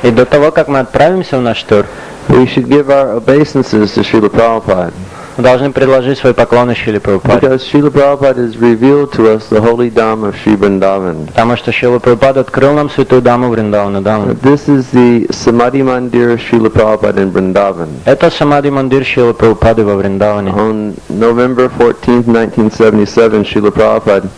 И до того, как мы отправимся в наш тур, we should give our obeisances to Srila Prabhupada. мы должны предложить свой поклон Шриле Прабхупаде. Because Srila Prabhupada has revealed to us the holy Dham of Sri Vrindavan. Потому что Шрила Прабхупада открыл нам святую Даму Вриндавана. This is the Samadhi Mandir of Srila Prabhupada in Vrindavan. Это Самадхи Мандир Шрилы Прабхупады во Вриндаване. On November 14th, 1977, Srila Prabhupada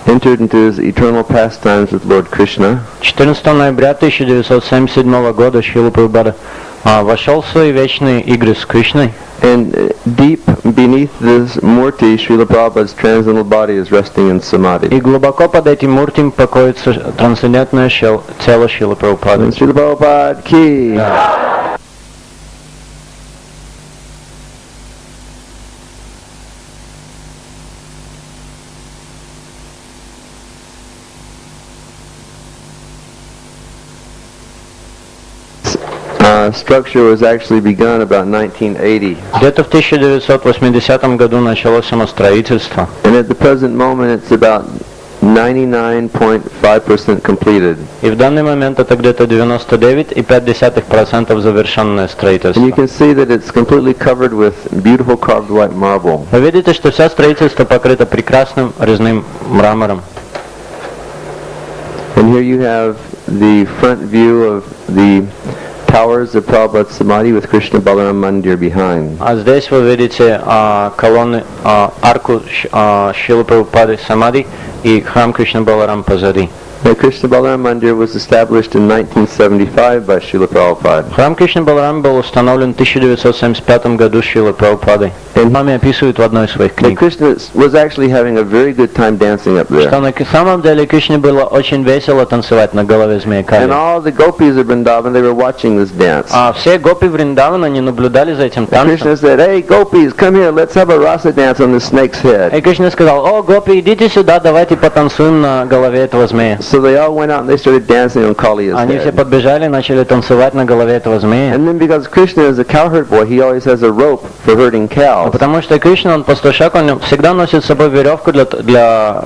entered into his eternal pastimes with Lord Krishna. 14 ноября 1977 года Шрила Прабхупада вошел в свои вечные игры с Кришной. And deep beneath this murti, Srila Prabhupada's transcendental body is resting in samadhi. И глубоко под этим муртем покоится трансцендентное тело Шрилы Прабхупады. Srila Prabhupada ki. Structure was actually begun about 1980. Где-то в 1980 году началось самостроительство. And at the present moment it's about 99.5% completed. И в данный момент это где-то 99,5% завершенное строительство. And you can see that it's completely covered with beautiful carved white marble. Вы видите, что вся строительство покрыто прекрасным резным мрамором. And here you have the front view of the towers of Prabhupada's Samadhi with Krishna Balaram Mandir behind. А здесь вы видите колонны, арку Шрилы Прабхупады Самадхи и храм Кришна Баларам позади. The Krishna Balaram Mandir was established in 1975 by Srila Prabhupada. Храм Кришна Баларам был установлен в 1975 году Шрилой Прабхупадой. Маме описывает в одной из своих книг. Krishna was actually having a very good time dancing up there. Что на самом деле Кришне было очень весело танцевать на голове змеи Кали. And all the gopis of Vrindavan, they were watching this dance. А все гопи Вриндавана не наблюдали за этим танцем. Krishna said, "Hey gopis, come here, let's have a rasa dance on the snake's head." И Кришна сказал: "О, гопи, идите сюда, давайте потанцуем на голове этого змея." So they all went out and they started dancing on Kaliya's Они все head. подбежали и начали танцевать на голове этого змея. And then because Krishna is a cowherd boy, he always has a rope for herding cows. Потому что Кришна, он пастушак, он всегда носит с собой веревку для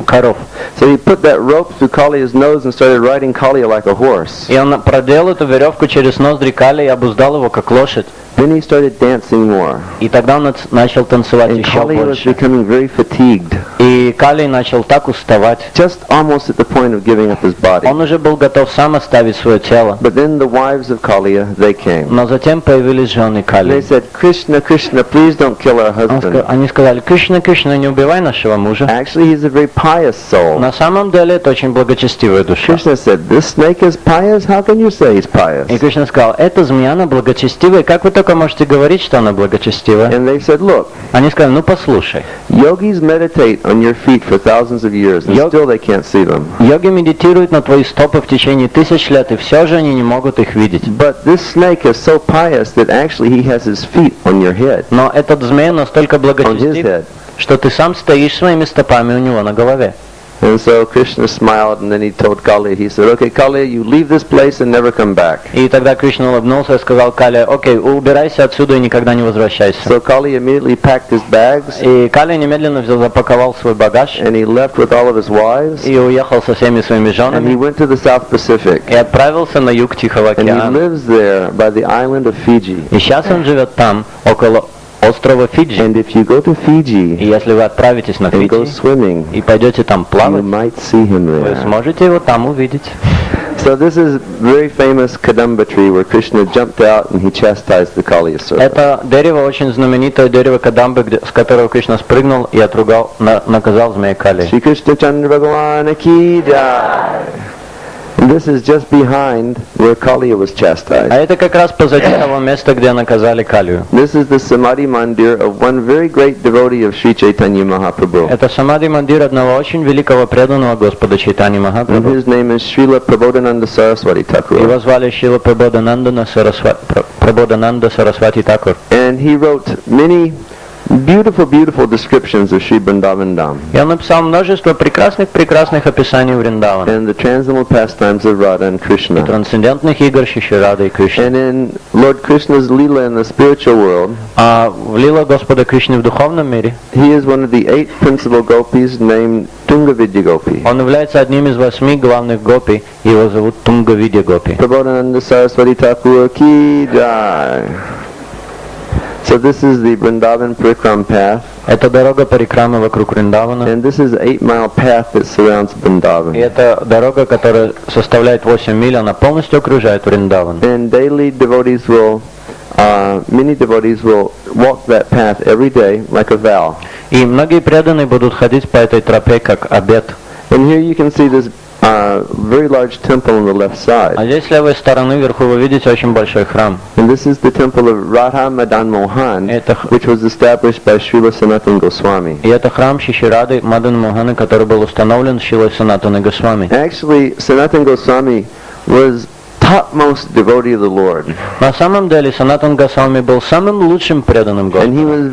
коров. So he put that rope through Kaliya's nose and started riding Kaliya like a horse. И он проделал эту веревку через ноздри Кали и обуздал его как лошадь. Then he started dancing more. И тогда он начал танцевать And еще Kaliya was больше. becoming very fatigued, И Кали начал так уставать. just almost at the point of giving up his body. Он уже был готов сам оставить свое тело. But then the wives of Kaliya, they came. Но затем появились жены They Кали. said, Krishna, Krishna, please don't kill our husband. Они сказали: Кришна, Кришна, не убивай нашего мужа. Actually, he's a very pious soul. На самом деле это очень благочестивая душа. Krishna said, this snake is pious? How can you say he's pious? И Кришна сказал: эта змея, она благочестивая. Как вы только можете говорить, что она благочестивая? And they said, look, Они сказали: ну послушай, yogis meditate on your feet for thousands of years, and still they can't see them. йоги медитируют на твои стопы в течение 1000 лет, и все же они не могут их видеть. But this snake is so pious that actually he has his feet on your head, Но этот змей настолько on his благочестив, head. что ты сам стоишь своими стопами у него на голове. And so Krishna smiled, and then he told Kali, he said, okay, Kali, you leave this place and never come back. И тогда Кришна улыбнулся и сказал Кали: окей, убирайся отсюда и никогда не возвращайся. So Kali immediately packed his bags, И Кали немедленно запаковал свой багаж and he left with all of his wives, и уехал со всеми своими and he женами went to the South Pacific. и отправился на юг Тихого And he океана. lives there by the island of Fiji. И сейчас он живет там, около острова Фиджи. And if you go to И Fiji если вы отправитесь на and go Фиджи swimming, и пойдете там you плавать, might see him вы there. сможете его там увидеть. So this is very famous Kadamba tree where Krishna jumped out and he chastised the Kaliya serpent. Это дерево очень знаменитое, дерево Кадамбы, с которого Кришна спрыгнул и отругал, наказал змея Кали. Shri Krishna Chandra Bhagavan Ki Jai. And this is just behind where Kaliya was А chastised. это как раз позади того места, где наказали Калию. This is the Samadhi Mandir of one very great devotee of Sri Chaitanya Mahaprabhu. Это самадhi мандир одного очень великого преданного Господа Чайтани And Махапрабху. his name is Srila Prabodhananda Saraswati Thakur. Его звали Шрила Прабодхананда Сарасвати Такур. And he wrote many beautiful descriptions of Sri Vrindavan Dham И он написал множество прекрасных описаний Вриндавана and the transcendental pastimes of Radha and и Krishna. трансцендентных игр Шри Рады и Кришны. And in Lord Krishna's Leela in the spiritual world, А в лила Господа Кришны в духовном мире he is one of the 8 principal gopis named Tungavidya Gopi. он является одним из 8 главных гопи, его зовут Тунгавидья Гопи. Prabodhananda Saraswati Thakur Ki Jai. So this is the Vrindavan Parikram path, Это дорога парикрамы вокруг Вриндавана. and this is an 8-mile path that surrounds И Vrindavan. это дорога, которая составляет 8 миль, она полностью окружает Вриндаван. And daily devotees will, many devotees will walk that path every day like a vow. И многие преданные будут ходить по этой тропе как обет. And here you can see this very large temple on the left side. А здесь с левой стороны вверху вы видите очень большой храм. And this is the temple of Radha Madan Mohan, Это, which was established by Srila Sanatana Goswami. и это храм Шри Рады Мадан Моханы, который был установлен Шрилой Санатаной Госвами. Actually, Sanatana Goswami was topmost devotee of the Lord. На самом деле Санатан Госвами был самым лучшим преданным And he Господу. was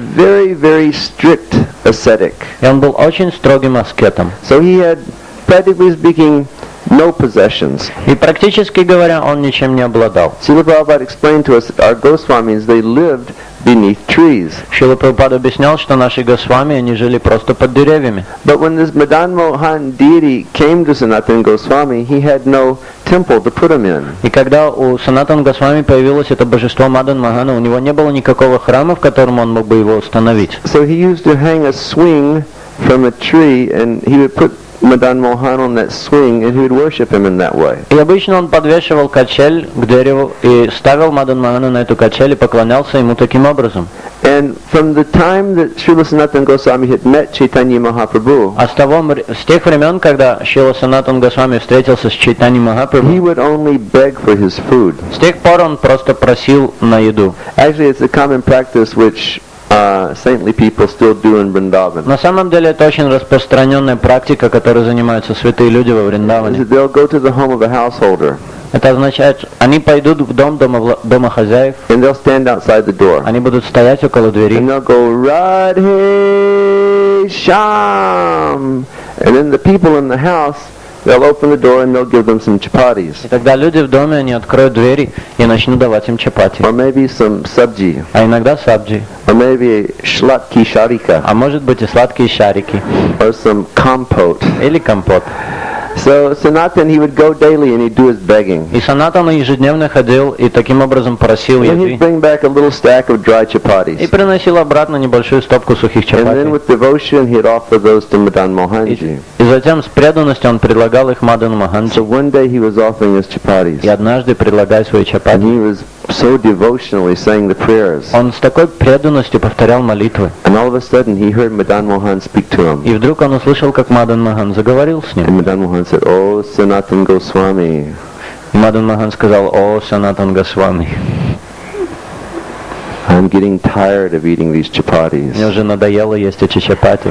very strict ascetic. И он был очень строгим аскетом. So he had, practically speaking, no possessions. И практически говоря, он ничем не обладал. Srila Prabhupada explained to us that our Goswamis, they lived beneath trees. Шрила Прабхупада объяснял, что наши Госвами, они жили просто под деревьями. But when this Madan Mohan deity came to Sanatana Goswami, he had no temple to put him in. И когда у Санатана Госвами появилось это божество Мадан Мохана, у него не было никакого храма, в котором он мог бы его установить. So he used to hang a swing from a tree, and he would put Madan Mohan on that swing, and he would worship him in that way. И обычно он подвешивал качель к дереву и ставил Мадан Мохана на эту качель и поклонялся ему таким образом. And from the time that Srila Sanatana Goswami had met Chaitanya Mahaprabhu, А с тех времен, когда Шрила Санатан Госвами встретился с Чайтаньей he Махапрабху, would only beg for his food. с тех пор он просто просил на еду. Actually, it's a common practice which saintly people still do in Vrindavan. На самом деле это очень распространенная практика, которой занимаются святые люди во Is Вриндаване. that they'll go to the home of a householder, Это означает, они пойдут в дом домохозяев, and they'll stand outside the door, они будут стоять около and двери, they'll go, Radhe Sham, and then the people in the house, they'll open the door and they'll give them some chapatis, и тогда люди в доме, они откроют двери и начнут давать им чапати. or maybe some sabji, А иногда сабджи, or maybe shlatki sharika, а может быть и сладкие шарики, or some compote. или компот. So Sanatan, he would go daily and he'd do his begging. И Санатан ежедневно ходил и таким образом просил And еды. he'd bring back a little stack of dry И chapatis. приносил обратно небольшую стопку сухих And then чапати. with devotion, he'd offer those to Madan Mohanji. И затем с преданностью он предлагал их Мадану So Маханджи. one day he was offering his И chapatis. однажды, предлагая свои And чапати, he was so devotionally saying the prayers. он с такой преданностью повторял молитвы. And all of a sudden he heard Madan Mohan speak to him. И вдруг он услышал, как Мадан Махан заговорил с And ним. Madan Mohan said, "Oh, Sanatan Goswami, И Мадан Махан сказал: «О, Санатан Госвами, I'm getting tired of eating these chapatis." мне уже надоело есть эти чапати.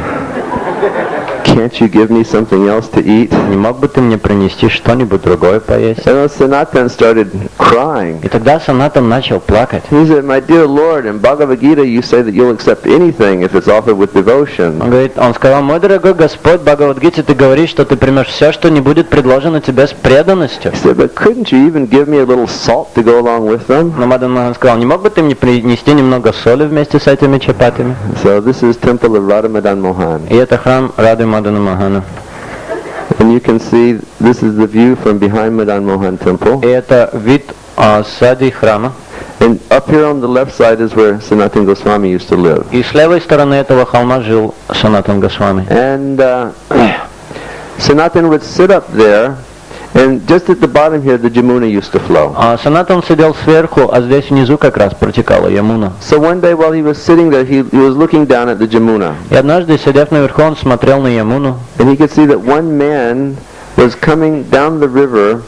can't you give me something else to eat? Не мог бы ты мне принести что-нибудь другое поесть? And Sanatan started crying. И тогда Санатан начал плакать. He said, my dear Lord, in Bhagavad Gita you say that you'll accept anything if it's offered with devotion. Он сказал, мой дорогой Господь, в Бхагавад-гите ты говоришь, что ты примешь все, что не будет предложено тебе с преданностью. He said, but couldn't you even give me a little salt to go along with them? Но Мадан Махан сказал, не мог бы ты мне принести немного соли вместе с этими чапатами? So this is temple of Radha Madan Mohan. И это храм Рады Мадана Мохана. And you can see this is the view from behind Madan Mohan temple. И это вид сзади храма. And up here on the left side is where Sanatana Goswami used to live. И с левой стороны этого холма жил Санатан Госвами. And Sanatana would sit up there, and just at the bottom here the Jamuna used to flow. Санатан сидел сверху, а здесь внизу как раз протекала Ямуна. So one day while he was sitting there, he was looking down at the Jamuna. И однажды, сидев наверху, он смотрел на Ямуну. And he could see that one man was coming down the river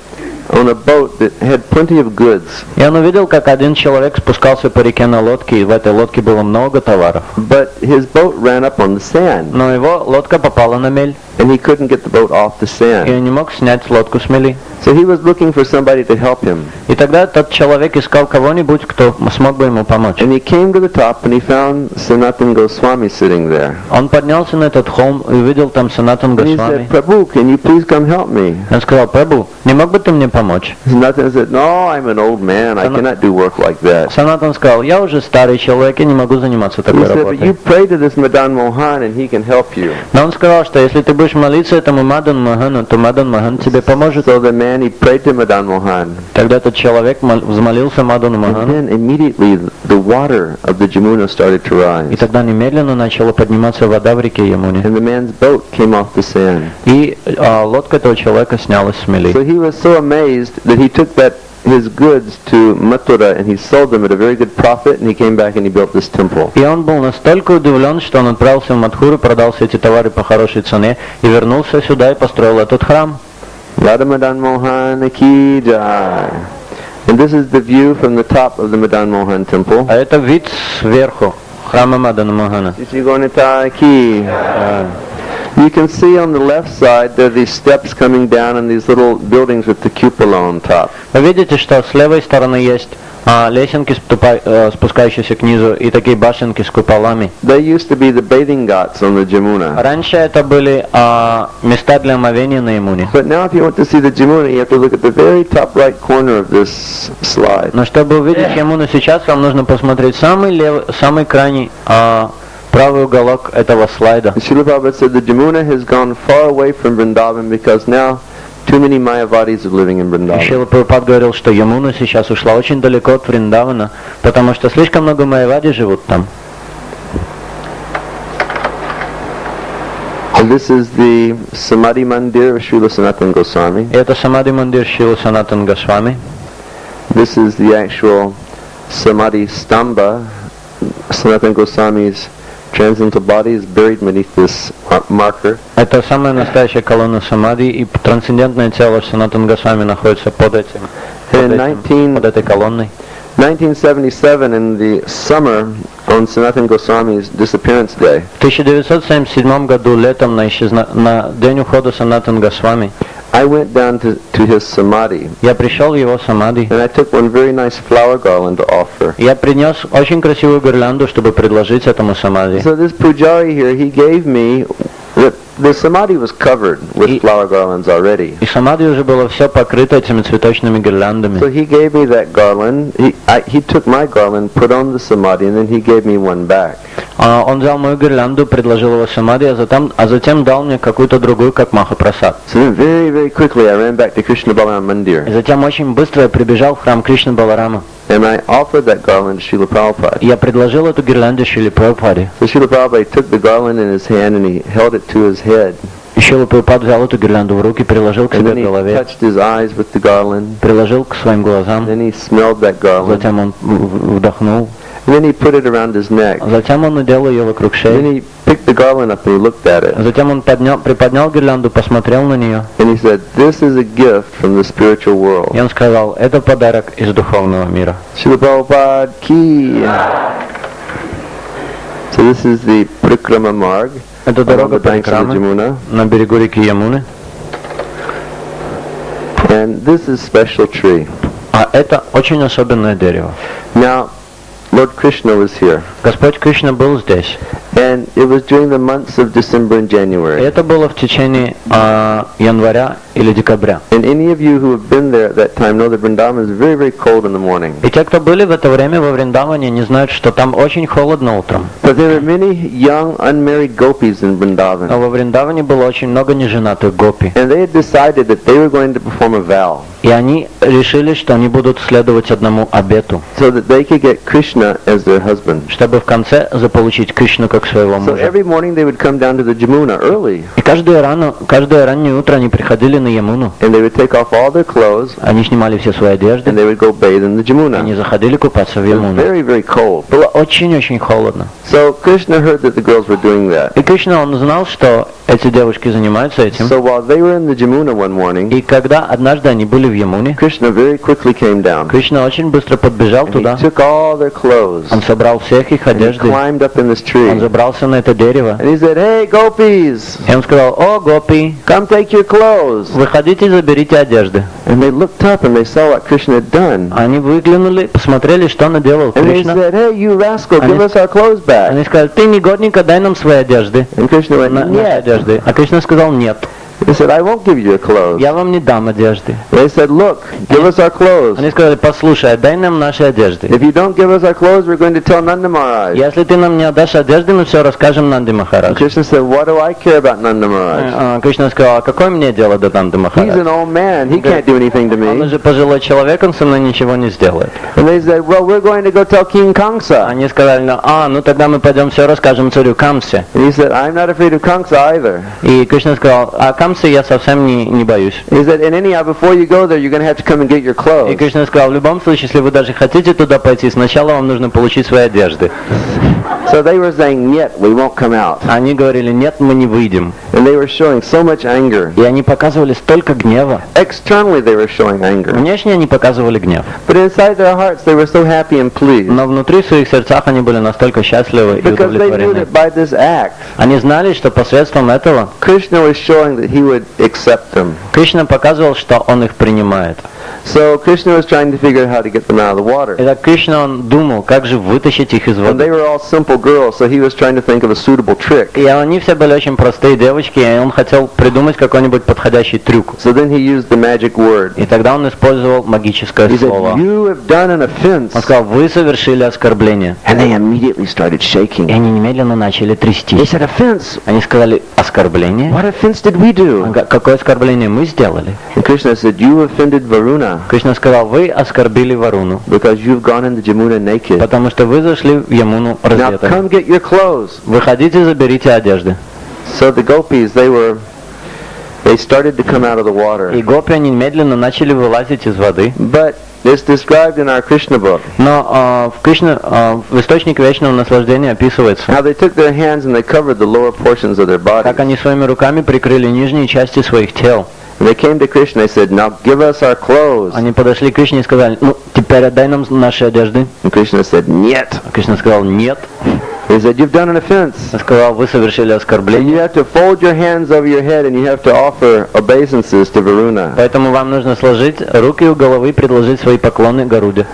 on a boat that had plenty of goods. И он увидел, как один человек спускался по реке на лодке, и в этой лодке было много товаров. But his boat ran up on the sand. Но его лодка попала на мель. And he couldn't get the boat off the sand. И он не мог снять лодку с мели. So he was looking for somebody to help him. И тогда тот человек искал кого-нибудь, кто смог бы ему помочь. And he came to the top and he found Sanatana Goswami sitting there. Он поднялся на этот холм и увидел там Санатан And he Госвами. said, Prabhu, can you please come help me? Он сказал, Прабху, не мог бы ты мне помочь? Sanatana said, no, I'm an old man. I cannot do work like that. Санатан сказал, я уже старый человек, я не могу заниматься He такой said, but you работой. pray to this Madan Mohan and he can help you. Но он сказал, что если ты будешь молиться этому Мадан Махану, то Мадан Махан тебе поможет. So the man, he prayed to Madan Mohan. Тогда этот человек взмолился Мадану And Махану, then immediately the water of the Jamuna started to и rise. тогда немедленно начала подниматься вода в реке Ямуне. And the man's boat came off the sand. И лодка этого человека снялась с мели. So he was so amazed that he took his goods to Mathura and he sold them at a very good profit, and he came back and he built this temple. И он был настолько удивлен, что он отправился в Мадхуру, продал все эти товары по хорошей цене и вернулся сюда и построил этот храм. Radha Madan Mohan ki jai. And this is the view from the top of the Madan Mohan temple. А это вид сверху храма Мадана Мохана. Shishigonitai ki. You can see on the left side there are these steps coming down and these little buildings with the cupola on top. Вы видите, что с левой стороны есть лесенки, спускающиеся к низу, и такие башенки с куполами. They used to be the bathing ghats on the Jamuna. Раньше это были места для омовения на Ямуне. But now if you want to see the Jamuna, you have to look at the very top right corner of this slide. Но чтобы увидеть Ямуну сейчас, вам нужно посмотреть самый крайний правый уголок этого слайда. Srila Prabhupada said the Jamuna has gone far away from Vrindavan because now too many Mayavadis are living in Vrindavan. Шрила Прабхупад говорил, что Ямуна сейчас ушла очень далеко от Вриндавана, потому что слишком много майявади живут там. And this is the Samadhi Mandir of Srila Sanatana Goswami. И это Самадhi Мандир Шрила Санатан Госвами. This is the actual Samadhi Stamba. Sanatana Goswami's transcendental body is buried beneath this marker. Это самая настоящая колонна Самадhi, и трансцендентное тело Санатан Госвами находится под этой колонной. 1977, in the summer, on Sanatana Goswami's disappearance day, В 1977 году, летом, на день ухода Санатан Госвами, I went down to his samadhi, я пришел в его самадhi. and I took one very nice flower garland to offer. Я принес очень красивую гирлянду, чтобы предложить этому самадhi. So this pujari here, he gave me, the samadhi was covered with flower garlands already. И самадhi уже было все покрыто этими цветочными гирляндами. So he gave me that garland. He took my garland, put on the samadhi, and then he gave me one back. Он взял мою гирлянду, предложил его самадhi, а затем дал мне какую-то другую, как Махапрасад. So then very, very quickly I ran back to Krishna Balaram Mandir. И затем очень быстро я прибежал в храм Кришны Баларама. And I offered that garland to Srila Prabhupada. Я предложил эту гирлянду Шриле Прабхупаде. So Srila Prabhupada took the garland in his hand and he held it to his head. И Шрила Прабхупад взял эту гирлянду в руки, приложил к And себе then к he голове, touched his eyes with the garland. приложил к своим глазам, Then he smelled that garland. затем он вдохнул, And then he put it around his neck. затем он надел ее вокруг And then шеи, he picked the garland up and he looked at it. затем он приподнял гирлянду, посмотрел на нее, And he said, "This is a gift from the spiritual world." и он сказал, это подарок из духовного мира. Srila Prabhupada ki. So this is the Parikrama Marg. Это along дорога the banks of the Парикрамы Jamuna. на берегу реки Ямуны. And this is special tree. А это очень особенное дерево. Now, Lord Krishna was here. Господь Кришна был здесь. And it was during the months of December and И January. это было в течение января или декабря. And any of you who have been there at that time know that Vrindavan is very, very cold in the morning. И те, кто были в это время во Вриндаване, не знают, что там очень холодно утром. But there were many young unmarried gopis in Но Vrindavan. во Вриндаване было очень много неженатых гопи. And they had decided that they were going to perform a vow И они решили, что они будут следовать одному обету, so that they could get Krishna as their husband. чтобы в конце заполучить Кришну как своего So мужа. every morning they would come down to the Jamuna early. И каждое раннее утро они приходили на Ямуну. And they would take off all their clothes Они снимали все свои and одежды, they would go bathe in the и они Jamuna. заходили купаться в It was Ямуну. very, very cold. Было очень-очень холодно. So Krishna heard that the girls were doing that. И Кришна, он знал, что эти девушки занимаются этим. So while they were in the Jamuna one morning, И когда однажды они были в Ямуне, Krishna very quickly came down. Кришна очень быстро подбежал And he туда. took all their clothes Он собрал всех их and he одежды. climbed up in this Он tree. забрался на это дерево. And he said, "Hey, gopis, И он сказал: «О, гопи, come take your clothes." выходите и заберите одежды». And they looked up and they saw what Krishna had done. Они выглянули, посмотрели, что наделал And they Кришна. said, "Hey, you rascal, give Они- us our clothes back." Они сказали: «Ты негодник, дай нам свои одежды». And Krishna went, Наши "Нет." одежды. А Кришна сказал: «Нет, He said, "I won't give you your clothes." я вам не дам одежды». They said, "Look, give us our clothes. Они сказали: «Послушай, дай нам наши одежды. If you don't give us our clothes, we're going to tell Nanda Maharaj." Если ты нам не отдашь одежды, мы все расскажем Нанди And Махарадж». Krishna said, "What do I care about Nanda Maharaj? Кришна сказал: «А какое мне дело до Нанди He's Махарадж? an old man. He can't do anything to Он me." уже пожилой человек, он со мной ничего не сделает». And they said, "Well, we're going to go tell King Kamsa." Они сказали: ну тогда мы пойдем все расскажем царю Камсе». And he said, "I'm not afraid of Kamsa either." И Кришна сказал: «А Камсе я совсем не боюсь». He said, "And anyhow, before you go there, you're going to have to come and get your И clothes." Кришна сказал: «В любом случае, если вы даже хотите туда пойти, сначала вам нужно получить свои одежды». So they were saying, "Yet we won't come out." Они говорили: «Нет, мы не выйдем». And they were showing so much anger. И они показывали столько гнева. Externally, they were showing anger. Внешне они показывали гнев. But inside their hearts, they were so happy and pleased. Но внутри в своих сердцах они были настолько счастливы и Because they knew удовлетворены. that by this act, Они знали, что посредством этого Krishna was showing that he would accept them. Кришна показывал, что он их принимает. So Krishna was trying to figure out how to get them out of the water. И так Кришна, он думал, как же вытащить их из And they воды. were all simple girls, so he was trying to think of a suitable trick. И они все были очень простые девочки, и он хотел придумать какой-нибудь подходящий трюк. So then he used the magic word. И тогда он использовал магическое He said, слово. "You have done an offense." Он сказал: «Вы совершили оскорбление». And they immediately started И shaking. они немедленно начали They трястись. said, "Offense? Они сказали: «Оскорбление? What offense did we do?" Какое оскорбление мы сделали?» And Krishna said, "You offended Varuna Кришна сказал: «Вы оскорбили Варуну, because you've gone into Jamuna naked. потому что вы зашли в Ямуну Now раздетыми. come get your clothes." Выходите, заберите одежды». So the gopis, they started to come out of the И water. гопи, они медленно начали вылазить из воды. But it's described in our Krishna book Но в источнике вечного наслаждения описывается, how they took their hands and they covered the lower portions of their как body. они своими руками прикрыли нижние части своих тел. And they came to Krishna and they said, "Now give us our clothes." Они подошли к Кришне и сказали: теперь отдай нам наши одежды». And Krishna said, "Нет." А Кришна сказал: «Нет». He said, "You've done an offense. Он сказал: «Вы совершили And оскорбление, you have to fold your hands over your head and you have to offer obeisances to Varuna." поэтому вам нужно сложить руки у головы и предложить свои поклоны Варуне».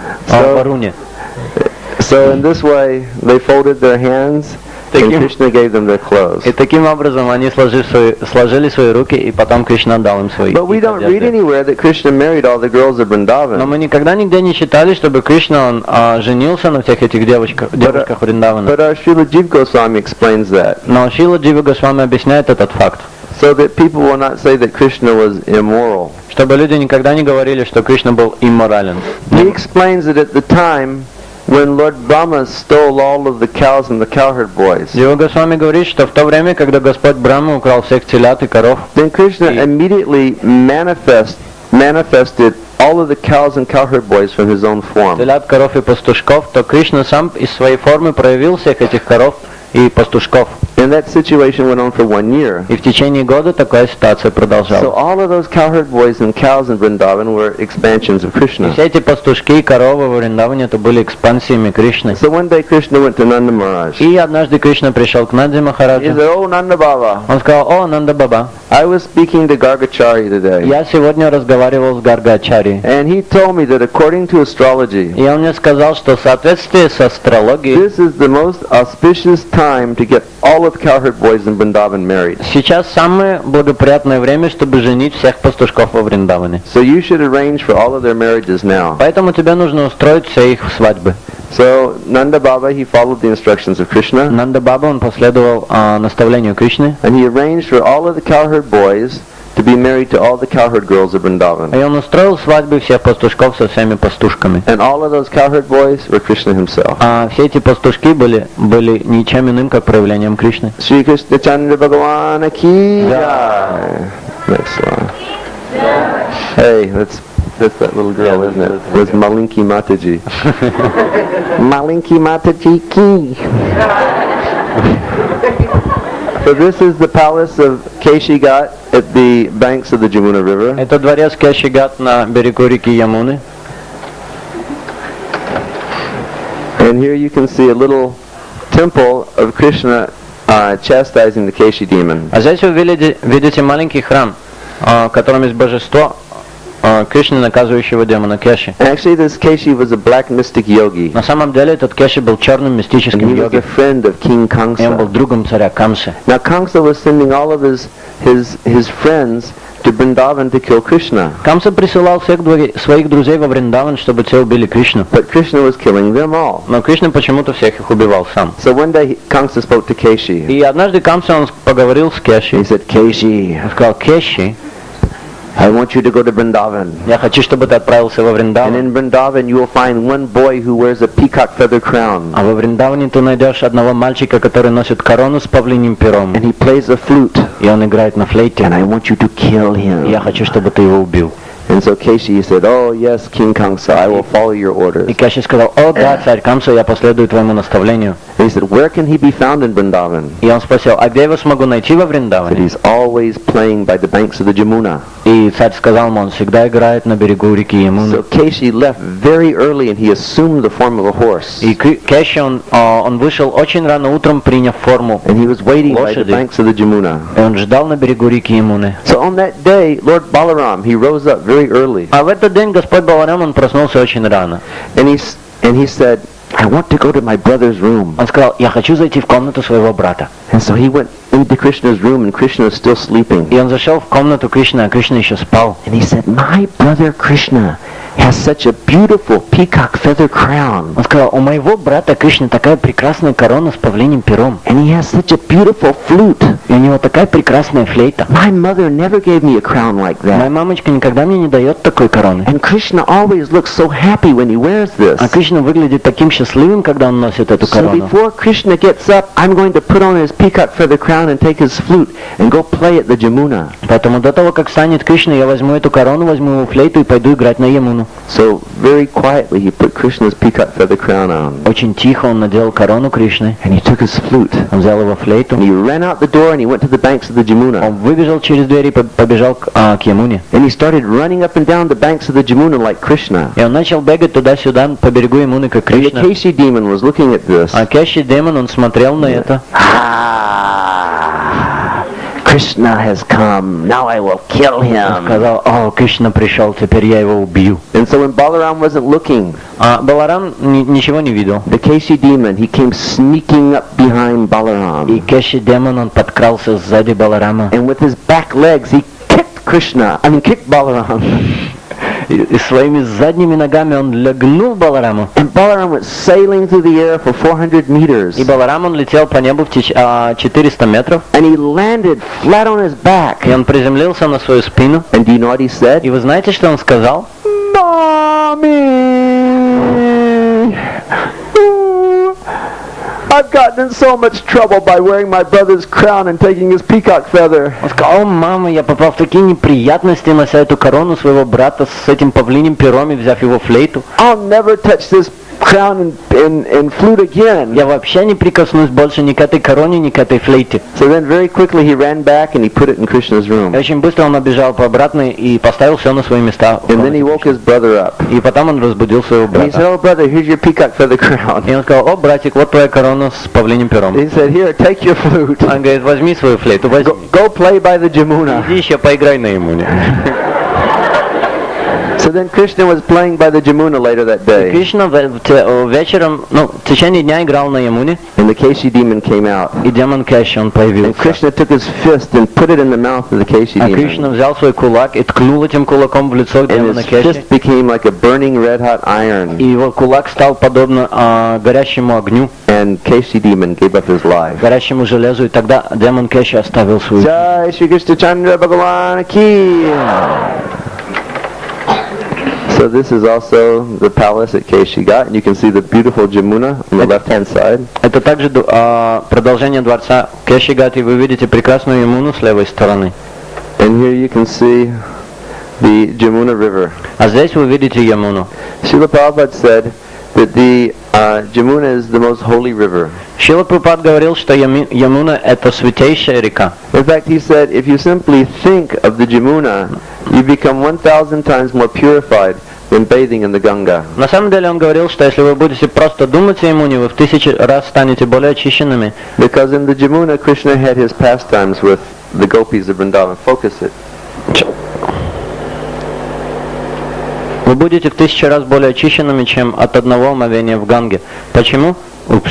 So in this way, they folded their hands and Таким- Krishna gave them their clothes. И таким образом они сложили свои руки, и потом Кришна дал им свои But we don't read одежды. anywhere that Krishna married all the girls of Но Vrindavan. мы никогда нигде не читали, чтобы Кришна он женился на всех этих девушках Вриндавана. But our Srila Jiva Goswami explains that, Но Шрила Джива Госвами объясняет этот факт, so that people will not say that Krishna was immoral. чтобы люди никогда не говорили, что Кришна был имморален. He explains that at the time when Lord Brahma stole all of the cows and the cowherd boys, Джива Госвами говорит, что в то время, когда Господь Брахма украл всех телят и коров, then Krishna immediately manifested all of the cows and cowherd boys from his own form. телят, коров и пастушков, то Кришна сам из своей формы проявил всех этих коров и пастушков. And that situation went on for 1 year. И в течение года такая ситуация So продолжалась. all of those cowherd boys and cows in Vrindavan were expansions of И Krishna. все эти пастушки и коровы во Вриндаване это были экспансиями Кришны. So one day Krishna went to Nanda Maharaj. И однажды Кришна пришел к Нанде He Махараджу. said, "Oh Nanda Baba, Он сказал: «О, Нанда Баба, I was speaking to Gargachari today, я сегодня разговаривал с Гаргачари. and he told me that according to astrology, И он мне сказал, что в соответствии с астрологией this is the most auspicious time to get all of the cowherd boys in Vrindavan married. сейчас самое благоприятное время, чтобы женить всех пастушков во Вриндаване. So you should arrange for all of their marriages now." Поэтому тебе нужно устроить все их свадьбы. So Nanda Baba, he followed the instructions of Krishna, Нанда Баба, он последовал наставлению Кришны. and he arranged for all of the cowherd boys to be married to all the cowherd girls of Vrindavan. И он устроил свадьбы всех пастушков со всеми пастушками. And all of those cowherd boys were Krishna himself. А все эти пастушки были ничем иным, как проявлением Кришны. Shri Krishna Chandra Bhagavana ki jai. Next one. Hey, that's that little girl, isn't it? It was Malinki Mataji. Malinki Mataji ki. So this is the palace of Keshigat at the banks of the Jamuna River. Это дворец Кешигат на берегу реки Ямуны. And here you can see a little temple of Krishna chastising the Keshi demon. А здесь вы видите маленький храм, в котором есть божество Кришны, наказывающего демона Кеши. Actually, this Keshi was a black mystic yogi. На самом деле этот Кеши был черным And мистическим he was a йогой, friend of King и он был Kamsa. другом царя Камсы. Now Kamsa was sending all of his friends to Vrindavan to kill Krishna. Камса присылал всех своих друзей во Вриндаван, чтобы те убили Кришну. But Krishna was killing them all. Но Кришна почему-то всех их убивал сам. So one day Kamsa spoke to Keshi. И однажды Камса он поговорил с Кеши. He said, Keshi, Он сказал: «Кеши, I want you to go to Vrindavan. я хочу, чтобы ты отправился во And Вриндаван. in Vrindavan you will find one boy who wears a peacock feather crown. А во Вриндаване ты найдешь одного мальчика, который носит корону с павлиним пером. And he plays a flute. И он играет на флейте. And I want you to kill И him. я хочу, чтобы ты его убил». And so Keshi said, oh yes, King Kamsa, I will follow your orders. И Кеши сказал: «О да, царь Камса, я последую твоему наставлению». And he said, where can he be found in Vrindavan? И он спросил: «А где я его смогу найти во That Вриндаване?» he's always playing by the banks of the Jamuna. И царь сказал ему: «Он всегда играет на берегу реки Ямуны». So Keshi left very early and he assumed the form of a horse. И Кеши, он вышел очень рано утром, приняв форму. And he was waiting by the Лошади. banks of the Jamuna. И он ждал на берегу реки Ямуны. So on that day, Lord Balaram, he rose up very early. А в этот день Господь Баларам, он проснулся очень рано. And he said, I want to go to my brother's room. Он сказал: «Я хочу зайти в комнату своего брата». And so he went into Krishna's room and Krishna was still sleeping. И он зашел в комнату Кришны, а Кришна еще спал. And he said, my brother Krishna has such a beautiful peacock feather crown. Он сказал: «У моего брата Кришны такая прекрасная корона с павлиним пером. And he has such a beautiful flute. И у него такая прекрасная флейта. My mother never gave me a crown like Моя that. мамочка никогда мне не дает такой короны». And Krishna always looks so happy when he wears this. А Кришна выглядит таким счастливым, когда он носит эту So корону. before Krishna gets up, I'm going to put on his peacock feather crown and take his flute and go play at the Jamuna. Поэтому до того, как станет Кришна, я возьму эту корону, возьму его флейту и пойду играть на Ямуну. So very quietly he put Krishna's peacock feather crown on. Очень тихо он надел корону Кришны. And he took his flute. Он взял его флейту. And he ran out the door and he went to the banks of the Jamuna. Он выбежал через дверь и побежал к Ямуне. And he started running up and down the banks of the Jamuna like Krishna. И он начал бегать туда-сюда по берегу Ямуны, как And the Кришна. Keshi demon was looking at this. А Кеши демон, он смотрел на это. Krishna has come. Now I will kill Он him. сказал: «О, Кришна пришел, теперь я его убью». And so when Balaram wasn't looking, А Баларам ничего не видел. the Keshi demon, he came sneaking up behind И Balaram. Кеши демон, он подкрался сзади Баларама. And with his back legs, he kicked Balaram. И своими задними ногами он легнул Балараму. And Balaram went sailing through the air for 400 meters. И Баларам, он летел по небу в 400 метров. And he landed flat on his back. И он приземлился на свою спину. And do you know what he said? И вы знаете, что он сказал? Mommy! I've gotten in so much trouble by wearing my brother's crown and taking his peacock feather. Он сказал: «О, мама, я попал в такие неприятности, нося эту корону своего брата с этим павлиним пером и взяв его флейту. I'll never touch this crown and flute again. Я вообще не прикоснусь больше ни к этой короне, ни к этой флейте. So then very quickly he ran back and he put it in Krishna's И room. очень быстро он побежал по обратной и поставил все на свои места. And then he woke his brother up. И потом он разбудил своего And he said, брата. oh brother, here's your peacock feather crown. И он сказал: о, братик, вот твоя корона с павлиним пером. He said, here, take your flute. Он говорит: возьми свою флейту, возьми. Go play by the Jamuna. Иди еще поиграй на Ямуне. So then Krishna was playing by the Jamuna later that day. Кришна вечером, в течение дня играл на Ямуне, And the Keshi demon came out. и демон Кеши, он And появился. Krishna took his fist and put it in the mouth of the Keshi А demon. Кришна взял свой кулак и ткнул этим кулаком в лицо And демона his Кеши. fist became like a burning red hot iron. И его кулак стал подобно горящему огню, And Keshi demon gave up his life. горящему железу, и тогда демон Кеши оставил свою жизнь. Jai Shri Krishna Chandra Bhagavan ki. So this is also the palace at Keshigat, and you can see the beautiful Jamuna on the left-hand side. Это также продолжение дворца Кешигат, и вы видите прекрасную Ямуну с левой стороны. And here you can see the Jamuna River. А здесь вы видите Ямуну. Srila Prabhupada said that the Jamuna is the most holy river. Шрила Прабхупад говорил, что Ямуна — это святейшая река. In fact, he said, if you simply think of the Jamuna, you become 1,000 times more purified than bathing in the Ganga. На самом деле он говорил, что если вы будете просто думать о Ямуне, вы в 1000 раз станете более очищенными. Because in the Jamuna, Krishna had his pastimes with the gopis of Vrindavan. Focus it. Вы будете в 1000 раз более очищенными, чем от одного омовения в Ганге. Почему? Упс.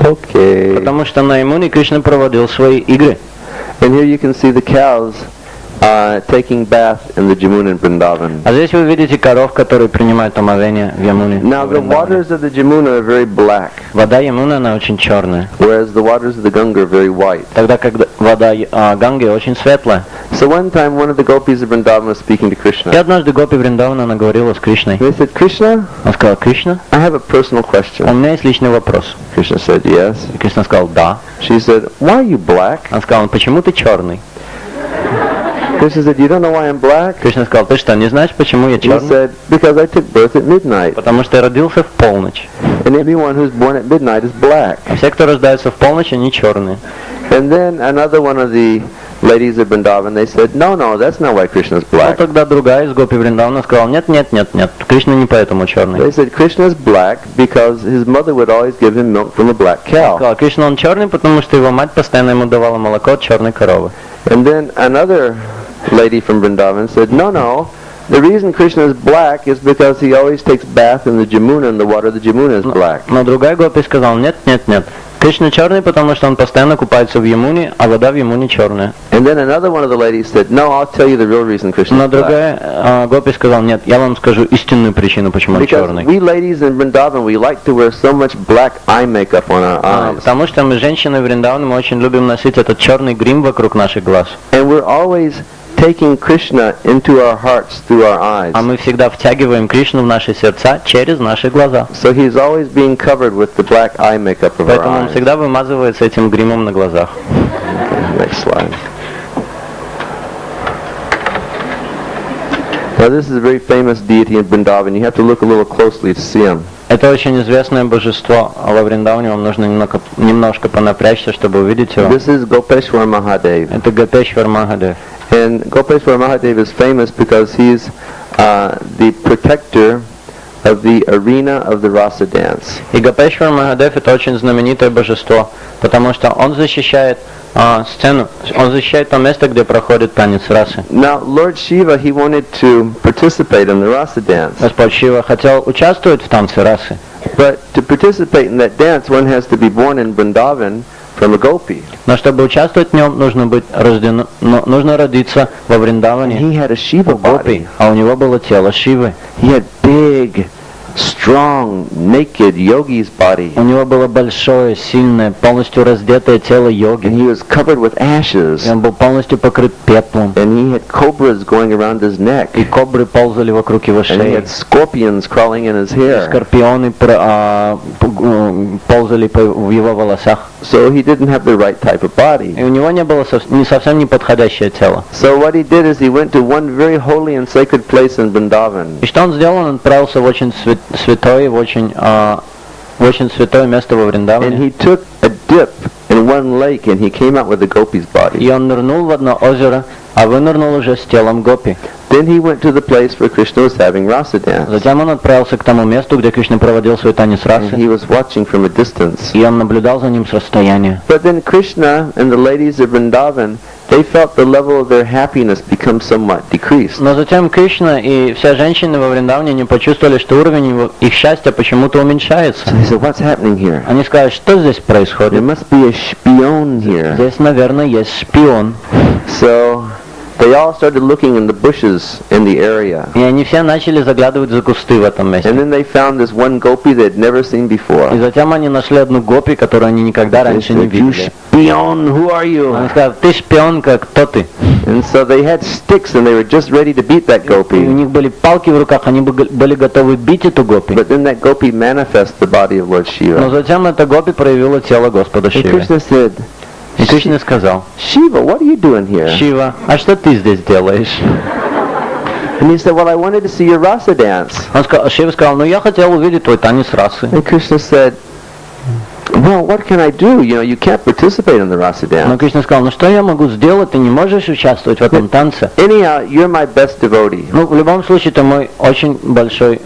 Okay. Потому что на Ямуне Кришна проводил свои игры. And here you can see the cows taking bath in the Jamuna in Vrindavan. А здесь вы видите коров, которые принимают омовение в Ямуне. Now the waters of the Jamuna are very black, Вода Ямуны, она очень черная, whereas the waters of the Ganga are very white. тогда как вода Ганги очень светлая. So one time one of the gopis of Vrindavan was speaking to И Krishna. однажды Гопи Вриндавана, она говорила с Кришной. They said, Krishna, Он сказал: Кришна, I have a personal у question. меня есть личный вопрос. Krishna said, yes. И Кришна сказал: да. She said, why are you black? Он сказал: почему ты черный? Krishna said, you don't know why I'm black? Кришна сказал: ты что, не знаешь, почему я He черный? said, because I took birth at midnight. Потому что я родился в полночь. And everyone who's born at midnight is black. А все, кто рождается в полночь, они черные. And then another one of the ladies of Vrindavan, they said, no, that's not why Krishna's Но black. тогда другая из Гопи Вриндавана сказала: нет, Кришна не поэтому черный. They said, Krishna's black because his mother would always give him milk from a black Он cow. сказал: Кришна, он черный, потому что его мать постоянно ему давала молоко от черной коровы. And then another lady from Vrindavan said, no, the reason Krishna is black is because he always takes bath in the Jamuna and the water of the Jamuna is black. Но другая Гопи сказала: нет. Кришна черный, потому что он постоянно купается в Ямуне, а вода в Ямуне черная. And then another one of the ladies said, no, I'll tell you the real reason Krishna Но is black. другая Гопи сказала: нет, я вам скажу истинную причину, почему он Because черный. we ladies in Vrindavan, we like to wear so much black eye makeup on our eyes. Потому что мы, женщины Вриндавана, мы очень любим носить этот черный грим вокруг наших глаз. And we're always taking Krishna into our hearts through our eyes. А мы всегда втягиваем Кришну в наши сердца через наши глаза. So he's always being covered with the black eye makeup of our Поэтому он eyes. всегда вымазывается этим гримом на глазах. Okay, next slide. Now this is a very famous deity in Vrindavan. You have to look a little closely to see him. Это очень известное божество во Вриндаване, вам нужно немножко понапрячься, чтобы увидеть его. This is Gopeshwar Mahadev. Это Гопешвар Махадев. And Gopeshwar Mahadev is famous because he's the protector of the arena of the rasa dance. И Гопешвар Махадев — это очень знаменитое божество, потому что он защищает сцену, он защищает то место, где проходит танец расы. Now Lord Shiva, he wanted to participate in the rasa dance. Господь Шива хотел участвовать в танце расы. But to participate in that dance, one has to be born in Vrindavan from a gopi. Но чтобы участвовать в нем, нужно родиться во Вриндаване He had a Shiva у Гопи, body. а у него было тело Шивы. He had big strong, naked yogi's body. У него было большое, сильное, полностью раздетое тело And йоги. he was covered with ashes. И он был полностью покрыт пеплом. And he had cobras going around his neck. И кобры ползали вокруг его And he шеи. had scorpions crawling in his hair. Скорпионы ползали в его волосах. So he didn't have the right type of body. И у него не было совсем неподходящее тело. So what he did is he went to one very holy and sacred place in Vrindavan. И что он сделал? Он отправился в очень святое, в очень святое место во And Вриндаване. he took a dip in one lake and he came out with the gopi's body. И он нырнул в одно озеро, а вынырнул уже с телом гопи. Then he went to the place where Krishna was having rasa dance. Затем он отправился к тому месту, где Кришна проводил свой танец And расы. he was watching from a distance. И он наблюдал за ним с расстояния. But then Krishna and the ladies of Vrindavan, they felt the level of their happiness become somewhat decreased. Но затем Кришна и все женщины во Вриндаване не почувствовали, что уровень их счастья почему-то уменьшается. So they said, what's happening here? Они сказали, что здесь There происходит? must be a spion here. Здесь, наверное, есть шпион. So they all started looking in the bushes in the area. И они все начали заглядывать за кусты в этом And месте. then they found this one gopi they had never seen И before. затем они нашли одну гопи, которую они никогда They раньше не said, you видели. spion, who are Они you? сказали, ты шпионка, кто ты? And so they had sticks and they were just ready to beat that И у gopi. них были палки в руках, они были готовы бить эту гопи. But then that gopi manifested the body of Lord Но Shiva. затем эта гопи проявила тело Господа And Шивы. Krishna said, И Кришна сказал, Shiva, what are you doing here? Шива, а что ты здесь делаешь? And he said, well, I wanted to see your rasa dance. Шива сказал, ну я хотел увидеть твой танец расы. And Krishna said, well, what can I do? You know, you can't participate in the rasa Но dance. Кришна сказал, ну что я могу сделать, ты не можешь участвовать в этом танце. Anyhow, you're my best devotee. Ну, в любом случае, ты мой очень большой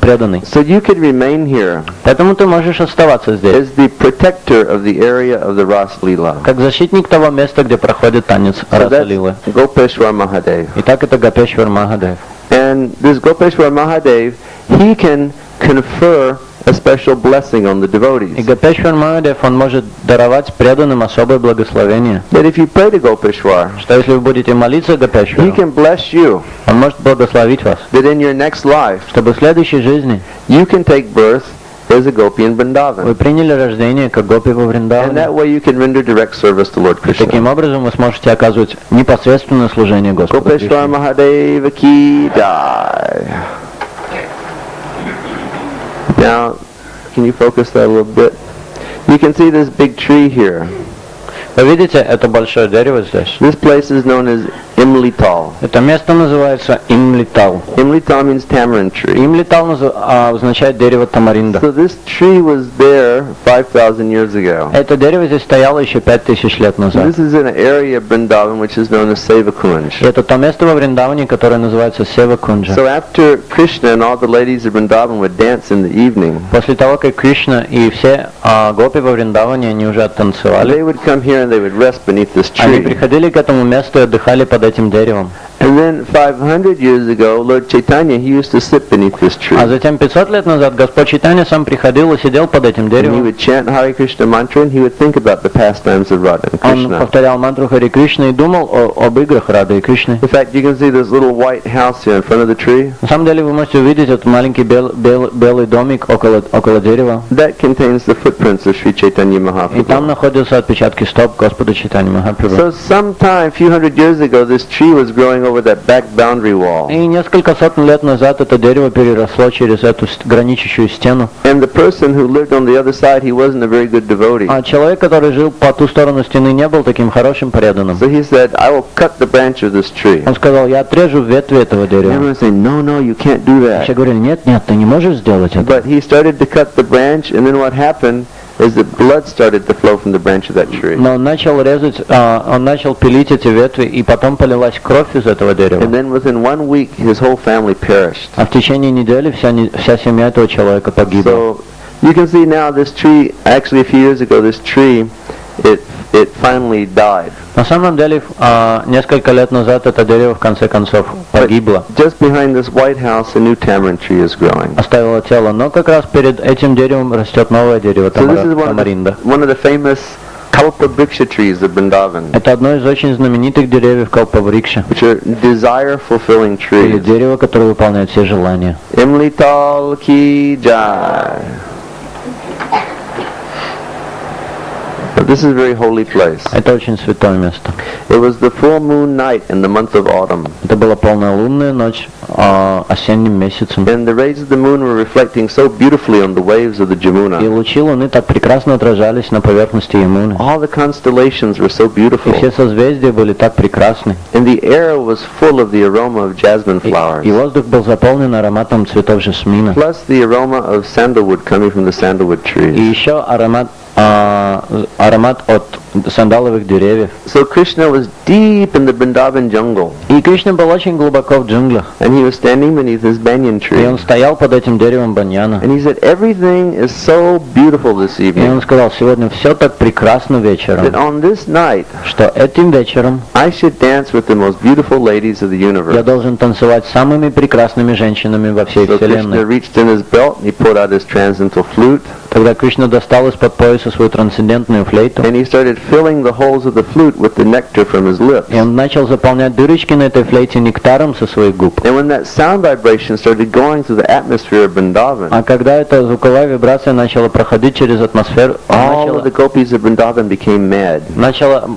преданный. So you could remain here Поэтому ты можешь оставаться здесь, as the protector of the area of the Ras Leela. как защитник того места, где проходит танец So Раса-лилы. that's Gopeshwar Mahadev. Итак, это Гопешвар Махадев. And this Gopeshwar Mahadev, he can confer a special blessing on the И devotees. Гопешвар Махадев, он может даровать преданным особое благословение. That if you pray to Gopeshwar, Что если вы будете молиться he Гопешвару, can bless you. он может благословить вас, That in your next life, чтобы в следующей жизни you can take birth as a gopi in вы Vrindavan. приняли рождение как гопи во And Вриндаване. that way you can render direct service to Lord И таким Krishna. образом вы сможете оказывать непосредственное служение Господу Gopeshwar Кришне. Mahadeva ki jai. Now, can you focus that a little bit? You can see this big tree here. Вы видите, это большое дерево здесь. This place is known as Imlital. Это место называется Имлитал. Imlital means tamarind tree. Имлитал означает дерево тамаринда. So this tree was there 5,000 years ago. Это дерево здесь стояло еще 5000 лет назад. This is in an area of Vrindavan which is known as Sevakunj. И это то место во Вриндаване, которое называется Севакунджа. So after Krishna and all the ladies of Vrindavan would dance in the evening, После того, как Кришна и все гопи во Вриндаване, они уже оттанцевали, they would come here and they would rest beneath this они tree. приходили к этому месту и отдыхали под этим деревом. And then 500 years ago, Lord Chaitanya, he used to sit beneath this tree. А затем 500 лет назад Господь Чайтанья сам приходил и сидел под этим And he деревом. would chant Hare Krishna mantra and he would think about the pastimes of Radha and Он Krishna. повторял мантру Хари Кришны и думал об играх Рады и Кришны. In fact, you can see this little white house here in front of the tree. На самом деле вы можете увидеть этот маленький белый домик около дерева. That contains the footprints of Sri Chaitanya И там Mahaprabhu. находятся отпечатки стоп Господа Чайтаньи Махапрабху. So sometime, a few hundred years ago, this tree was growing over that back boundary wall. И несколько сотен лет назад это дерево переросло через эту граничащую стену. And the person who lived on the other side, he wasn't a very good devotee. А человек, который жил по ту сторону стены, не был таким хорошим преданным. So he said, I will cut the branch of this tree. Он сказал, я отрежу ветви этого And дерева. everyone said, no, no, you can't do Все that. говорили, нет, ты не можешь сделать это. But he started to cut the branch, and then what happened is that blood started to flow from the branch of that tree. Но он начал резать, он начал пилить эти ветви, и потом полилась кровь из этого дерева. And then within 1 week, his whole family perished. А в течение недели вся семья этого человека погибла. So you can see now this tree, actually a few years ago, this tree, it finally died. На самом деле, несколько лет назад это дерево в конце концов погибло. Just behind this white house, a new tamarind tree is growing. Оставило тело, но как раз перед этим деревом растет новое дерево, So this is тамаринда. one of the famous Kalpa-vriksha trees of Vrindavan, Это одно из очень знаменитых деревьев Калпаврикша, which are desire-fulfilling или trees. дерево, которое выполняет все желания. Imlital ki jai. But this is a very holy place. Это очень святое место. It was the full moon night in the month of autumn, Это была полная лунная ночь осенним месяцем. and the rays of the moon were reflecting so beautifully on the waves of the И Jamuna. лучи луны так прекрасно отражались на поверхности Ямуны. All the constellations were so И beautiful, все созвездия были так прекрасны. and the air was full of the aroma of jasmine flowers, И воздух был заполнен ароматом цветов жасмина. plus the aroma of sandalwood coming from the sandalwood И trees. еще аромат от сандаловых деревьев. So Krishna was deep in the Vrindavan jungle, И Кришна был очень глубоко в джунглях. and he was standing beneath this banyan И он tree, стоял под этим деревом баньяна. and he said, "Everything is so beautiful this И evening он сказал, сегодня все так прекрасно вечером, that on this night что этим вечером I should dance with the most beautiful ladies of the я universe." должен танцевать с самыми прекрасными женщинами во всей So Krishna вселенной. reached in his belt and he pulled out his transcendental flute, Тогда Кришна достал из-под пояsa свою трансцендентную флейту, and he started filling the holes of the flute with the nectar from his lips. и он начал заполнять дырочки на этой флейте нектаром со своих губ. And when that sound vibration started going through the atmosphere of Vrindavan, А когда эта звуковая вибрация начала проходить через атмосферу, all of the gopis of Vrindavan became mad. начала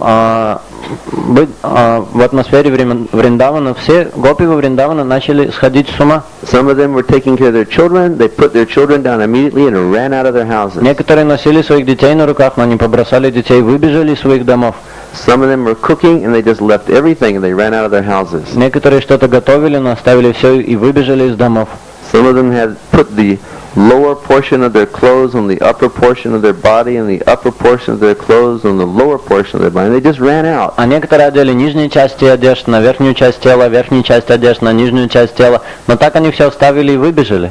быть в атмосфере Вриндавана, все гопи во Вриндавана начали сходить с ума. Some of them were taking care of their children. They put their children down immediately and ran out of their houses. Некоторые носили своих детей на руках, но они побросали детей, выбежали из своих домов. Some of them were cooking and they just left everything and they ran out of their houses. Некоторые что-то готовили, но оставили все и выбежали из домов. Some of them had put the lower portion of their clothes on the upper portion of their body and the upper portion of their clothes on the lower portion of their body. And they just ran out. А некоторые одели нижние части одежд на верхнюю часть тела, верхнюю часть одежд на нижнюю часть тела, но так они все оставили и выбежали.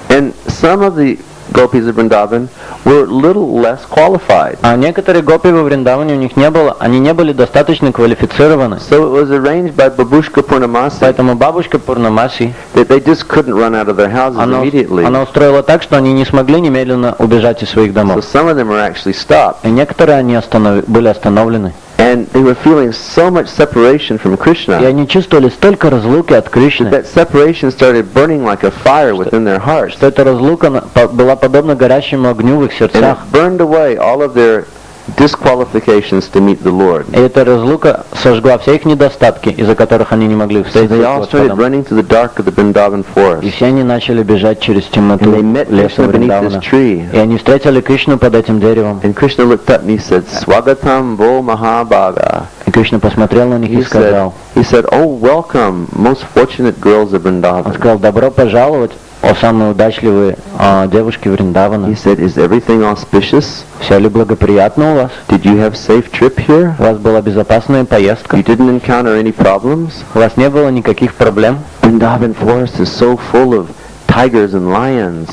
And some of the gopis of Vrindavan were little less qualified. А некоторые гопи во Вриндаване у них не было, они не были достаточно квалифицированы. So it was arranged by Babushka Purnamasi Поэтому бабушка Пурнамаси, that they just couldn't run out of their houses immediately. она устроила так, что они не смогли немедленно убежать из своих So домов. some of them were actually stopped. И некоторые они были остановлены. And they were feeling so much separation from И Krishna они чувствовали столько разлуки от Кришны, that separation started burning like a fire within their hearts. что эта разлука была подобна горящему огню в их And сердцах. it burned away all of their disqualifications to meet the Lord. И эта разлука сожгла все их недостатки, из-за которых они не могли So встретиться they с all started Господом. running to the dark of the Vrindavan И forest. все они начали бежать через темноту And they met леса Krishna beneath this Вриндавана. tree. И они встретили Кришну под этим деревом. And Krishna looked up and he said, "Swagatam vo Mahabhaga." И Кришна посмотрел на них и сказал, He said, "Oh, welcome, most fortunate girls of он Vrindavan." сказал, добро пожаловать, о самые удачливые девушки Вриндавана. He said, "Is everything auspicious? Все ли благоприятно у вас? Did you have safe trip here? У вас была безопасная поездка? You didn't encounter any problems?" У вас не было никаких проблем? Vrindavan forest is so full of tigers and lions,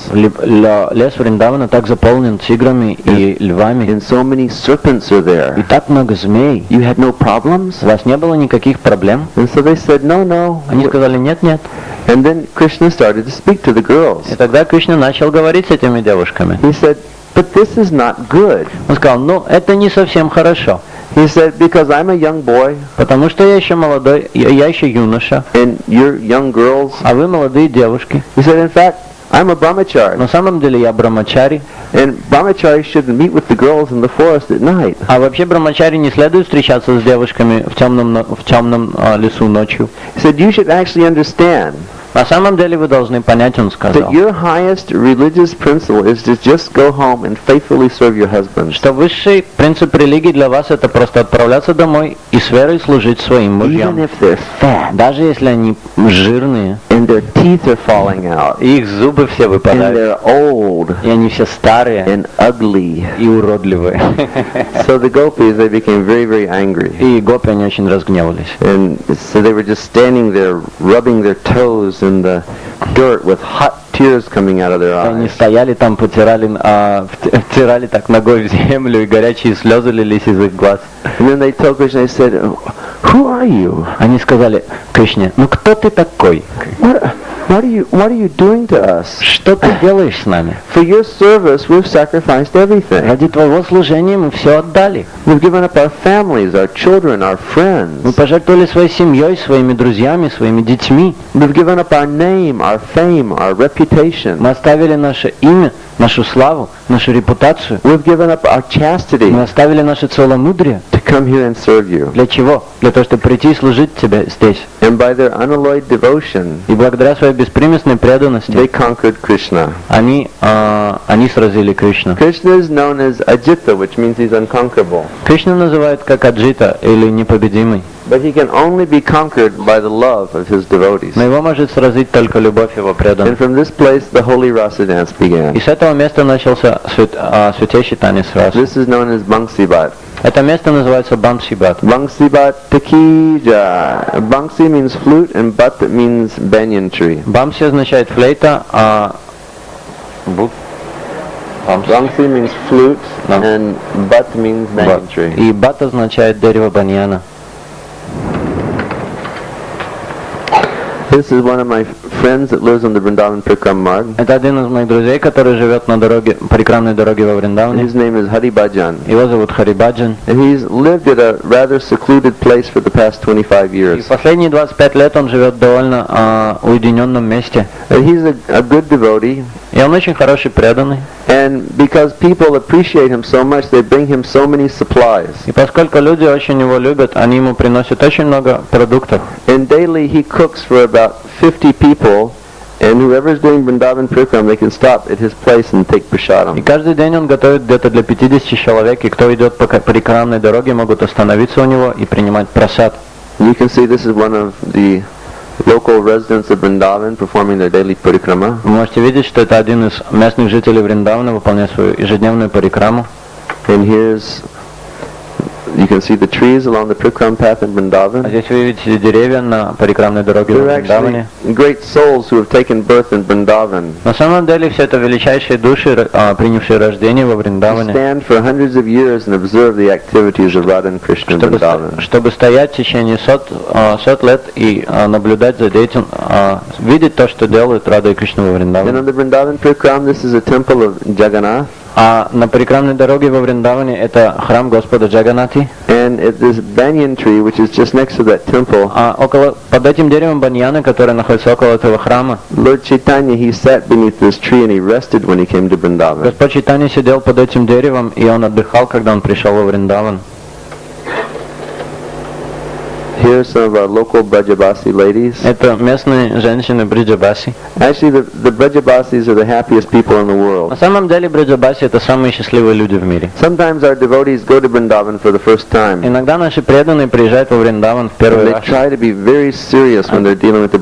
Лес Вриндавана так заполнен тиграми и львами. and so many serpents are И there. так много змей. You had no problems? У вас не было никаких проблем? And so they said, "No, no." Они сказали, нет, нет. And then Krishna started to speak to the girls. И тогда Кришна начал говорить с этими девушками. He said, "But this is not good." Он сказал, ну, это не совсем хорошо. He said, "Because I'm a young boy, Потому что я еще молодой, я еще юноша, and you're young girls." а вы молодые девушки. He said, "In fact, I'm a brahmachari, На самом деле я брамачари, and brahmacharis shouldn't meet with the girls in the forest at night." а вообще брамачари не следует встречаться с девушками в темном лесу ночью. He said, "You should actually understand На самом деле вы должны понять, он that сказал, your highest religious principle is to just go home and faithfully serve your husbands, что высший принцип религии для вас это просто отправляться домой и с верой служить своим even мужьям. if they're fat Даже если они жирные, and their teeth are falling out, и их зубы все and выпадают, they're old и они все старые and ugly." и уродливые. So the gopis, they became very, very angry. И гопи, они очень разгневались. And so they were just standing there, rubbing their toes in the dirt with hot tears coming out of their Они eyes. стояли там, втирали так ногой в землю, и горячие слезы лились из их глаз. And then they told Krishna, they said, "Who are you? Они сказали Кришне, ну кто ты такой? What are you doing to us? Что ты делаешь с нами? For your service, we've sacrificed everything. Ради твоего служения мы все отдали. We've given up our families, our children, our Мы friends. пожертвовали своей семьей, своими друзьями, своими детьми. We've given up our name, our fame, our reputation. Мы оставили наше имя, нашу славу, нашу репутацию. We've given up our chastity Мы оставили наше целомудрие. to come here and serve you. Для чего? Для того, чтобы прийти и служить тебе здесь. And by their unalloyed devotion, И благодаря своей беспримесной преданности they conquered Krishna. они сразили Кришну. Krishna is known as Ajita, which means he's unconquerable. Кришну называют как Аджита или непобедимый. But he can only be conquered by the love of his devotees. Но его может сразить только любовь его And преданных. from this place, the holy rasa dance И began. с этого места начался святейший танец рас. This is known as Bangsibat. Это место называется Бамсибат. Bangsibat Takija. Bangsi means flute, and Bat means banyan tree. Бамси означает флейта, а Bangsi means flute, No. and Bat means banyan tree. И бат означает дерево баньяна. This is one of my friends that lives on the Vrindavan Prikram Marg. Это один из моих друзей, который живет на дороге, парикрамной дороге во And Вриндаване. his name is Hari Bhajan. Его зовут Харибаджан. And he's lived at a rather secluded place for the past 25 И years. последние 25 лет он живет в довольно уединенном месте. And he's a good devotee. И он очень хороший, преданный. And because people appreciate him so much, they bring him so many supplies. И поскольку люди очень его любят, они ему приносят очень много продуктов. And daily he cooks for about 50 people. And whoever's doing Vrindavan Prikram, they can stop at his place and take И prasadam. каждый день он готовит где-то для 50 человек, и кто идет по парикрамной дороге, могут остановиться у него и принимать прасад. You can see this is one of the local residents of Vrindavan performing their daily parikrama. Вы можете видеть, что это один из местных жителей Вриндавана, выполняет свою ежедневную парикраму. And here's, you can see the trees along the Prikram path in А Vrindavan. здесь вы видите деревья на парикрамной дороге во They're Вриндаване. actually great souls who have taken birth in Vrindavan. На самом деле все это величайшие души, принявшие рождение во They Вриндаване, stand for hundreds of years and observe the activities of Radha and Krishna in Vrindavan. чтобы стоять в течение сот лет и наблюдать за детям, видеть то, что делают Рада и Кришна во And Вриндаване. on the Vrindavan Prikram, this is a temple of Jagannath. А на парикрамной дороге во Вриндаване это храм Господа Джаганати. And at this banyan tree, which is just next to that temple, А под этим деревом баньяна, которое находится около этого храма, Lord Chaitanya, he sat beneath this tree and he rested when he came to Vrindavan. Господь Чайтанья сидел под этим деревом, и он отдыхал, когда он пришел во Вриндаван. Here are some of our local Brajabasi ladies. Это местные женщины Бриджабаси. Actually, the Brajabasis are the happiest people in the На world. самом деле Бриджабаси это самые счастливые люди в мире. Sometimes our devotees go to Vrindavan for the first time. Иногда наши преданные приезжают во Вриндаван в And первый they раз. try to be very serious when they're dealing with the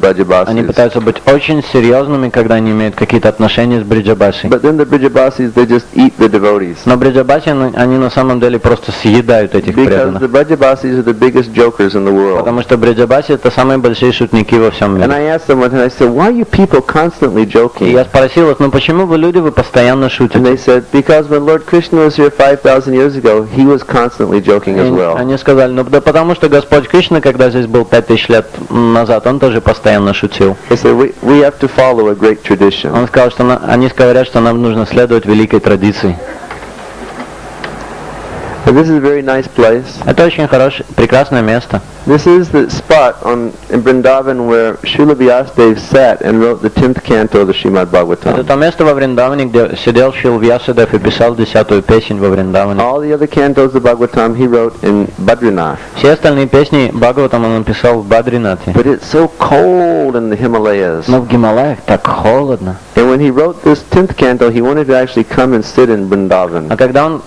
Они Brajabasis. пытаются быть очень серьезными, когда они имеют какие-то отношения с Бриджабаси. But then the Brajabasis, they just eat the devotees. Но Бриджабаси, они на самом деле просто съедают этих Because преданных. the Brajabasis are the biggest jokers in the world. Потому что Бриджабаси это самые большие шутники во всем And мире. I asked them one time, I said, why are you people constantly И joking? я спросил их, ну почему вы люди, вы постоянно And шутите? they said, because when Lord Krishna was here 5,000 years ago, he was constantly joking as И well. они сказали, ну да потому что Господь Кришна, когда здесь был 5000 лет назад, он тоже постоянно шутил. They said, we have to follow a great tradition. Он сказал, что они говорят, что нам нужно следовать великой традиции. And this is a very nice place. Это очень хорошее, прекрасное место. This is the spot in Vrindavan where Srila Vyasadeva sat and wrote the 10th canto of the Srimad Это Bhagavatam. то место во Вриндаване, где сидел Шрила Вьясадев и писал 10-ю песнь во Вриндаване. All the other cantos of Bhagavatam he wrote in Badrinath. Все остальные песни Бхагаватам он написал в Бадринате. But it's so cold in the Himalayas. Но в Гималаях так холодно. And when he wrote this 10th canto, he wanted to actually come and sit in Vrindavan. А когда он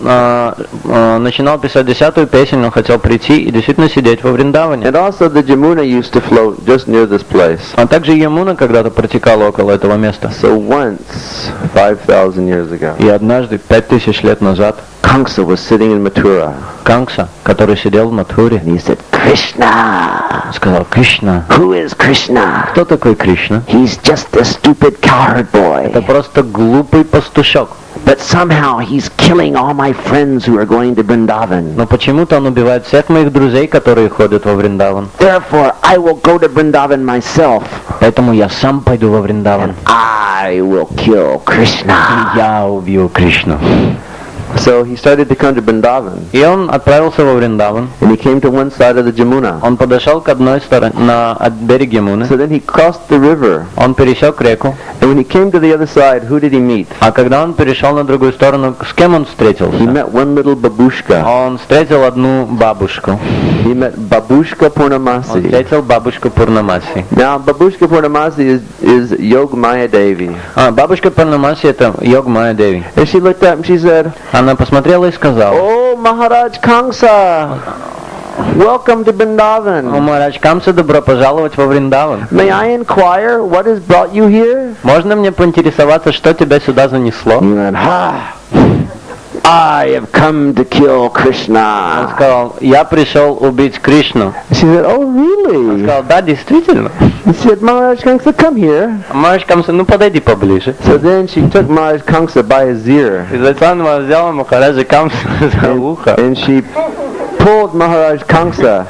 начинал писать 10-ю песню, он хотел прийти и действительно сидеть во Вриндаване. And also the Jamuna used to flow just near this place. А также Ямуна когда-то протекала около этого места. So once, 5,000 years ago, И однажды, 5000 лет назад, Kamsa was sitting in Mathura. Камса, который сидел в Матхуре, And he said, Krishna! сказал: Кришна. Who is Krishna? Кто такой Кришна? He's just a stupid cowherd Это boy. просто глупый пастушок. But somehow he's killing all my friends who are going to Vrindavan. Но почему-то он убивает всех моих друзей, которые ходят во Вриндаван. Therefore, I will go to Vrindavan myself. Поэтому я сам пойду во Вриндаван. I will kill Krishna. Я убью Кришну. So he started to come to Vrindavan. И он отправился во Вриндаван. And he came to one side of the Jamuna. Он подошел к одной стороне, на берег Ямуны. So then he crossed the river. Он пересек реку. And when he came to the other side, who did he meet? А когда он перешел на другую сторону, с кем он He встретился? met one little babushka. Он встретил одну бабушку. He met Babushka Он Purnamasi. встретил бабушку Пурнамаси. Now, Babushka Purnamasi is Yogamaya Devi. Бабушка Пурнамаси — это Йогмая Деви. And she looked up and she said, Она посмотрела и сказала: Oh, Maharaj Kamsa, welcome to «О, Vrindavan. Махарадж Камса, добро пожаловать во Вриндаван. May I inquire what has brought you here? Можно мне поинтересоваться, что тебя сюда занесло?» He went, I have come to kill Он Krishna. сказал: «Я пришел убить Кришну». She said, Oh, Он really? сказал: «Да, действительно». He said, Maharaj Kamsa, come here. Махарадж Камса: «Ну, подойди поближе». So then she took Maharaj Kamsa by his ear. И затем она взяла Махараджа Камса за ухо. And she pulled Maharaj Kamsa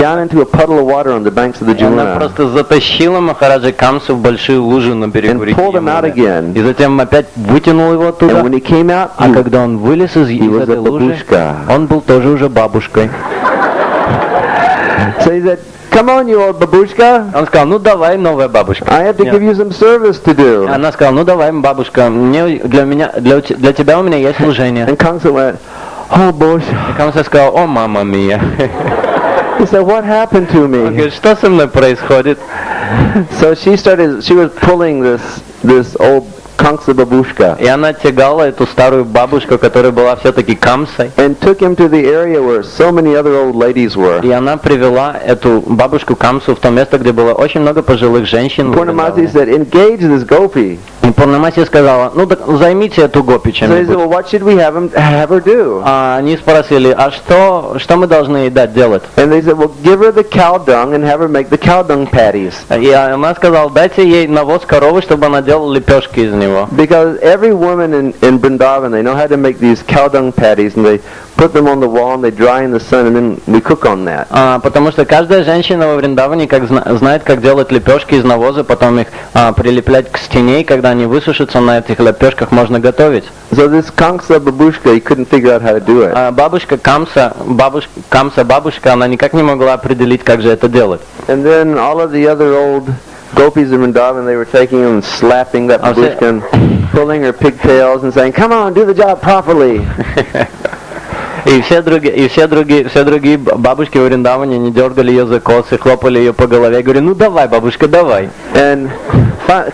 down into a puddle of water on the banks of the И она Jamuna. просто затащила Махараджа Камсу в большую лужу на берегу And реки pulled him out Ямуны. again. И затем опять вытянул его And оттуда. when he came out, А когда он вылез из was этой a лужи, babushka. он был тоже уже бабушкой. So he said, Come on, you old babushka. Он сказал: «Ну давай, новая бабушка». I have to give you some service to do. Она сказала: «Ну давай, бабушка, для тебя у меня есть служение». And Kamsa went, Oh, boy. И Камса сказал: «О, мама мия». He said, What happened to Он me? говорит: «Что со мной происходит?» So she was pulling this old Kamsa babushka И она тягала эту старую бабушку, которая была все-таки Камсой. and took him to the area where so many other old ladies were. И она привела эту бабушку Камсу в то место, где было очень много пожилых женщин. Purnamasi said, Engage this gopi. И Пурнамаси сказала: «Ну так займите эту гопи So he said, чем-нибудь». Well, what should we have her do? А они спросили: «А что мы должны ей дать делать?» And they said, Well, give her the cow dung and have her make the cow dung patties. И она сказала: «Дайте ей навоз коровы, чтобы она делала лепешки из него». Because every woman in Vrindavan, they know how to make these cow dung patties, and they put them on the wall and they dry in the sun, and then we cook on that. Потому что каждая женщина во Вриндаване знает, как делать лепешки из навоза, потом их прилеплять к стене, и когда они высушатся, на этих лепешках можно готовить. So this Kamsa babushka, he couldn't figure out how to do it. Бабушка бабушка, она никак не могла определить, как же это делать. And then all of the other old gopis in Vrindavan, they were taking him and slapping that babushka and pulling her pigtails and saying, Come on, do the job properly. И все другие бабушки в Вриндаване, они дергали ее за косы, хлопали ее по голове, говорили: «Ну давай, бабушка, давай». And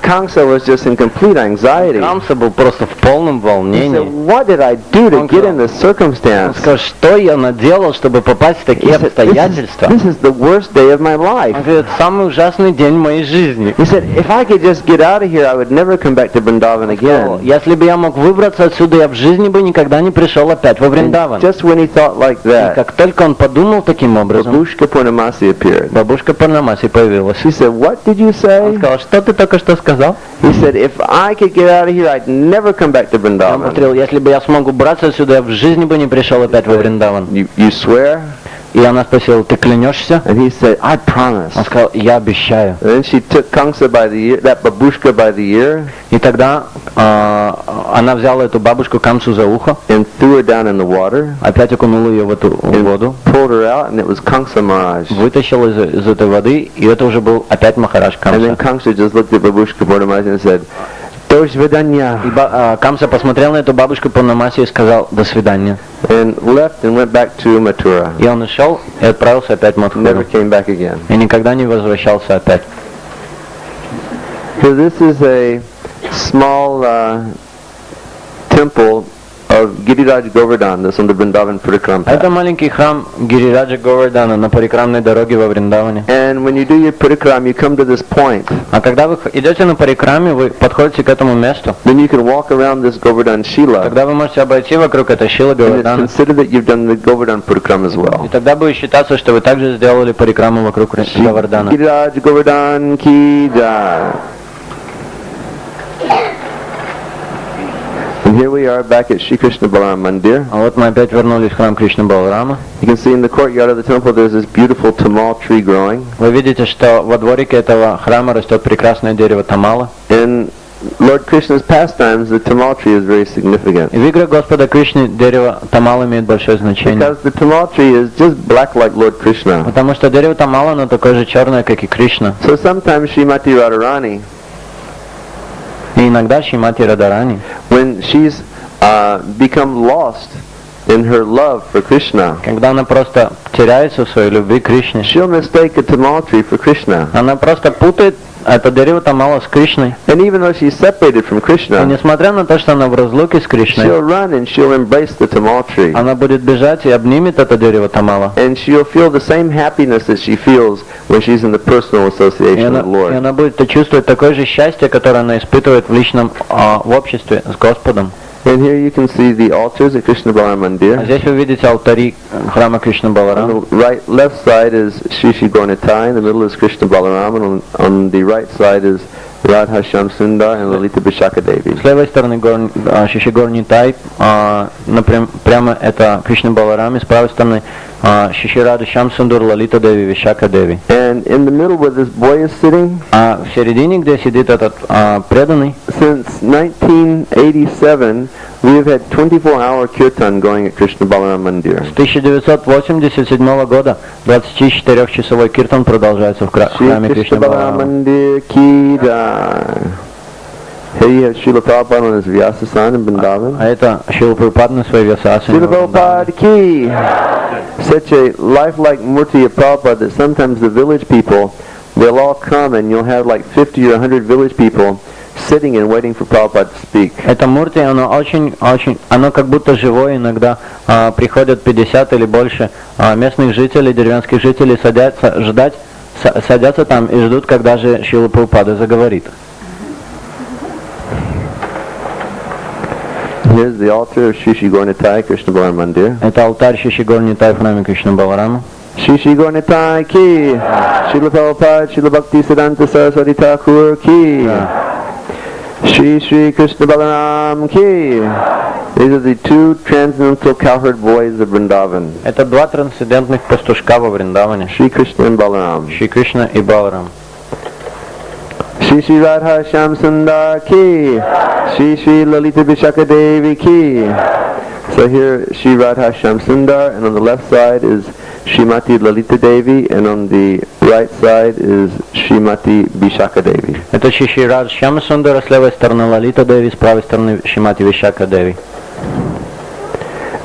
Kamsa was just in complete anxiety. Камса был просто в полном He said, волнении. What did I do to get in this Он circumstance? сказал: «Что я наделал, чтобы попасть в He такие said, обстоятельства?» this is the worst day of my Он life. говорит: «Самый ужасный день моей жизни». He said, if I could just get out of here, I would never come back to Vrindavan again. Если бы я мог выбраться отсюда, я в жизни бы никогда не пришел опять во Вриндаван. Just when he thought like И that, как только он подумал таким образом, Babushka Purnamasi appeared. бабушка Пурнамаси появилась. She said, what did you Он say? сказал: «Что ты только что сказал?» He said, if I could get out of here, I'd never come back to Я Vrindavan. повторил: «Если бы я смог убраться отсюда, я в жизни бы не пришел опять во Вриндаван». You swear? И она спросила: «Ты клянешься?» And he said, I promise. Он сказал: «Я обещаю». And then she took Kamsa by the ear, that babushka by the ear, И тогда она взяла эту бабушку Камсу за ухо, and threw her down in the water, опять окунула ее в эту воду, pulled her out, and it was Kamsa Maharaj. вытащила из этой воды, и это уже был опять Махарадж And then Камса. Kamsa just looked at Babushka Purnamasi and said, До свидания. И Камса посмотрел на эту бабушку Пурнамаси и сказал: «До свидания». And left and went back to Mathura. И он ушел и отправился опять в Never Мадхуру. came back again. И никогда не возвращался опять. So this is a small temple of Giriraj Govardhan, that's on the Vrindavan Parikram path. Это маленький храм Гирираджа Говардана на парикрамной дороге во Вриндаване. And when you do your parikram, you come to this point. А когда вы идете на парикраме, вы подходите к этому месту. Then you can walk around this Govardhan Shila. Тогда вы можете обойти вокруг этой Шилы And Говардана. consider that you've done the Govardhan Parikram as И well. тогда будет считаться, что вы также сделали парикраму вокруг Говардана. Giriraj Govardhan ki jai. And here we are back at Shri Krishna Balaram Mandir. А вот мы опять вернулись в храм Кришны Баларама. You can see in the courtyard of the temple there's this beautiful tamal tree growing. Вы видите, что во дворике этого храма растет прекрасное дерево тамала. In Lord Krishna's pastimes, the tamal tree is very significant. И в играх Господа Кришны дерево тамала имеет большое значение. Because the tamal tree is just black like Lord Krishna. Потому что дерево тамала, оно такое же черное, как и Кришна. So sometimes Srimati Radharani, И иногда Шримати Радарани, when she's become lost in her love for Krishna, когда она просто теряется в своей любви к Кришне, she'll mistake a tamal tree for Krishna. она просто путает это дерево тамала с Кришной. And even though she's separated from И Krishna, несмотря на то, что она в разлуке с Кришной, she'll run and she'll embrace the tamal tree. она будет бежать и обнимет это дерево тамала. And she'll feel the same happiness that she feels when she's in the personal И association of the Lord. она будет чувствовать такое же счастье, которое она испытывает в личном в обществе с Господом. And here you can see the altars at Krishna Balaram А Mandir. здесь вы видите алтари храма Кришны Баларама. On the left side is Shri Shri Gaurnitai, in the middle is Krishna Balaram, and on the right side is Radha Shamsundar and Lalita Vishaka Devi. С левой стороны Шиши Горнитай, прямо это Кришна Баларам, и с правой стороны Шиши Рада Шамсундар, Лалита Деви, Вишака Деви. And in the middle where this boy is sitting, А в середине, где сидит этот преданный, since 1987, we have had 24-hour kirtan going at Krishna Balaram Mandir. с 1987 года 24-часовой киртан продолжается в Shri храме Krishna Кришны Balaram Баларама. Mandir ki jai. Here you have Srila Prabhupada on his Vyasasan in Vrindavan. А это Шрила Прабхупада на своей Вьясасане. Srila Prabhupada ki. Such a lifelike murti of Prabhupada that sometimes the village people, they'll all come and you'll have like 50 or 100 village people sitting and waiting for Prabhupada to speak. Это мурти, оно оно как будто живое, иногда приходят 50 или больше местных жителей, деревенских жителей, садятся там и ждут, когда же Шрила Прабхупада заговорит. Here's the altar of Shri Shri Gaurnitai, Krishna Balaram Mandir. Это алтарь Шиши Горнитай в храме Кришны Баларама. Shri Shri Gaurnitai ki. Srila Prabhupada, Srila Bhakti Siddhanta Saraswati Thakur ki. Shri Shri Krishna Balaram ki. These are the two transcendental cowherd boys of Vrindavan, Это два трансцендентных пастушка во Вриндаване. Shri Krishna and Balaram. Шри Кришна и Баларам. Shri Shri Radha Shyam Sundar ki. Shri Shri Lalita Vishaka Devi ki. So here Shri Radha Shyam Sundar, and on the left side is Srimati Lalita Devi, and on the right side is Srimati Vishaka Devi. Это Шиши Рад Шьяма Сундара, с левой стороны Лалита Деви, с правой стороны Шримати Вишака Деви.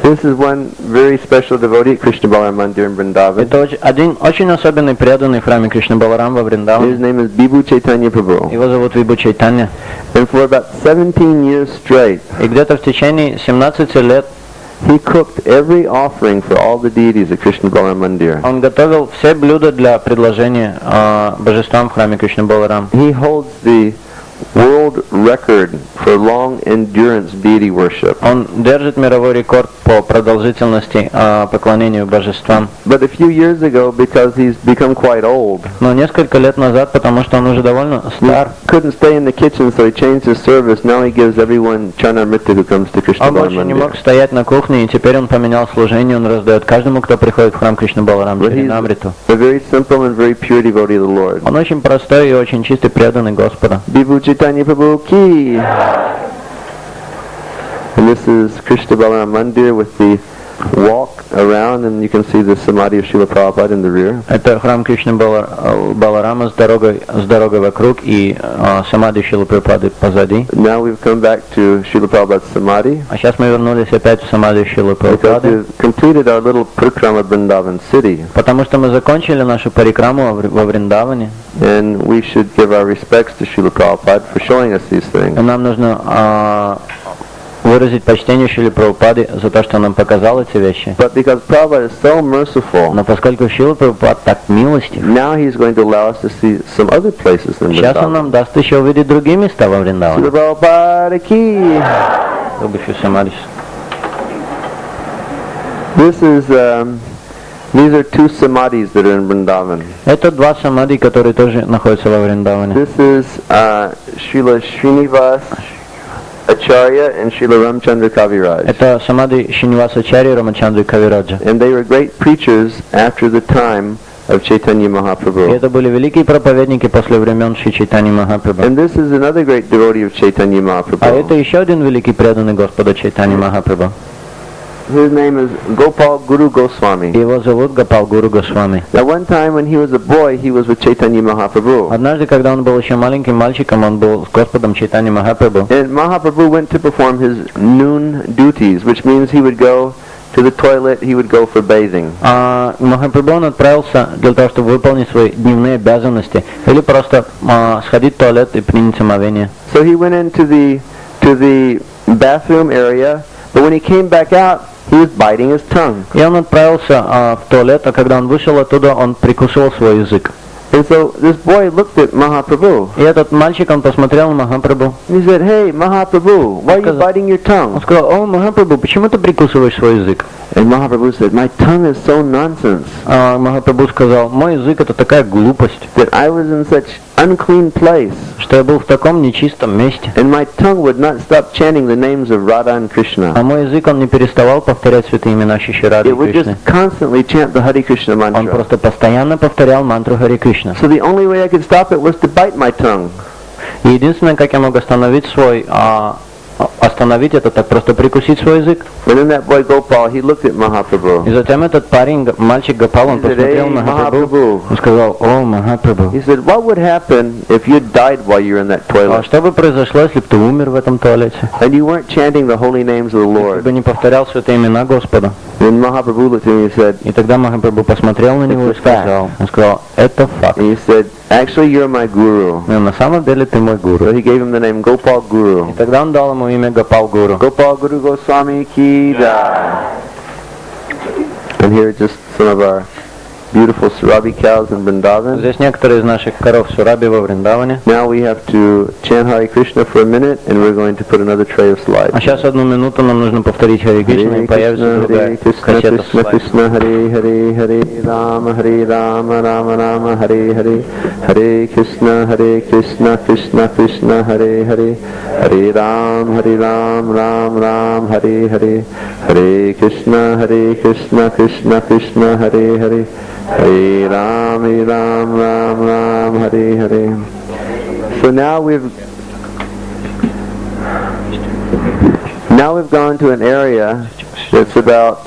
This is one very special devotee at Krishna Balaram Mandir in Vrindavan. Это один очень особенный преданный в храме Кришны Баларам во His Вриндаване. name is Bibhu Chaitanya Prabhu. Его зовут Вибу Чайтанья. And for about 17 years straight, И где-то в течение 17 лет he cooked every offering for all the deities at Krishna Balaram Mandir. он готовил все блюда для предложения божествам в храме Кришны Баларам. He holds the world record for long endurance deity worship. Он держит мировой рекорд по продолжительности поклонению божествам. But a few years ago, because he's become quite old, Но несколько лет назад, потому что он уже довольно he стар, couldn't stay in the kitchen, so he changed his service. Now he gives everyone Chanamrita who comes to Krishna он Balaram больше не мог Mandir. стоять на кухне, и теперь он поменял служение, он раздает каждому, кто приходит в храм Кришны Баларам, But he's Чаринамриту. a very simple and very pure devotee of the Lord. Он очень простой и очень чистый, преданный Господа. Vibhu Chaitanya Prabhu ki. And this is Krishna Balaram Mandir with the walk around, and you can see the samadhi of Srila Prabhupada in the rear. Это храм Кришны Баларама с дорогой вокруг и самади Шрилы Прабхупады позади. Now we've come back to Srila Prabhupada's samadhi А сейчас мы вернулись опять в самади Шрилы because Прабхупады, we've completed our little parikrama Vrindavan city, потому что мы закончили нашу парикраму во Вриндаване, and we should give our respects to Srila Prabhupada for showing us these и things. нам нужно выразить почтение Шриле Прабхупаде за то, что он нам показал эти вещи. But because Prabhupada is so merciful, Но поскольку Шрила Прабхупад так милостив, now he's going to allow us to see some other places in сейчас он Vrindavan. нам даст еще увидеть другие места во Вриндаване. Srila Prabhupada ki. This is, these are two samadhis that are in Vrindavan. Это два самади, которые тоже находятся во Вриндаване. This is Srila Srinivas Acharya and Srila Ramchandra Kaviraj. Это самади Шинивасачарьи, Рамачандры Кавираджа. And they were great preachers after the time of Chaitanya И Mahaprabhu. это были великие проповедники после времен Шри Чайтаньи Махапрабху. And this is another great devotee of Chaitanya А Mahaprabhu. это еще один великий преданный Господа Чайтаньи Махапрабху. His name is Gopal Guru Goswami. Его зовут Гопал Гуру Госвами. Now one time when he was a boy, he was with Chaitanya Mahaprabhu. Однажды, когда он был еще маленьким мальчиком, он был с Господом Чайтаньи Махапрабху. And Mahaprabhu went to perform his noon duties, which means he would go to the toilet, he would go for bathing. А Махапрабху он отправился для того, чтобы выполнить свои дневные обязанности или просто сходить в туалет и принять омовение. So he went into the bathroom area, but when he came back out, he was biting his tongue. И он отправился в туалет, а когда он вышел оттуда, он прикусывал свой язык. And so this boy looked at Mahaprabhu. И этот мальчик, он посмотрел на Махапрабху. He said, "Hey, Mahaprabhu, why are you biting your Он tongue?" сказал: о, Махапрабху, почему ты прикусываешь свой язык? And Mahaprabhu said, "My tongue is so nonsense А Махапрабху сказал: мой язык это такая глупость, that I was in such unclean place, что я был в таком нечистом месте. and my tongue would not stop chanting the names of Radha and А Krishna. мой язык, он не переставал повторять святые имена Шри Рады и It would Кришны. just constantly chant the Hare Krishna Он mantra. просто постоянно повторял мантру Хари Кришна. So the only way I could stop it was to bite my tongue. И единственное, как я мог остановить это, так просто прикусить свой язык. And then that boy Gopal, he looked at Mahaprabhu. И затем этот парень, мальчик Гопал, он He said, посмотрел "Hey, на Махапрабху. Mahaprabhu." Он сказал: о, Махапрабху, He said, "What would happen if you died while you were in that а toilet что бы произошло, если бы ты умер в этом туалете? and you weren't chanting the holy names of the Если Lord?" бы не повторял святые имена Господа. Then Mahaprabhu looked at me and said, И тогда Махапрабху посмотрел на него и сказал: это факт. and he said, "Actually, you're my guru." Но на самом деле ты мой So гуру. he gave him the name Gopal Guru. И тогда он дал ему имя Гопал Гуру. Gopal Guru Goswami ki jai. And here are just some of our beautiful Surabi cows in Vrindavan. Здесь некоторые из наших коров Сураби во Вриндаване. Now we have to chant Hare Krishna for a minute, and we're going to put another tray of slides. А сейчас 1 минуту нам нужно повторить Хари Кришна, и появится другая кассета с Krishna слайдами. Krishna Hare Hare Hare Rama Rama Rama Hare Hare Hare Krishna Krishna Krishna Hare Hare Hare Ram Ram Ram Hare Hare Hare Krishna Krishna Krishna Hare Hare Hare Ram Ram Hare Hare. So now we've gone to an area that's about,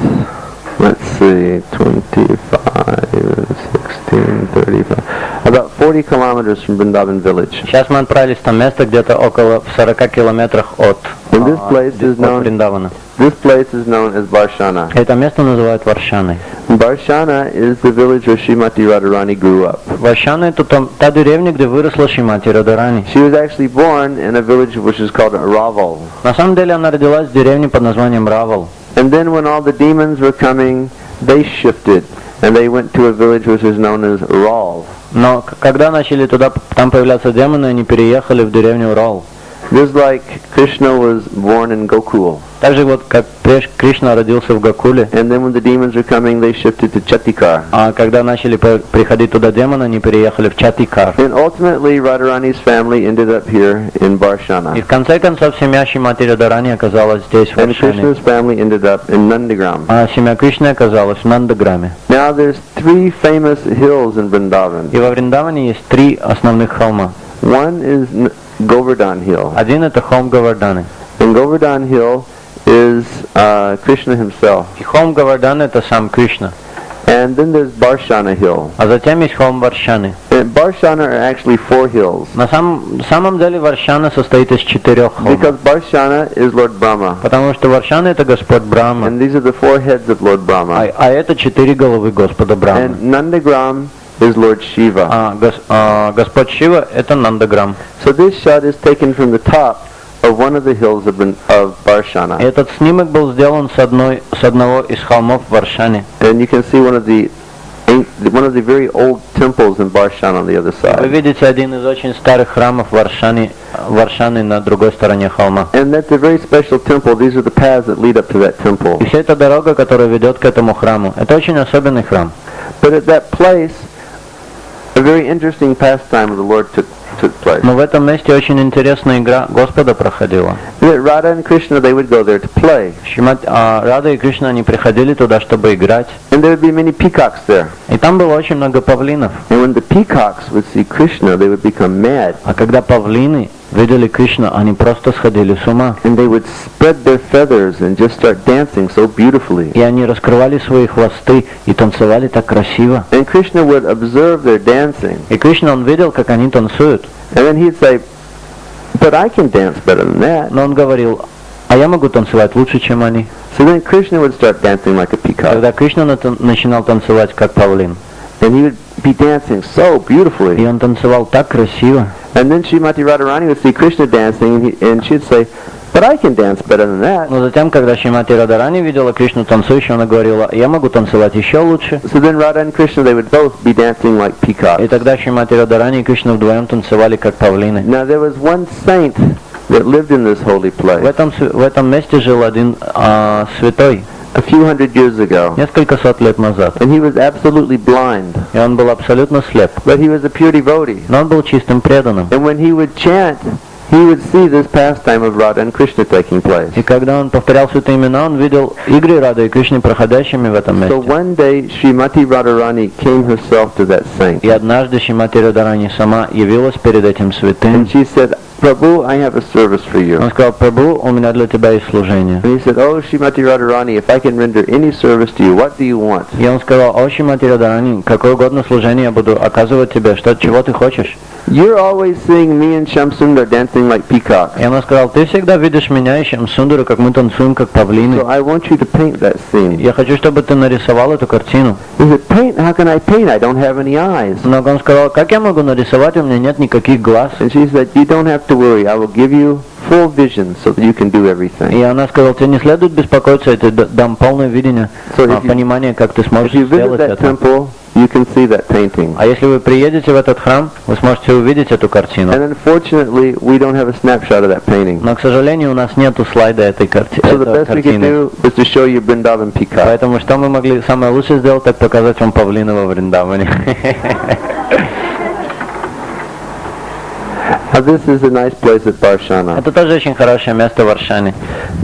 let's see, 25, 16, 35, about 40 kilometers from Vrindavan village. Сейчас мы отправились в то место где-то около 40 километрах от And this place is known. Вриндавана. This place is known as Barshana. Это место называют Варшаной. Barshana is the village where Srimati Radharani grew up. Варшана это та деревня, где выросла Шримати Радарани. She was actually born in a village which is called Raval. На самом деле она родилась в деревне под названием Равал. And then when all the demons were coming, they shifted and they went to a village which is known as Ral. Но когда начали там появляться демоны, они переехали в деревню Рал. Just like Krishna was born in Gokul. Так же вот как Кришна родился в Гокуле, And then when the demons were coming, they shifted to Chatikar. а когда начали приходить туда демоны, они переехали в Чатикар. And ultimately, Radharani's family ended up here in Barshana. И в конце концов семья Шримати Радарани оказалась здесь, в And Варшане. Krishna's family ended up in Nandigram. А семья Кришны оказалась в Нандаграме. Now there's 3 famous hills in Vrindavan. И во Вриндаване есть 3 основных холма. One is Govardhan Hill. Один это холм Гаварданы. And Govardhan Hill is Krishna himself. И холм Гаварданы это сам Кришна. And then there's Barshana Hill. А затем есть холм Варшаны. And Barshana are actually 4 hills. На самом деле Варшана состоит из 4 холмов. Because Barshana is Lord Brahma. Потому что Варшана это Господь Брахма. And these are the 4 heads of Lord Brahma. А это 4 головы Господа Брахмы. And Nandagram is Lord Shiva. Господь Шива это Нандаграм. So this shot is taken from the top of one of the hills of Barshana. Этот снимок был сделан с одного из холмов в Варшане. And you can see one of the very old temples in Barshana on the other Вы side. видите один из очень старых храмов Варшаны на другой стороне холма. And that's a very special temple. These are the paths that lead up to that temple. И вся эта дорога, которая ведет к этому храму, это очень особенный храм. But at that place, a very interesting pastime of the Lord took place. Но в этом месте очень интересная игра Господа проходила. That Radha and Krishna, they would go there to play. Рада и Кришна, они приходили туда, чтобы играть. And there would be many peacocks there. И там было очень много павлинов. And when the peacocks would see Krishna, they would become mad. А когда павлины видели Кришну, они просто сходили с ума. And they would spread their feathers and just start dancing so beautifully. И они раскрывали свои хвосты и танцевали так красиво. And Krishna would observe their dancing. И Кришна, он видел, как они танцуют. And then he'd say, but I can dance better than that. Но он говорил, а я могу танцевать лучше, чем они. So then Krishna would start dancing like a peacock. Тогда Кришна начинал танцевать как павлин. And he would be dancing so beautifully. И он танцевал так красиво. And then Srimati Radharani would see Krishna dancing and she'd say, but I can dance better than that. Но затем, когда Шримати Радарани видела Кришну танцующую, она говорила, я могу танцевать еще лучше. So then Radha and Krishna, they would both be dancing like peacocks. И тогда Шримати Радарани и Кришна вдвоем танцевали как павлины. Now there was one saint that lived in this holy place В этом месте жил один святой a few hundred years ago. несколько сот лет назад. And he was absolutely blind. И он был абсолютно слеп. But he was a pure devotee. Но он был чистым преданным. And when he would chant, he would see this pastime of Radha and Krishna taking place. И когда он повторял святые имена, он видел игры Рады и Кришны проходящими в этом So месте. one day, Srimati Radharani came herself to that saint. И однажды Шримати Радарани сама явилась перед этим святым. And she said, Prabhu, I have a service for you. Он сказал, Прабху, у меня для тебя есть служение. And he said, oh, Srimati Radharani, if I can render any service to you, what do you want? И он сказал, о, Шримати Радарани, какое угодно служение я буду оказывать тебе, чего ты хочешь? You're always seeing me and Shamsundar dancing like peacocks. И она сказала, ты всегда видишь меня и Шамсундару, как мы танцуем, как павлины. So I want you to paint that scene. Я хочу, чтобы ты нарисовал эту картину. He said, paint? How can I paint? I don't have any eyes. Но он сказал, как я могу нарисовать, у меня нет никаких глаз. And she said, you don't have to worry. I will give you full vision so that you can do everything. И она сказала, тебе не следует беспокоиться, я тебе дам полное видение, So понимание, как ты сможешь If you visit сделать that это. temple, you can see that painting. А если вы приедете в этот храм, вы сможете увидеть эту картину. And unfortunately, we don't have a snapshot of that painting. Но, к сожалению, у нас нету слайда этой So the best we can картины. do is to show you Vrindavan peacock. Поэтому что мы могли самое лучшее сделать, так показать вам павлина во Вриндаване. Now this is a nice place at Barshana. Это тоже очень хорошее место в Варшане.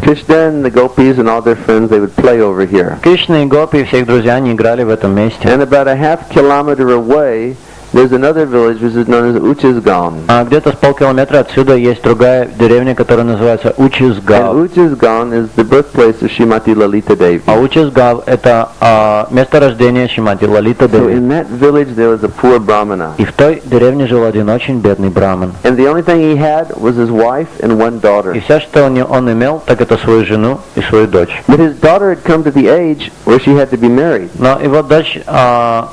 Krishna and the gopis and all their friends, they would play over here. Кришна и Гопи и все их друзья, они играли в этом месте. And about a half kilometer away, there's another village which is known as Uchisgaon. А где-то с полкилометра отсюда есть другая деревня, которая называется And Учисгав. Uchisgaon is the birthplace of Srimati Lalita Devi. А Учисгав это место рождения Шримати Лалита So Деви. in that village there was a poor brahmana. И в той деревне жил один очень бедный браман. And the only thing he had was his wife and one daughter. И все, что он имел, так это свою жену и свою дочь. But his daughter had come to the age where she had to be married. Но его дочь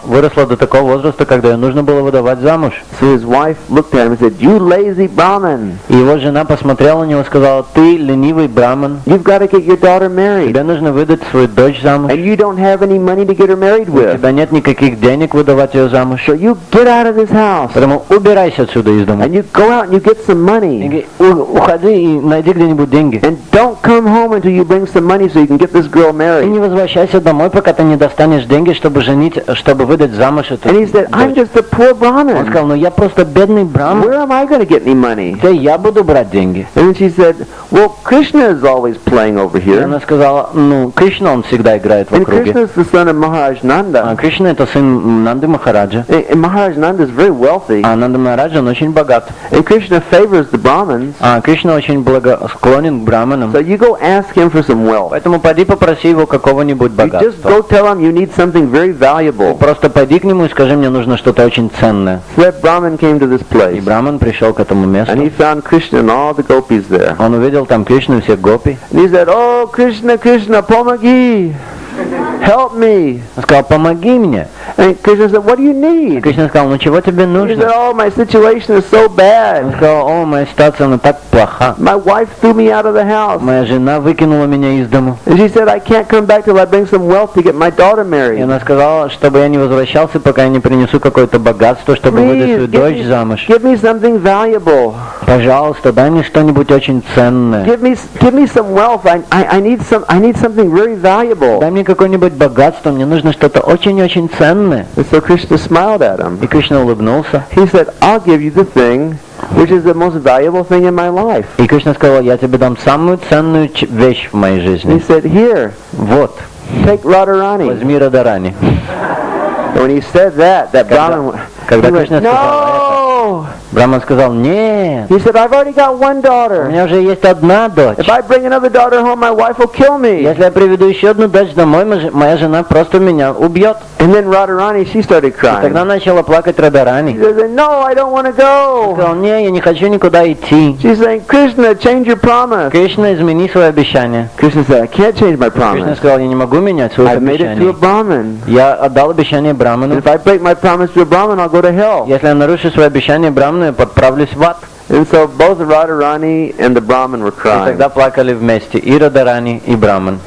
выросла до такого возраста, когда ее нужно было выдавать замуж. So his wife looked at him and said, you lazy Brahmin, И его жена посмотрела на него и сказала, ты ленивый браман, you've got to get your daughter married. тебе нужно выдать свою дочь замуж. And you don't have any money to get her married У with. тебя нет никаких денег выдавать ее замуж. So you get out of this house Поэтому убирайся отсюда из дома. and you go out and you get some money. Уходи и найди где-нибудь деньги. And don't come home until you bring some money so you can get this girl И married. не возвращайся домой, пока ты не достанешь деньги, чтобы выдать замуж эту And he said, I'm дочь. just a poor Он Brahmin. сказал, ну я просто бедный браман, Where am I going to get any money? где я буду брать деньги? And then she said, well, Krishna is always playing over И here. она сказала, ну, Кришна, он всегда играет в And округе. Krishna is the son of Maharaj А Nanda. Кришна это сын Нанды Махараджа. And Maharaj Nanda is very wealthy. А Нанда Махараджа, он очень богат. And Krishna favors the Brahmins. А Кришна очень благосклонен к браманам. So you go ask him for some wealth. Поэтому пойди попроси его какого-нибудь You just богатства. go tell him you need something very valuable. Просто пойди к нему и скажи, мне нужно что-то очень ценное. So that Brahmin came to this И place. Браман пришел к этому месту. And he found Krishna and all the gopis there. Он увидел там Кришну и всех гопи. And he said, oh, Krishna, Krishna, pomagi, help me. Он сказал, помоги мне. And Krishna said, what do you need? Кришна сказал, ну чего тебе He said, нужно? oh, my situation is so Он bad. сказал, о, моя ситуация, она так плоха. My wife threw me out of the house. Моя жена выкинула меня из дому. And she said, I can't come back till I bring some wealth to get my daughter И married. она сказала, чтобы я не возвращался, пока я не принесу какое-то богатство, чтобы выдать свою дочь замуж. give me something valuable. Пожалуйста, дай мне что-нибудь очень ценное. Give me some wealth. I need something very valuable. Дай мне какое-нибудь богатство, мне нужно что-то очень-очень ценное. And so Krishna smiled at him. И Кришна улыбнулся. He said, I'll give you the thing which is the most valuable thing in my life. И Кришна сказал, я тебе дам самую ценную вещь в моей He жизни. said, here, Вот, take Radharani. возьми Радарани. And when he said that Brahmin Когда he went, Кришна сказал это, no! Браман сказал, нет, He said, I've already got one у daughter. меня уже есть одна дочь. If I bring another daughter home, my wife will kill me. Если я приведу еще одну дочь домой, моя жена просто меня убьет. And then Radharani, she started И тогда crying. начала плакать She Радарани. said, no, I don't want to go. Сказал, не, я не хочу никуда идти. She's saying, Krishna, change your promise. Кришна, измени свое обещание. Krishna said, I can't change my Кришна promise. сказал, я не могу менять свое I've made it to a обещание. Brahmin. Я отдал обещание And Браману. if I break my promise to a Brahmin, I'll go to hell. Если я нарушу свое обещание Браману, я подправлюсь в ад. And so both Radharani and the Brahmin were И crying. тогда плакали вместе и Радарани, и Браман.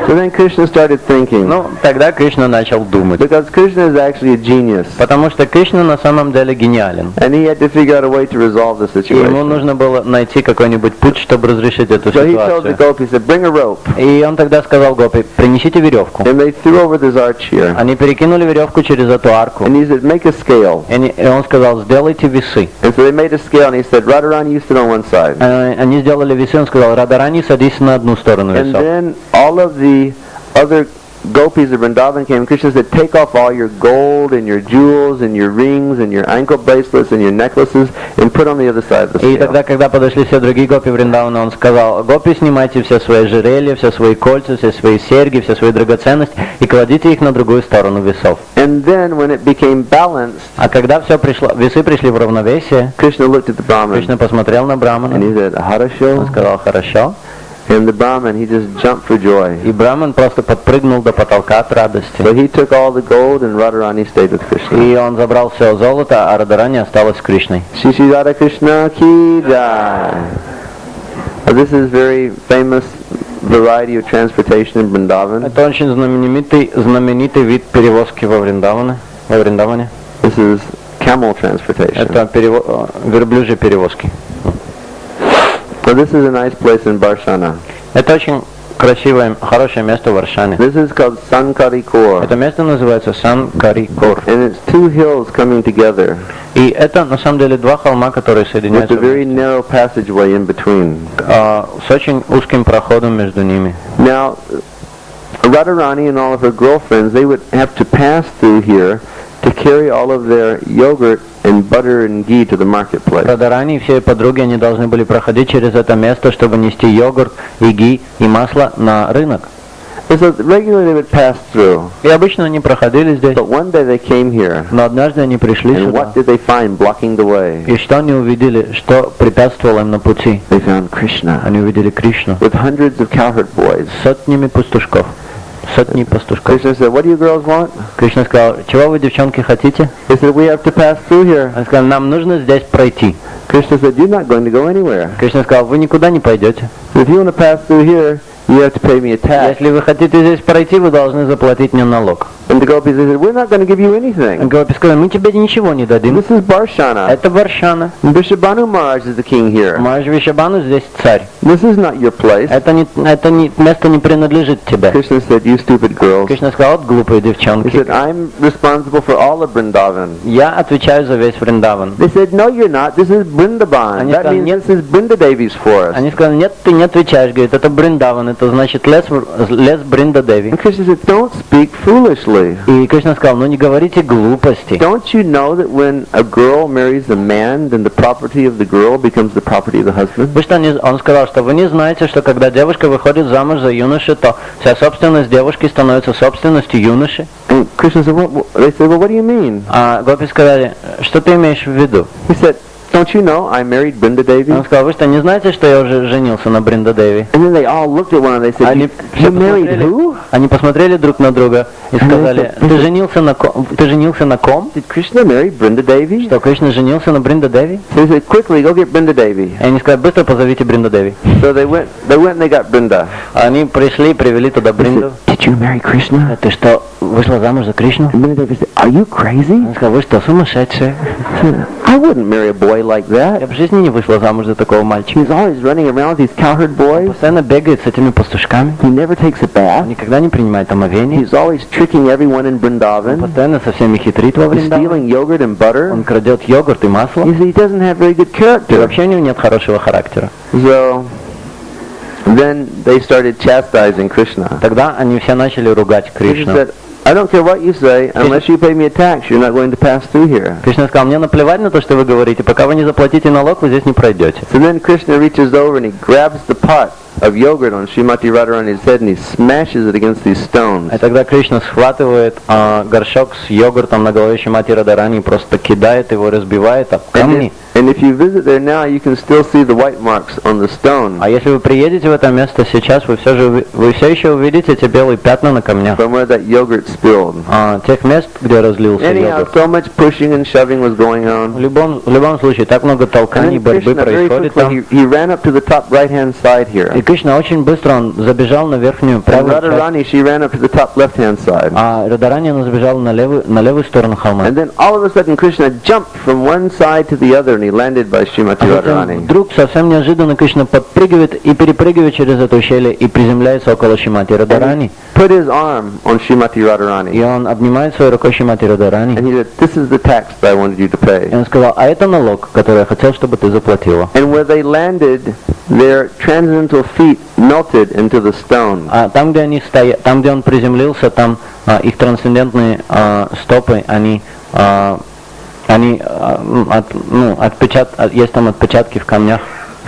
So then Krishna started thinking. Ну, тогда Кришна начал думать. Because Krishna is actually a genius. Потому что Кришна на самом деле гениален. And he had to figure out a way to resolve the И ему situation. нужно было найти какой-нибудь путь, чтобы разрешить эту So he told the ситуацию. gopis, he said, bring a rope. И он тогда сказал Гопи, принесите веревку. And they threw over this arch here. Они перекинули веревку через эту арку. And he said, make a scale. И он сказал, сделайте весы. And so they made a scale and he said, Radharani, you sit on one side. Они сделали весы, он сказал, Радарани, садись на одну сторону And весов. then all of the other gopis of Vrindavan came. Krishna said, take off all your gold and your jewels and your rings and your ankle bracelets and your necklaces and put on the other side of the И scale. тогда, когда подошли все другие гопи Вриндавана, он сказал, гопи, снимайте все свои ожерелья, все свои кольца, все свои серьги, все свои драгоценности и кладите их на другую сторону весов. And then when it became balanced, А когда все пришло, весы пришли в равновесие, Krishna looked at the Brahmin Кришна посмотрел на and Брамана, he said, он Harasho. сказал, хорошо. And the Brahmin, he just jumped for joy. И Браман просто подпрыгнул до потолка от радости. So he took all the gold and Radharani stayed with Krishna. И он забрал все золото, а Радарани осталась с Кришной. Shri Shri Radha Krishna ki jai. This is very famous variety of transportation in Vrindavan. Это очень знаменитый вид перевозки во Вриндаване. This is camel transportation. Это верблюжьи перевозки. So this is a nice place in Barshana. Это очень красивое, хорошее место в Варшане. This is called Sankarikor. Это место называется Сан-Кари-Кор. And it's two hills coming together И это на самом деле два холма, которые with соединяются a very narrow passageway in between. с очень узким проходом между ними. Now, Radharani and all of her girlfriends, they would have to pass through here to carry all of their yogurt and butter and ghee to the marketplace. Радарани и все подруги, они должны были проходить через это место, чтобы нести йогурт, и ги, и масло на рынок. And so regularly they would pass through. И обычно они проходили здесь. But one day they came here, Но однажды они пришли and сюда. what did they find blocking the way? И что они увидели, что препятствовало им на пути? They found Krishna Они увидели Кришну with hundreds of cowherd boys. с сотнями пастушков. Сотни пастушков. Krishna said, what do you girls want? Кришна сказал, чего вы, девчонки, хотите? They said, we have to pass through here. Он сказал, нам нужно здесь пройти. Krishna said, you're not going to go anywhere. Кришна сказал, вы никуда не пойдете. If you want to pass through here, you have to pay me a tax. Если вы хотите здесь пройти, вы должны заплатить мне налог. And the gopis said, we're not going to give you anything. Гопи сказали, мы тебе ничего не дадим. This is Barshana. Это Варшана. And Vishabhanu Maharaj is the king here. Махарадж Вишабану здесь царь. This is not your place. Это место не принадлежит тебе. Krishna said, you stupid girls. Кришна сказал, вот глупые He девчонки. said, I'm responsible for all of Vrindavan. Я отвечаю за весь Вриндаван. They said, no, you're not. This is Vrindavan. Они That сказали, means this is Brinda Devi's forest. Они сказали, нет, ты не отвечаешь, говорит, это Бриндаван, это значит лес Бринда Деви. And Krishna said, don't speak foolishly. И Кришна сказал, ну не говорите глупости. Don't you know that when a girl marries a man, then the property of the girl becomes the property of the husband? Он сказал, что вы не знаете, что когда девушка выходит замуж за юношу, то вся собственность девушки становится собственностью юноши. And Krishna said, they said, well, what do you mean? А гопи сказали, что ты имеешь в виду? He said, don't you know I married Vrinda Devi? Он сказал, вы что, не знаете, что я уже женился на Бринда Деви? And then they all looked at one another. They said, Они you married who? Они посмотрели друг на друга и сказали, ты женился на ком? Did Krishna marry Vrinda Devi? Что, Кришна женился на Бринда Деви? So they said, quickly, go get Vrinda Devi. И они сказали, быстро позовите Бринда Деви. So they went and they got Vrinda. Они пришли, привели туда Бринду. Did you marry Krishna? Ты что, вышла замуж за Кришну? And Vrinda Devi said, are you crazy? Он сказал, вы что, сумасшедшие? I wouldn't marry a boy like that. Я в жизни не вышла замуж за такого мальчика. He's always running around with these cowherd boys. Постоянно бегает с этими пастушками. He never takes a bath. Никогда не принимает омовение. He's always tricking everyone in Он Vrindavan. постоянно со всеми хитрит во He's Вриндаване. stealing yogurt and butter. Он крадет йогурт и масло. He doesn't have very good И character. вообще у него нет хорошего характера. So then they started chastising Krishna. Тогда они все начали ругать Krishna Кришну. said, I don't care what you say, unless you pay me a tax, you're not going to pass through here. Кришна сказал, мне наплевать на то, что вы говорите, пока вы не заплатите налог, вы здесь не пройдете. So then Krishna reaches over and he grabs the pot of yogurt on Srimati Radharani's head and he smashes it against these stones. И тогда Кришна схватывает горшок с йогуртом на голове Шримати Радхарани и просто кидает его, разбивает об камни. And if you visit there now, you can still see the white marks on the stone. А если вы приедете в это место сейчас, вы все еще увидите эти белые пятна на камнях. From where that yogurt spilled. Тех мест, где разлился Anyhow, йогурт. so much pushing and shoving was going on. В любом случае, так много толканий, And then борьбы Krishna very происходит там. quickly, he ran up to the top right-hand side here. И Кришна очень быстро он забежал на верхнюю And правую часть. Radharani, she ran up to the top left-hand side. А Радхарани она забежала на левую сторону холма. And then all of a sudden Krishna jumped from one side to the other and he landed by Srimati А затем Radharani. вдруг совсем неожиданно Кришна подпрыгивает и перепрыгивает через это ущелье и приземляется около Шримати Радхарани. Put his arm on Srimati И Radharani. он обнимает своей рукой Шримати Радхарани. And he said, this is the tax that I wanted you to И pay. он сказал, а это налог, который я хотел, чтобы ты заплатила. And where they landed, their transcendental feet melted into the stone. А там, где они стоят, там, где он приземлился, там их трансцендентные стопы, есть там отпечатки в камнях.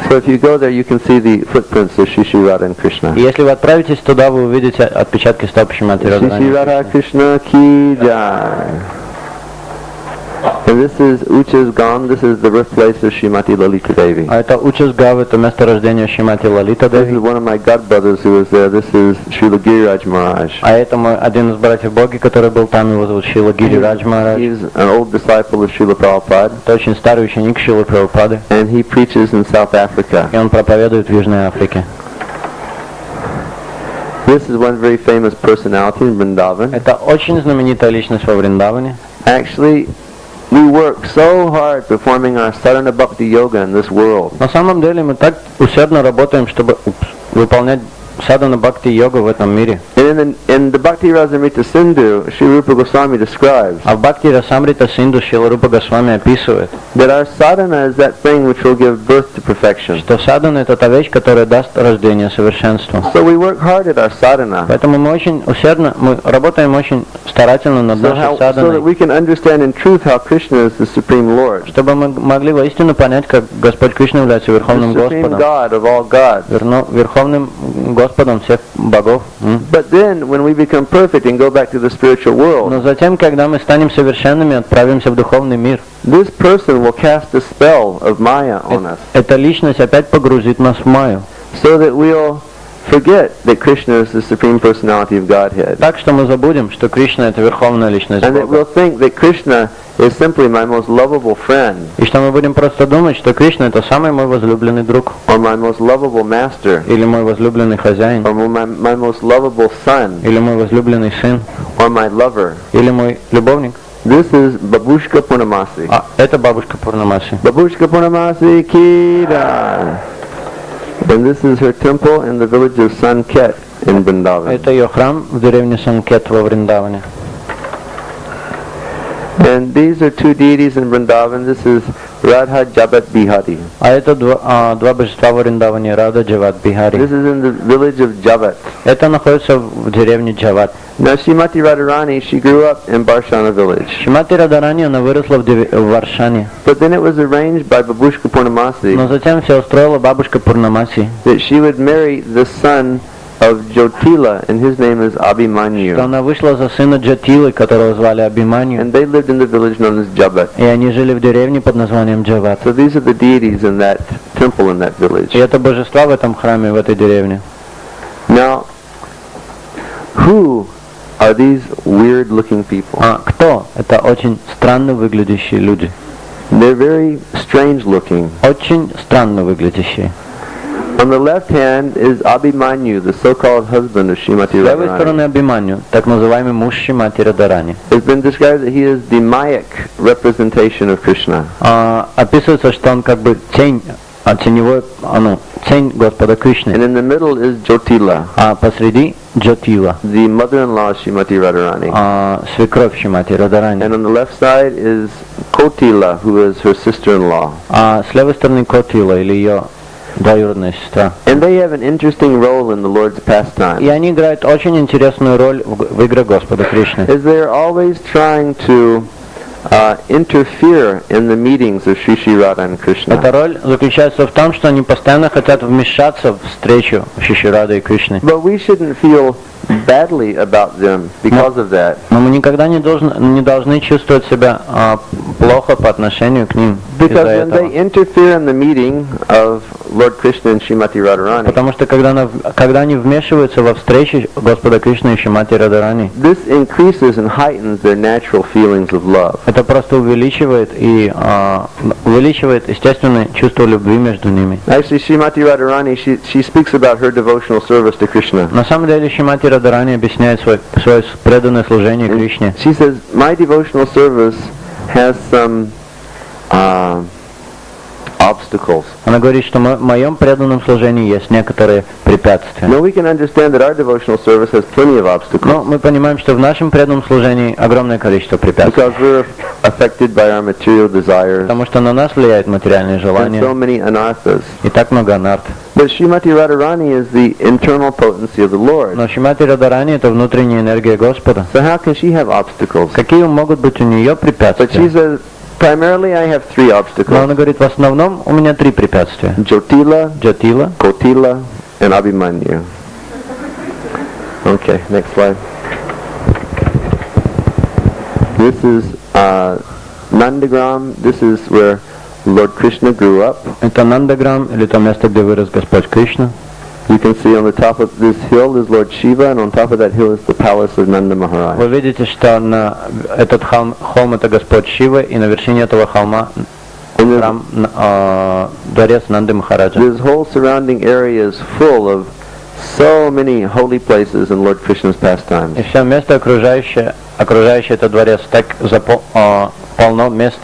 So if you go there, you can see the footprints of Shri Radha and Krishna. И если вы отправитесь туда, вы увидите отпечатки стоп Шримати Shri Radha Krishna ki jai. And this is Ucha's Gam. This is the birthplace of Srimati Lalita Devi. А это Учасгав, это место рождения Шримати Лалита This is Деви. one of my godbrothers who was there. This is Srila Giriraj Maharaj. А это мой один из братьев Боги, который был там, его зовут Шрила Гири Радж Махарадж. He's an old disciple of Srila Prabhupada. Это очень старый ученик Шрилы Прабхупады. And he preaches in South Africa. И он проповедует в Южной Африке. This is one very famous personality in Vrindavan. Это очень знаменитая личность во Вриндаване. Actually, we work so hard performing our sadhana bhakti yoga in this world. На самом деле мы так усердно работаем, чтобы выполнять садхана бхакти йога в этом мире. And in the Bhakti Rasamrita Sindhu, Sri Rupa Goswami describes А в Бхакти Расамрита Синду Шрила Рупа Госвами описывает, that our sadhana is that thing which will give birth to perfection. что садхана это та вещь, которая даст рождение совершенству. So we work hard at our sadhana Поэтому мы очень усердно, мы работаем очень старательно над нашей so that садханой, we can understand in truth how Krishna is the Supreme Lord, чтобы мы могли воистину понять, как Господь Кришна является the Верховным Supreme Господом, God of all gods. Верховным Господом всех богов. But then, when we become perfect and go back to the spiritual world, Но затем, когда мы станем совершенными, отправимся в духовный мир, this person will cast a spell of Maya on us, эта личность опять погрузит нас в майю, so that we'll forget that Krishna is the Supreme Personality of Godhead, так что мы забудем, что Кришна это Верховная личность and that Бога, we'll think that Krishna is simply my most lovable friend, и что мы будем просто думать, что Кришна это самый мой возлюбленный друг, or my most lovable master, или мой возлюбленный хозяин, or my most lovable son, или мой возлюбленный сын, or my lover. или мой любовник. This is Babushka Purnamasi. А это бабушка Пурнамаси. Babushka Purnamasi ki jai. And this is her temple in the village of Sanket in Vrindavan. Это ее храм в деревне Санкет во Вриндаване. And these are two deities in Vrindavan. This is Radha Jabat Bihari. А это два божества в Вриндаване, Рада, Джават, Бихари. This is in the village of Jabat. Это находится в деревне Джават. Now Srimati Radharani, she grew up in Barshana village. Шримати Радхарани, она выросла в Варшане. But then it was arranged by Babushka Purnamasi Но затем все устроила бабушка Пурнамаси, that she would marry the son of Jotila, and his name is что Abhimanyu. она вышла за сына Джатилы, которого звали Абиманью, And they lived in the village known as Jabat. и они жили в деревне под названием Джават. So these are the deities in that temple in that village. И это божества в этом храме, в этой деревне. Now, who are these weird-looking people? А кто? Это очень странно выглядящие люди. They're very strange-looking. Очень странно выглядящие. On the left hand is Abhimanyu, the so-called husband of Srimati С левой стороны Radharani. Абиманью, так называемый муж Шримати Радарани. It's been described that he is the Mayak representation of Krishna. Описывается, что он как бы тень, теневой, тень Господа Кришны. And in the middle is Jotila, А посреди Джотила, the mother-in-law of Srimati Radharani. свекровь Шримати Радарани. And on the left side is Kotila, who is her sister-in-law. А с левой стороны Котила, или ее двоюродная сестра. And they have an interesting role in the Lord's И pastime, они играют очень интересную роль в игре Господа Кришны. as they are always trying to interfere in the meetings of Sri Sri Radha and Эта Krishna. роль заключается в том, что они постоянно хотят вмешаться в встречу Шри Рады и Кришны. But we shouldn't feel badly about them because of that. Но мы никогда не должны чувствовать себя плохо по отношению к ним из-за Because when they этого. interfere in the meeting of Lord Krishna and Srimati Radharani, Потому что когда они вмешиваются во встречи Господа Кришны и Шримати Радарани, this increases and heightens their natural feelings of love. это просто увеличивает естественное чувство любви между ними. Actually, Srimati Radharani, she speaks about her devotional service to Krishna. На самом деле Шримати Радарани объясняет свое преданное служение Кришне. She says, my devotional service has some obstacles. Она говорит, что в моем преданном служении есть некоторые препятствия. Now we can understand that our devotional service has plenty of obstacles Но мы понимаем, что в нашем преданном служении огромное количество препятствий. because we're affected by our material desires Потому что на нас влияют материальные and желания so many anarthas. и так много анарт. But Srimati Radharani is the internal potency of the Lord. Но Шримати Радарани — это внутренняя энергия Господа. So how can she have obstacles? Какие могут быть у нее But she препятствия? says, primarily I have three Но obstacles. она говорит, в основном у меня три препятствия. Jotila, Джатила, Kotila, and Abhimanyu. Okay, next slide. This is Nandagram. This is where Lord Krishna grew up. это Нандаграм, или то место, где вырос Господь Кришна. You can see on the top of this hill is Lord Shiva, and on top of that hill is the palace of Nanda Maharaj. Вы видите, что на этот холм это Господь Шива, и на вершине этого холма And храм, дворец Нанды Махараджа. this whole surrounding area is full of so many holy places in Lord Krishna's pastimes. И все место, окружающее этот дворец, так полно мест,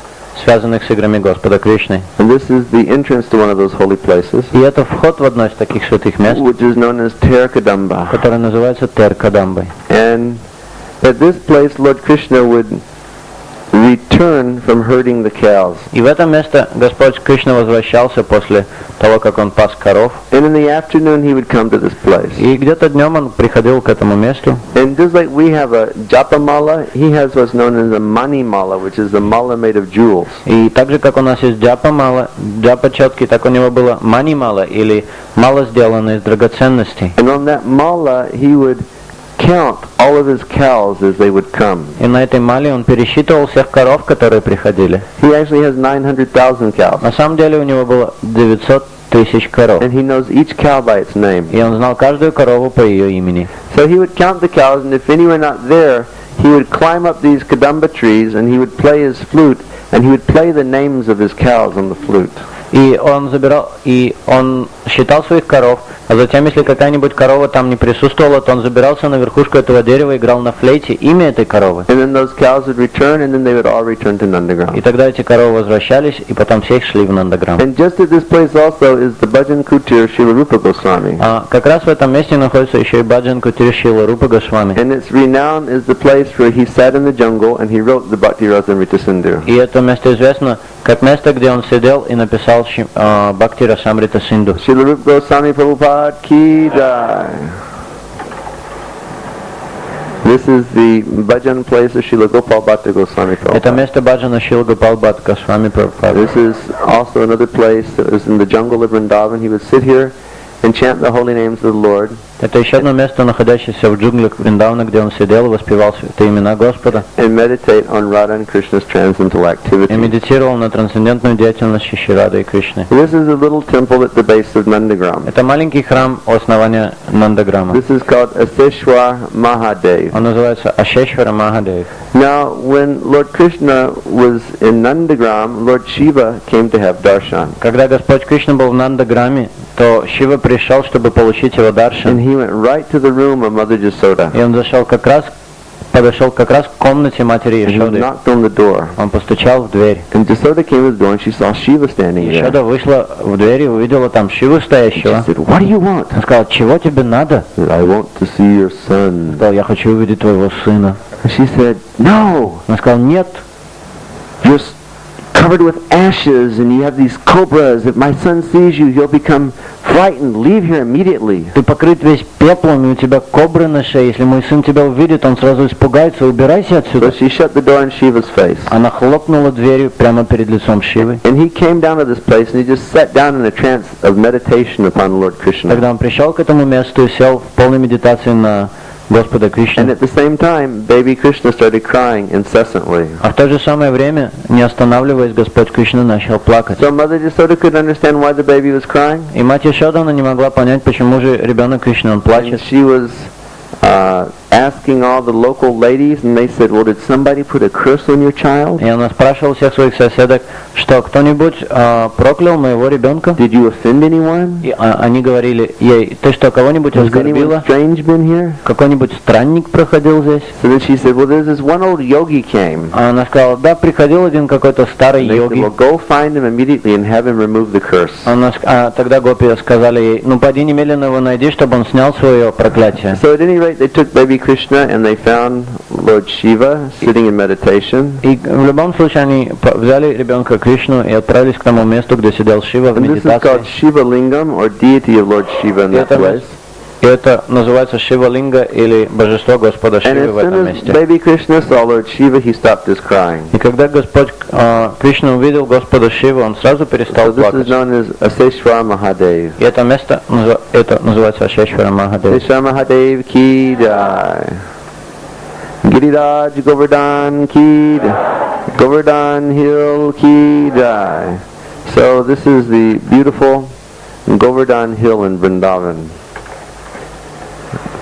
связанных с играми Господа Кришны. And this is the entrance to one of those holy places, И это вход в одно из таких святых мест, which is known as Terkadamba. которое называется Теркадамбой. And at this place, Lord Krishna would return from herding the cows. И в это место Господь Кришна возвращался после того, как он пас коров. And in the afternoon, he would come to this place. И где-то днем он приходил к этому месту. And just like we have a japa mala, he has what's known as a mani mala, which is a mala made of jewels. И так же, как у нас есть джапа четкий, так у него было мани мало, или мало сделано из драгоценностей. And on that mala, he would count all of his cows as they would come. И на этой мале он пересчитывал всех коров, которые приходили. He actually has 900,000 cows. На самом деле у него было 900 тысяч коров. And he knows each cow by its name. И он знал каждую корову по ее имени. So he would count the cows, and if any were not there, he would climb up these kadamba trees, and he would play his flute, and he would play the names of his cows on the flute. И он считал своих коров, а затем, если какая-нибудь корова там не присутствовала, то он забирался на верхушку этого дерева и играл на флейте имя этой коровы. And then those cows would return, and then they would all return to Nandagram. И тогда эти коровы возвращались, и потом все их шли в Нандаграм. And just at this place also is the Bhajan Kutir Srila Rupa Goswami. А как раз в этом месте находится еще и Баджан Кутир Шрила Рупа Госвами. And its renown is the place where he sat in the jungle and he wrote the Bhakti Rasamrita Sindhu. И это место известно как место, где он сидел и написал Бхакти Расамрита Синду. Srila Rupa Goswami Prabhupada Ki Jai. This is the Bhajan place of Srila Gopal Bhatta Goswami Это Prabhupada. место Баджана Шрила Гопал Бхатта Госвами Прабхупада. This is also another place that was in the jungle of Vrindavan. He would sit here and chant the holy names of the Lord. Это еще одно место, находящееся в джунглях Вриндавана, где он сидел и воспевал святые имена Господа. And meditate on Radha and Krishna's transcendental И activity. медитировал на трансцендентную деятельность Шри Рады и Кришны. This is a little temple at the base of Nandagram. Это маленький храм у основания Нандаграма. This is called Aseshwar Mahadev. Он называется Ашешвара Махадев. Now, when Lord Krishna was in Nandagram, Lord Shiva came to have darshan. Когда Господь Кришна был в Нандаграме, то Шива пришел, чтобы получить его And даршан. he went right to the room of Mother Jasoda. И он подошел как раз к комнате матери And he Ешоды. knocked on the door. Он постучал в дверь. And Jasoda came to the door and she saw Shiva standing there. Ешода вышла в дверь и увидела там Шиву She стоящего. said, "What do you want?" Он сказал, чего тебе надо? He said, "I want to see your son." Он сказал, я хочу увидеть твоего сына. And she said, "No, Он сказал, нет, you're covered with ashes and you have these cobras. If my son sees you, he'll become frightened. Leave here immediately." ты покрыт весь пеплом, и у тебя кобры на шее. Если мой сын тебя увидит, он сразу испугается. Убирайся отсюда. So she shut the door in Shiva's face. Она хлопнула дверью прямо перед лицом Шивы. And he came down to this place and he just sat down in a trance of meditation upon Lord Krishna. Когда он пришел к этому месту и сел в полной медитации на Господа And Кришну. at the same time, baby Krishna started crying incessantly. А в то же самое время, не останавливаясь, Господь Кришна начал плакать. So Mother Jasoda couldn't understand why the baby was crying. И мать Ешода, она не могла понять, почему же ребенок Кришны, он And плачет. she was asking all the local ladies, and they said, "Well, did somebody put a curse on your child? И она спрашивала всех своих соседок, что кто-нибудь проклял моего ребенка? Did you offend anyone? И они говорили ей, ты что, кого-нибудь Has anyone оскорбила? strange been here?" Какой-нибудь странник проходил здесь? So then she said, "Well, there's this one old yogi came." А она сказала, да, приходил один какой-то старый And they said, йоги. "Well, go find him immediately and have him remove the curse." Тогда гопи сказали ей, ну пойди немедленно его найди, чтобы он снял свое проклятие. So at any rate, they took baby Krishna and they found Lord Shiva sitting in meditation. И в любом случае они взяли ребенка Кришну и отправились к тому месту, где сидел Шива в And this is called медитации. Shiva Lingam, or deity of Lord Shiva in that place. И это называется Шива-линга или божество Господа And Шивы as в этом soon as месте. baby Krishna saw Lord Shiva, he stopped his crying. И когда Господь Кришна увидел Господа Шиву, он сразу перестал So this is плакать. known as Aseshwar Mahadev. И это место это называется Ашешвара Махадев. Aseshwar Mahadev ki jai. Giriraj Govardhan ki jai. Govardhan Hill ki jai. So this is the beautiful Govardhan Hill in Vrindavan.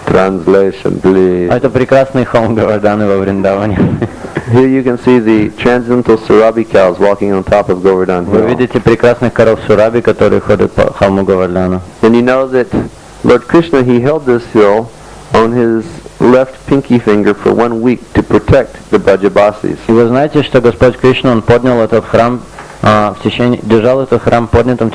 Translation, please. Это прекрасный холм Говарданы во Вриндаване. Here you can see the transcendental Surabi cows walking on top of Govardhan Вы Hill. видите прекрасных коров Сураби, которые ходят по холму Говардану. And you know that Lord Krishna, he held this hill on his left pinky finger for 1 week to protect the Brajabasis. И вы знаете, что Господь Кришна, он поднял этот храм держал этот храм поднятым,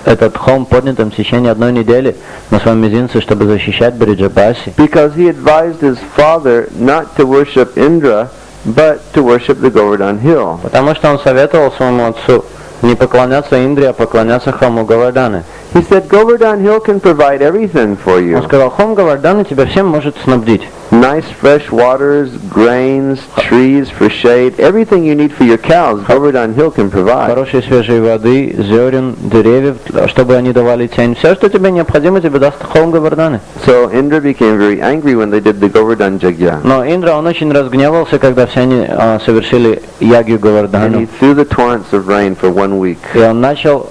этот холм поднятым в течение 1 недели на своем мизинце, чтобы защищать Бриджабаси. Because he advised his father not to worship Indra, but to worship the Govardhan Hill. Потому что он советовал своему отцу не поклоняться Индре, а поклоняться холму Говарданы. He said, Govardhan Hill can provide everything for you. Он сказал, холм Говарданы тебя всем может снабдить. Nice fresh waters, grains, trees for shade, everything you need for your cows, Govardhan Hill can provide. Хорошей свежей воды, зерен, деревьев, чтобы они давали тень. Все, что тебе необходимо, тебе даст холм Говарданы. So Indra became very angry when they did the Govardhan Yajna. Но Индра, он очень разгневался, когда все они совершили ягью And he Говардану. threw the torrents of rain for 1 week. И он начал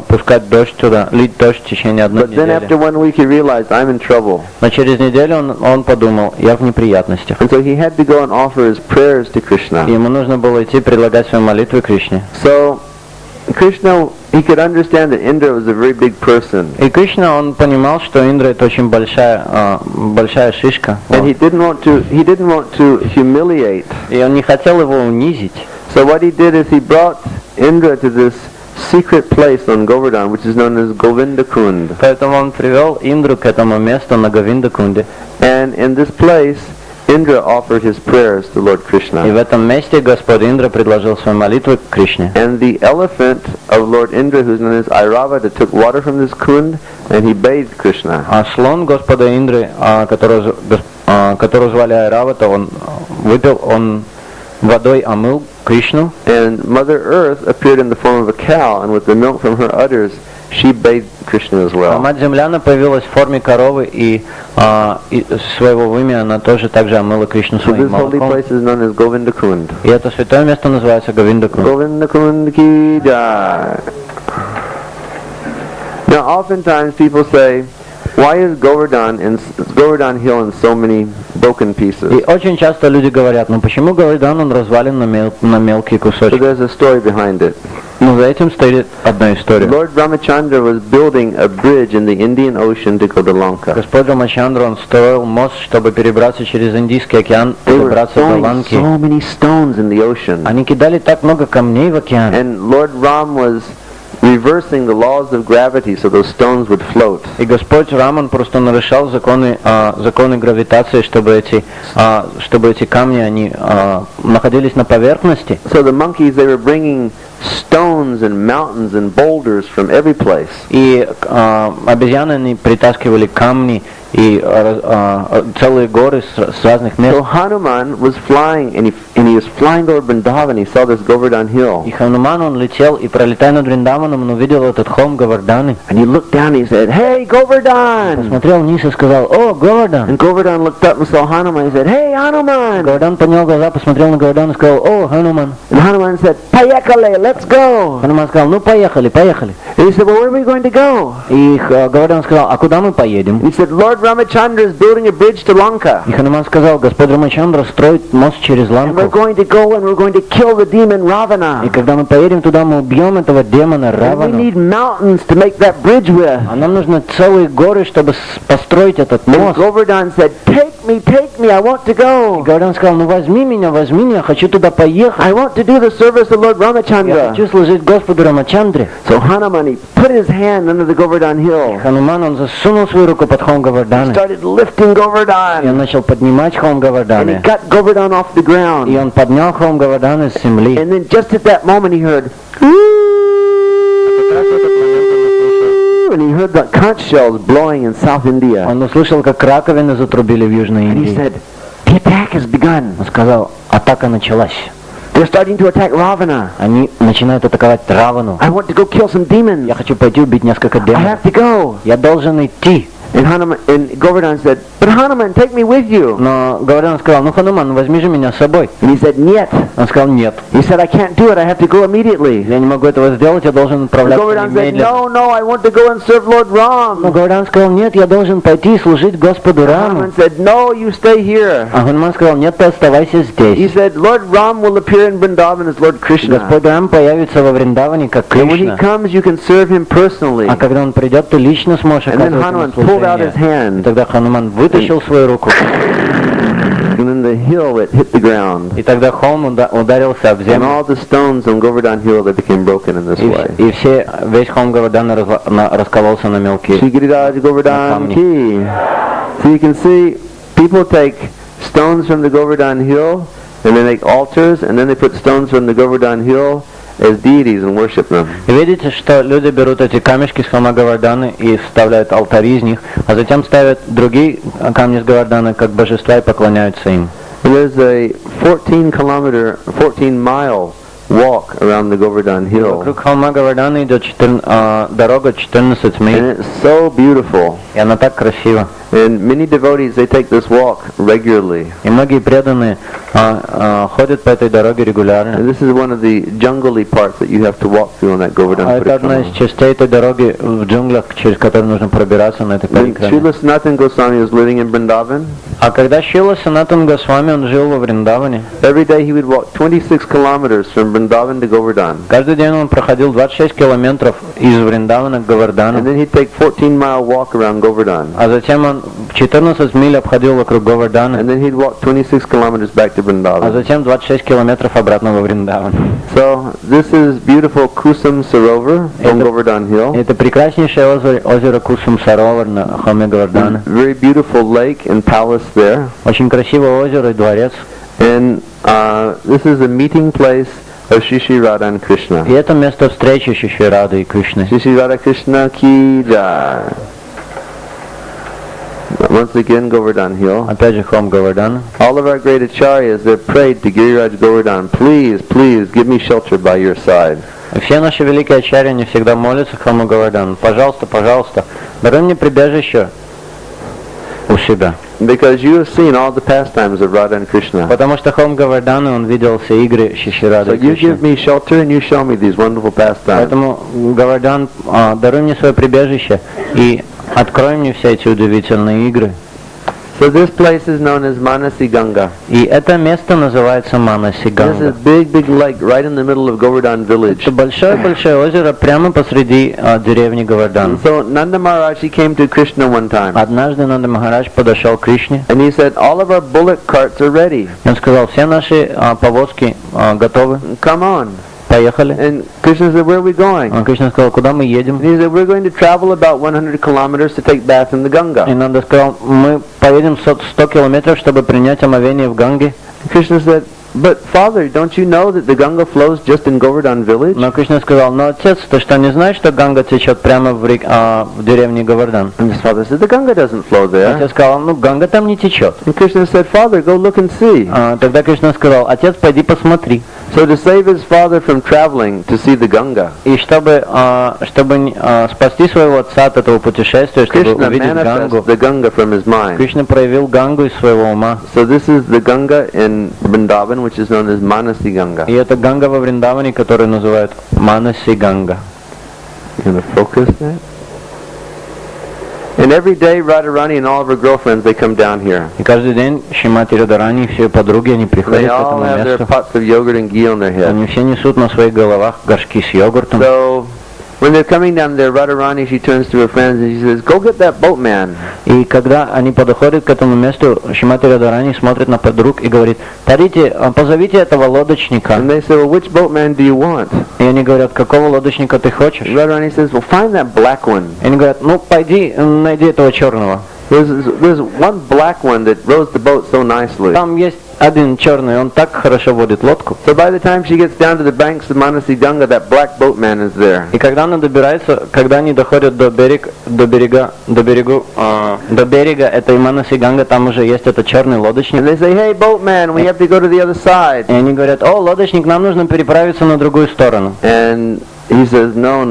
пускать дождь туда, лить дождь в течение 1 But then after недели. 1 week he realized, I'm in trouble. Но через неделю он подумал, я в неприятностях. And so he had to go and offer his prayers to И Krishna. ему нужно было идти предлагать свои молитвы Кришне. So Krishna, he could understand that Indra was a very big person. И Кришна, он понимал, что Индра это очень большая шишка. And he didn't want to humiliate. И он не хотел его унизить. So what he did is he brought Indra to this secret place on Govardhan, which is known as Govinda Kund. Поэтому он привел Индру к этому месту на Говиндакунде. And in this place, Indra offered his prayers to Lord И в Krishna. этом месте Господь Индра предложил свои молитвы Кришне. And the elephant of Lord Indra, who's known as Airavata, took water from this kund and he bathed Krishna. А слон Господа Индры, которого звали Айравата, он водой омыл Кришну. And Mother Earth appeared in the form of a cow, and with the milk from her udders, she bathed Krishna as А well. мать Земляна появилась в форме коровы, и своего вымя она тоже также омыла Кришну So своим this holy молоком. place is known as Govinda Kund. И это святое место называется Говинда Кунд. Govinda Kund ki jai. Now, oftentimes people say, why is Govardhan Hill in so many broken pieces? И очень часто люди говорят, ну почему Говардан он развален на мелкие So кусочки? there's a story behind it. Но за этим стоит одна история. Lord Ramachandra was building a bridge in the Indian Ocean to go to Lanka. Господь Рамачандра, он строил мост, чтобы перебраться через Индийский океан и They were добраться до throwing Ланки. so many stones in the ocean. Они кидали так много камней в океан. And Lord Ram was reversing the laws of gravity so those stones would float. И Господь Раман просто нарушал законы гравитации, чтобы эти камни они находились на поверхности. So the monkeys, they were bringing stones and mountains and boulders from every place. И обезьяны они притаскивали камни и целые горы с разных мест. So Hanuman was flying, and he was flying over Vrindavan. He saw this Govardhan hill, И Хануман он летел и пролетая над Вриндаваном, он увидел этот холм Говарданы. and he looked down. And he said, "Hey, Govardhan!" Посмотрел вниз и сказал: "О, Говардан!" And Govardhan looked up and saw Hanuman. He said, "Hey, Hanuman!" Говардан поднял глаза, посмотрел на Говардана и сказал: "О, Хануман!" And Hanuman said, "Payakale, let's go." Хануман сказал: "Ну, поехали, поехали." And he said, "Well, where are we going to go?" И Говардан сказал: "А куда мы поедем?" And he said, "Lord Ramachandra is building a bridge to Lanka, И Хануман сказал: "Господь Рамачандра строит мост через and we're Ланку. going to go and we're going to kill the demon И Ravana. когда мы поедем туда, мы убьем этого демона And we Равану. need mountains to make that bridge with." А нам нужны целые горы, чтобы построить этот And мост." Govardhan said, take me, I want to И go. Говардан сказал: "Ну возьми меня, я хочу туда поехать. I want to do the service of Lord Я Ramachandra." хочу служить Господу Рамачандре." So Hanuman, he put his hand under the Govardhan hill, Хануман, он засунул свою руку под холм Говарданы. started lifting И он Govardhan, начал поднимать холм and he Говарданы. got Govardhan off the И ground. он поднял холм Говарданы с земли. And then just at that moment he heard, and he heard the conch shells blowing in South India. Он услышал, как раковины затрубили в Южной And he Индии. said, the attack has begun. Он сказал: "Атака началась. They're starting to attack Ravana. Они начинают атаковать Равану. I want to go kill some demons. Я хочу пойти убить несколько I демонов. have to go." Я должен идти." And Govardhan said, "But Hanuman, take me with you." Но Говардан сказал: "Ну, Хануман, возьми же меня с собой." And he said, "Нет." Он сказал: "Нет, He said, "I can't do it. I have to go immediately." я не могу этого сделать, я должен And отправляться Govardhan said, немедленно." "No, I want to go and serve Lord Но Ram." Говардан сказал: "Нет, я должен пойти и служить Господу Раму." Hanuman said, "No, you stay here." А Хануман сказал: "Нет, ты оставайся He здесь. said, "Lord Ram will appear in Vrindavan as Lord Krishna. Господь Рам появится во Вриндаване как And when he Кришна. comes, you can serve him personally." А когда он придет, ты лично сможешь And then оказывать Hanuman ему pulled out his служение." И hand, тогда Хануман вытащил свою руку, and then the hill, it hit the ground. и тогда холм ударился об And землю. all the stones on Govardhan Hill, they became broken in this way. И весь холм Говардана раскололся на мелкие. Shri Giriraj Govardhan ki. So you can see, people take stones from the Govardhan Hill, and they make altars, and then they put stones from the Govardhan Hill as deities and worship them. И видите, что люди берут эти камешки с холма Говарданы и вставляют алтари из них, а затем ставят другие камни с Говарданы как божества и поклоняются им. And there's a 14-mile walk around the Govardhan Hill, Вокруг холма Говарданы идет дорога 14 миль, and it's so beautiful. и она так красива. And many devotees, they take this walk regularly. И многие преданные ходят по этой дороге регулярно. And this is one of the jungly parts that you have to walk through on that Govardhan А это одна из Parikrama. частей этой дороги в джунглях, через которую нужно пробираться на этой When парикраме. Srila Sanatana Goswami was living in Vrindavan, А когда Шрила Санатан Госвами, он жил во Вриндаване, every day he would walk 26 kilometers from Vrindavan to Govardhan. каждый день он проходил 26 километров из Вриндавана к And Говардану, then he'd take 14-mile walk around Govardhan. а затем он 14 миль обходил вокруг Говардана, And then he'd walk 26 kilometers back to а Vrindavan. затем 26 километров обратно во Вриндаван. So this is beautiful Kusum Sarovar on Govardhan Hill. Это прекраснейшее озеро Кусум Саровар на холме Говардана. Very beautiful lake and palace there. Очень красивое озеро и дворец. And this is a meeting place of Shri Shri Radha and Krishna. И это место встречи Шри Рады и Кришны. Shri Shri Radha Krishna ki jai. Once again, Govardhan Hill. Опять же холм Говардана. All of our great acharyas, they prayed to Giriraj Govardhan, please, please, give me shelter by your side. Все наши великие ачарьи, они всегда молятся Хаму Говардану. Пожалуйста, пожалуйста, даруй мне прибежище у себя. Because you have seen all the pastimes of Radha and Krishna. Потому что Хам Говардану, он видел все игры Шиши Рады So и you Кришны. give me shelter and you show me these wonderful pastimes. Поэтому, Говардан, даруй мне свое прибежище и открой мне все эти удивительные игры. So this place is known as Manasi Ganga. И это место называется Манаси This Ганга. is big lake right in the middle of Govardhan village. Это большое-большое озеро прямо посреди деревни Говардан. So Nanda Maharaj, he came to Krishna one time. Однажды Нанда Махарадж подошел к Кришне, And he said, all of our bullock carts are ready. и он сказал, все наши повозки готовы, Come on. поехали. And Krishna said, where are we going? А Кришна сказал, куда мы едем? And he said, we're going to travel about 100 kilometers to take bath in the И Ganga. Нанда сказал, мы поедем 100 километров, чтобы принять омовение в Ганге. Krishna said, but father, don't you know that the Ganga flows just in Govardhan village? Но Кришна сказал, но отец, ты что, не знаешь, что Ганга течет прямо в деревне Говардан? And his father said, the Ganga doesn't flow there. Отец сказал, ну Ганга там не течет. And Krishna said, father, go look and see. Тогда Кришна сказал, отец, пойди посмотри. So to save his father from traveling to see the Ganga, И чтобы спасти своего отца от этого путешествия, чтобы Krishna увидеть Гангу, manifests the Ganga from his mind. Кришна проявил Гангу из своего ума. So this is the Ganga in Vrindavan, which is known as Manasi Ganga. И это Ганга во Вриндаване, которую называют Манаси Ганга. You gonna focus that? And every day Radharani and all of her girlfriends, they come down here. И каждый день Шримати Радарани и все подруги, они They приходят к all этому have their месту. pots of yogurt and ghee on their head. Они все несут на своих головах горшки с йогуртом. So when they're coming down there, Radharani, she turns to her friends and she says, go get that boatman. И когда они подходят к этому месту, Шримати Радарани смотрит на подруг и говорит, парите, позовите этого лодочника. And they say, well, which boatman do you want? И они говорят, какого лодочника ты хочешь? Radharani says, well, find that black one. И они говорят, ну пойди, найди этого черного. There's one black one that rows the boat so nicely. Там есть один черный, он так хорошо водит лодку. So by the time she gets down to the banks of Manasi Ganga, that black boatman is there. И когда она добирается, когда они доходят до берега этой Манаси Ганга, там уже есть этот черный лодочник. And they say, hey, boatman, we have to go to the other side. И они говорят, о, лодочник, нам нужно переправиться на другую сторону. And he says, no.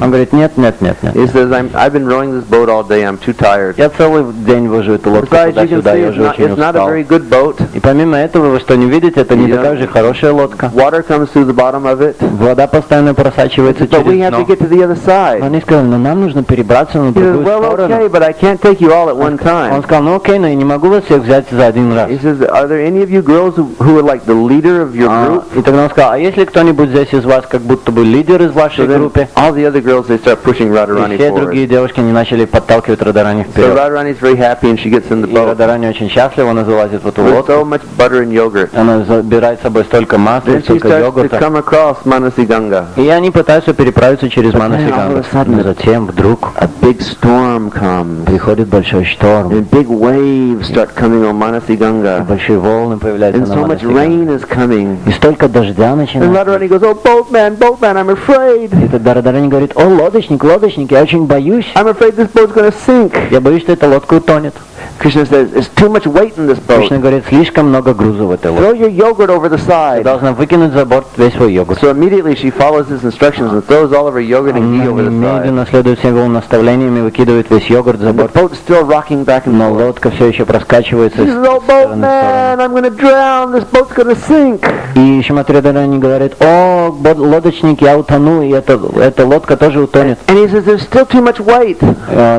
Он говорит, нет. He says, I've been rowing this boat all day, I'm too tired. Я целый день вожу эту лодку Besides, you can туда-сюда, see я it's уже not, очень it's not a устал. very good boat. И помимо этого, вы что не видите, это не Yeah. такая же хорошая лодка. Water comes through the bottom of it. Вода постоянно просачивается But we через have to дно. get to the other side. Они сказали, но нам нужно перебраться на He says, другую well, сторону. okay, but I can't take you all at one Он time. сказал, ну окей, но я не могу вас всех взять за один раз. He says, are there any of you girls who are like the leader of your group? И тогда он сказал, а если кто-нибудь здесь из вас как будто бы лидер из So вашей then группы? all the other girls, they start pushing И Radharani все forward. другие девушки не начали подталкивать Радарани So вперед. Radharani's very happy and she gets in the И boat. Радарани очень счастлива, она залазит в эту With лодку. so much butter and yogurt. Она забирает с собой столько масла, Then she столько starts to йогурта. come across Manasi Ganga. И они пытаются переправиться через Манаси then all of Гангу. a sudden- Но затем вдруг A big storm comes. приходит большой шторм. And big waves start coming on Manasi И Ganga. большие волны появляются And на so much Манаси Ганге. rain is coming. И столько дождя And начинается. Radharani goes, oh, boatman, I'm afraid. И тогда Радарани говорит, о, лодочник, я очень боюсь. I'm afraid this boat's going to sink. Я боюсь, что эта лодка утонет. Krishna says, there's too much weight in this boat. Кришна говорит, слишком много груза в этой лодке. Throw your yogurt over the Ты side. должна выкинуть за борт весь свой йогурт. So immediately she follows his instructions and throws all of her yogurt and ghee Она over the side. немедленно следует всем его наставлениям и выкидывает весь йогурт за The борт. boat's still rocking back and Но forth. лодка все еще проскачивается She из says, oh, стороны в boatman, сторону. I'm going to drown. This boat's going to sink. И Шримати Радарани говорит, о, лодочник, я утону, и эта лодка тоже утонет. And he says, there's still too much weight.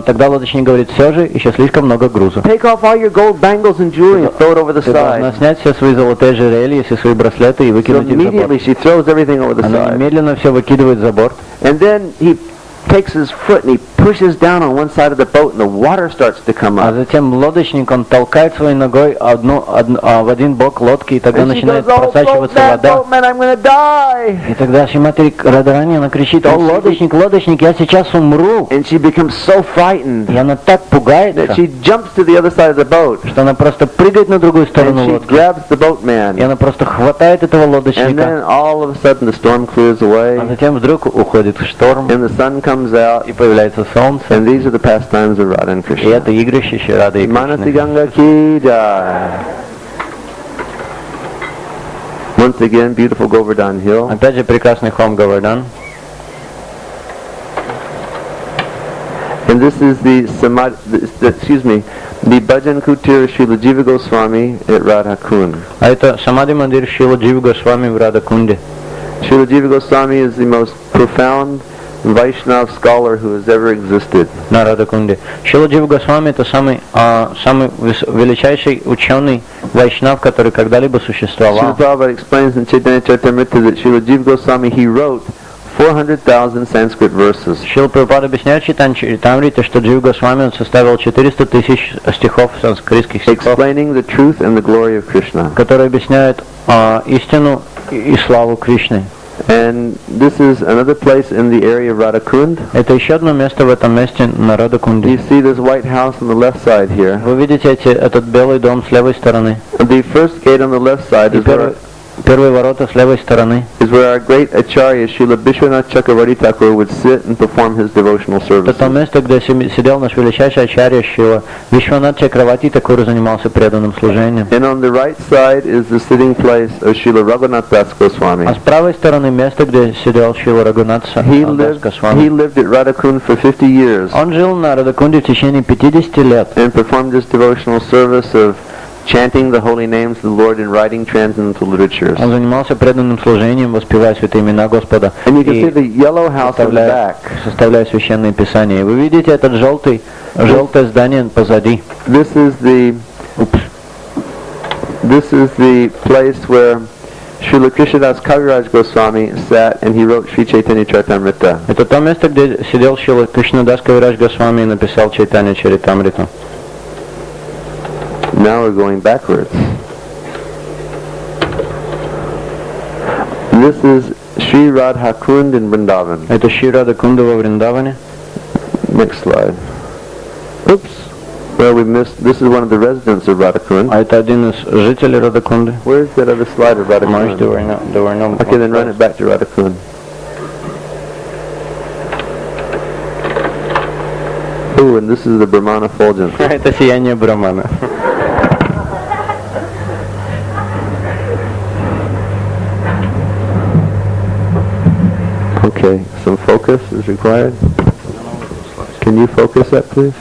Тогда лодочник говорит, все же еще слишком много груза. Take off all your gold bangles and jewelry and throw it over the Ты должна side. снять все свои золотые ожерелья, все свои браслеты и So выкинуть их за immediately борт. she throws everything over the Она side. немедленно все выкидывает за борт. And then he takes his foot and he pushes down on one side of the boat and the water starts to come А up. затем лодочник, он толкает своей ногой в один бок лодки, и тогда And she начинает goes, oh, просачиваться boatman, вода. boatman, I'm going to die. И тогда Шримати Радарани, она кричит, о, лодочник, я сейчас умру. And she becomes so frightened И она так that пугается, she jumps to the other side of the boat что она просто прыгает на другую and сторону she лодки. grabs the И boatman. она просто хватает этого And лодочника. then all of a sudden the storm clears А away затем вдруг уходит шторм, and the sun comes out. и появляется солнце. And these are the pastimes of Radha and И Krishna. это игры Шиши Рады и Manasi Кришны. Ganga ki jai. Once again, beautiful Govardhan Hill. Опять же прекрасный Хом Говардан. And this is the Bhajan Kutir Srila Jiva Goswami at Radha Kund. А это Самади Мандир Шрила Джива Госвами в Радакунде. Srila Jiva Goswami is the most profound Vaishnav scholar who has ever existed. На Радакунде. Шрила Джива Госвами это самый величайший ученый вайшнав, который когда-либо существовал. Srila Prabhupada explains in Chaitanya Charitamrita that Srila Jiva Goswami, he wrote 400,000 Sanskrit verses. Шрила Прабхупада объясняет в Чайтанья Чаритамрите, что Джива Госвами он составил 400 тысяч стихов, санскритских стихов, Explaining the truth and the glory of Krishna. которые объясняют истину и славу Кришны. And this is another place in the area of Radha Kund. Это еще одно место в этом месте на Радакунде. You see this white house on the left side here. Вы видите этот белый дом с левой стороны. The first gate on the left side Первые ворота с левой стороны. is where our great Acharya Srila Vishwanath Chakravarti Thakur would sit and perform his devotional services. Это то место, где сидел наш величайший ачарья Шрила Вишванат Чакравати, который занимался преданным служением. And on the right side is the sitting place of Srila Raghunath Das Goswami. А с правой стороны место, где сидел Шрила Рагунат Das He Госвами. lived at Radha Kund for 50 years Он жил на Радакунде в течение 50 лет. and performed his devotional service of chanting the holy names of the Lord and writing transcendental literatures. Он занимался преданным служением, воспевая святые имена Господа And you can see и the yellow house on the back. составляя священные писания. И вы видите этот желтое здание позади. This is the place where Srila Krishnadas Kaviraj Goswami sat and he wrote Sri Chaitanya Charitamrita. Это то место, где сидел Шрила Кришнадас Кавирадж Госвами и написал Чайтанья Чаритамриту. Now we're going backwards. This is Sri Radha Kund in Vrindavan. Это Шри Рада Кунда во Вриндаване. Next slide. Oops. Well, we missed. This is one of the residents of Radha Kund. А это один из жителей Радакунды. Where's that other slide of Radha Может, Kund? there were no Okay, then run it back to Radha Kund. Ooh, and this is the Brahmana Fulgence. Это сияние Брамана. Okay, some focus is required. Can you focus that, please?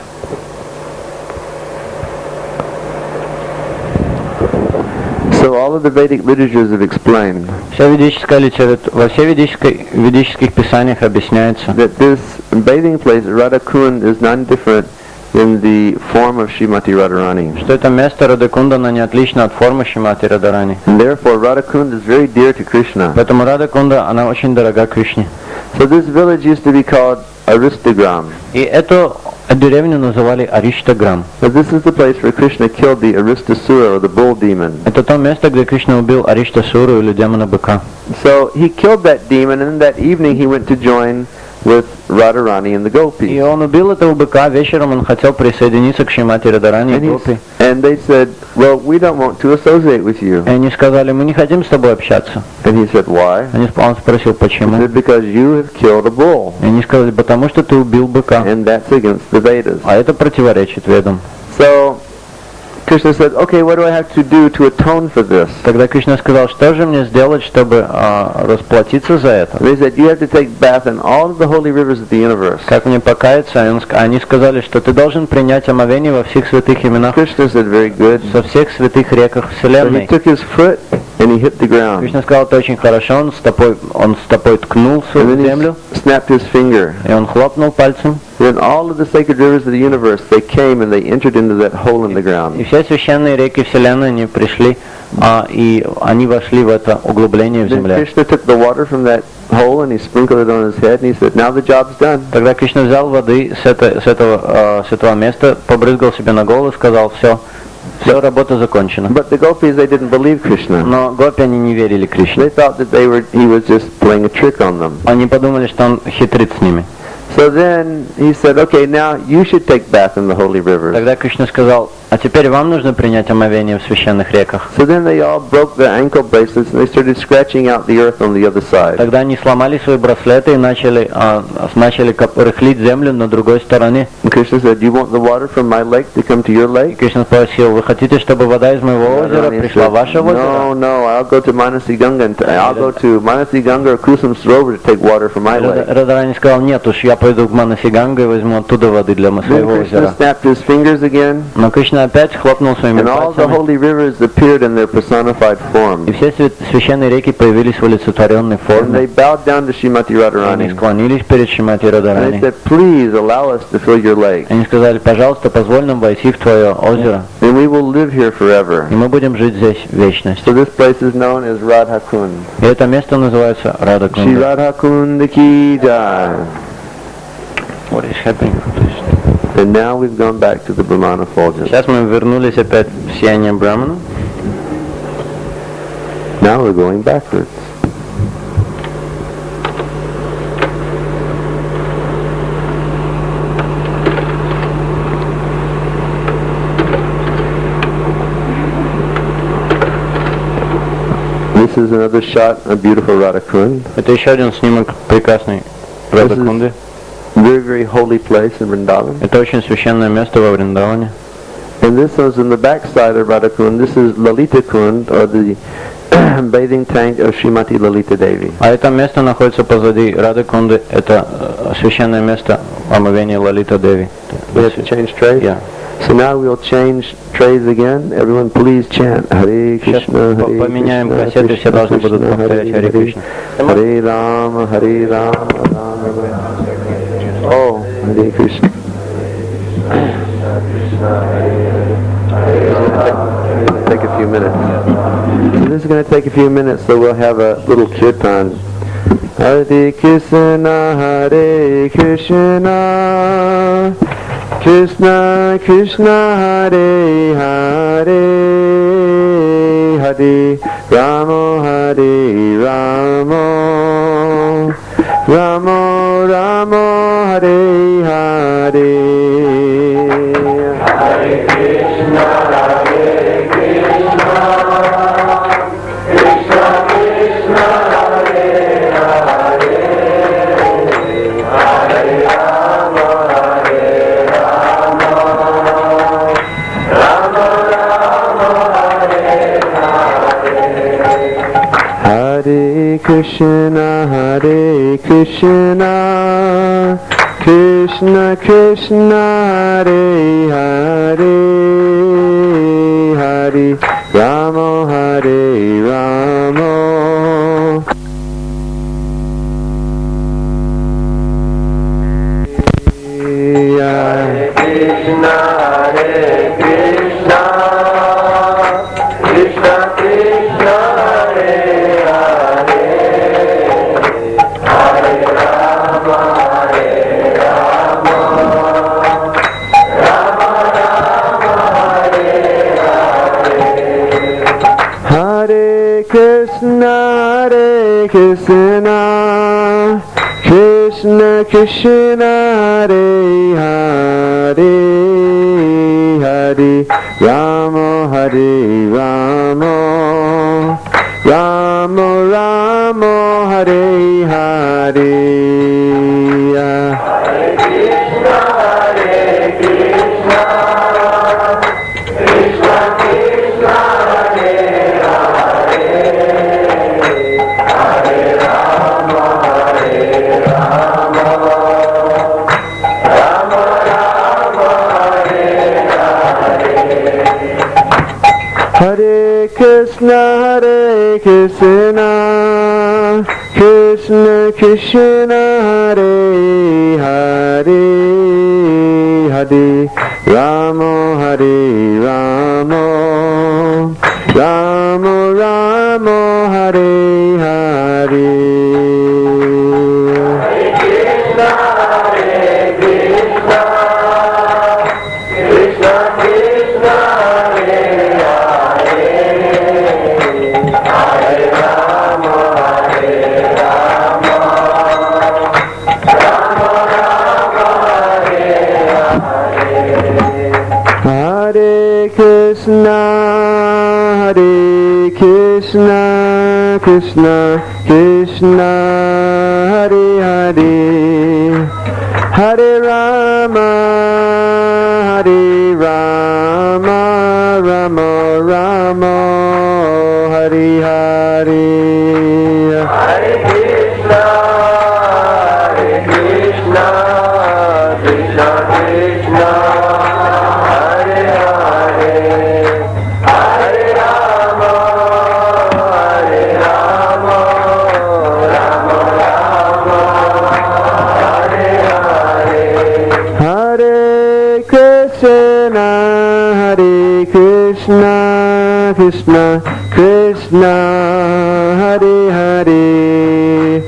So all of the Vedic literatures have explained Вся ведическая литература, во всех ведических писаниях объясняется, that this bathing place, Radha Kund, is none different in the form of Srimati Radharani. что это место Радакунда, оно не отлично от формы Шримати Радарани. And therefore Radha Kund is very dear to Krishna. Поэтому Радакунда, она очень дорога Кришне. So this village used to be called Aristagram. И эту деревню называли Ариштаграм. But this is the place where Krishna killed the Aristasura, or the bull demon. Это то место, где Кришна убил Ариштасуру или демона-быка. So he killed that demon, and that evening he went to join with Radharani and the И gopis. он убил этого быка, вечером он хотел присоединиться к Шримати Радарани и Гопи. And they said, well, we don't want to associate with you. И они сказали, мы не хотим с тобой общаться. And he said, why? Он спросил, He почему. said, because you have killed a bull, И они сказали, потому что ты убил быка. and that's against the Vedas. А это противоречит ведам. So Krishna said, okay, what do I have to do to atone for this? Тогда Кришна сказал, что же мне сделать, чтобы расплатиться за это? They said, you have to take bath in all of the holy rivers of the universe. Как мне покаяться? Они сказали, что ты должен принять омовение во всех святых именах, Krishna said, very good. со всех святых реках So he Вселенной. took his foot and he hit the ground. Кришна сказал, это очень хорошо, он стопой ткнул And в then землю, he snapped his finger. и он хлопнул пальцем, Then all of the sacred rivers of the universe, they came and they entered into that hole in the и ground. все священные реки Вселенной, они пришли, и они вошли в это углубление в Then земле. Krishna took the water from that hole and he sprinkled it on his head and he said, now the job's done. Тогда Кришна взял воды с этого места, побрызгал себе на голову и сказал, все, работа закончена. But the gopis, they didn't believe Krishna. Но гопи, они не верили Кришне. They thought that he was just playing a trick on them. Они подумали, что он хитрит с ними. So then he said, okay, now you should take bath in the holy rivers. Тогда Кришна сказал, а теперь вам нужно принять омовение в священных реках. So then they all broke their ankle bracelets and they started scratching out the earth on the other side. Тогда они сломали свои браслеты и начали рыхлить землю на другой стороне. And Krishna said, "Do you want the water from my lake to come to your lake?" Кришна спросил, вы хотите, чтобы вода из моего озера Radharani пришла в ваше said, озеро? No, I'll go to Manasi Ganga and I'll go to Manasi Ganga or Kusum Sarovar to take water from my lake. Радharani сказал, нет уж, я пойду к Манаси Ганге и возьму оттуда воды для Then своего Krishna озера. snapped his fingers again, Но Кришна опять хлопнул своими and all the пальцами, holy rivers appeared in their personified form. и все священные реки появились в олицетворенной And they форме. bowed down to Srimati Они Radharani. склонились перед Шримати And they Радharани. said, "Please allow us to fill your lake, Они сказали, пожалуйста, позволь нам войти в твое озеро, and we will live here forever." и мы будем жить здесь в вечность. So this place is known as Radha Kund. И это место называется Рада Shri Кунда. Radha Kund ki jai. What is happening? And now we've gone back to the Brahmana Fulgence. Сейчас мы вернулись опять в сияние Брамана. Now we're going backwards. This is another shot of beautiful Radha Kund. Это еще один снимок прекрасной Рада Кунды. Very, very holy place in Vrindavan. Это очень священное место во Вриндаване. And this was in the back side of Radha Kund. This is Lalita Kund, or the bathing tank of Srimati Lalita Devi. А это место находится позади Рады Кунды. Это священное место омовения Лалита Деви. We have to change trays? Yeah. So now we'll change trays again. Everyone please chant Hare Сейчас Krishna, Hare поменяем Krishna, кассеты, все Krishna должны будут Krishna, повторять Харе Кришна. Hare Rama, Hare Rama, Rama Rama. Oh, Hare Krishna. Take a few minutes. So this is going to take a few minutes, so we'll have a little kirtan. Hare Krishna, Hare Krishna, Krishna Krishna, Hare Hare, Hare Rama, Hare Rama, Rama Rama, Hare Hare. Hare Krishna, Hare Krishna, Krishna Krishna, Hare Hare, Hare Rama, Hare Rama, Rama Rama, Hare Hare. Hare Krishna, Hare Krishna, Krishna Krishna, Hare Hare, Hare Rama, Hare Rama. Hare Krishna, Hare Krishna, Krishna Krishna, Hare Hare, Hare Rama, Hare Rama, Rama Rama, Hare Hare. Hare Krishna, Hare Krishna, Krishna Krishna, Hare Hare, Hare Rama, Hare Rama, Rama Rama, Hare Hare. Hare Krishna, Hare Krishna, Krishna Krishna, Hare Hare, Hare Rama, Hare Rama, Rama Rama, Hare Hare. Hare Krishna, Hare Krishna, Krishna Krishna, Hare Hare, Hare Rama, Hare Rama, Rama Rama, Hare Hare. Hare Krishna, Hare Krishna, Krishna Krishna, Hare Hare, Hare Rama, Hare Rama, Rama Rama, Hare Hare. Hare Krishna, Hare Krishna, Krishna Krishna, Hare Hare, Hare Rama, Hare Rama, Rama Rama, Hare Hare. Hare Krishna, Krishna Krishna, Hare Hare, Hare Rama, Hare Rama, Rama Rama, Hare Hare. Hare Krishna, Krishna Krishna, Hare Hare,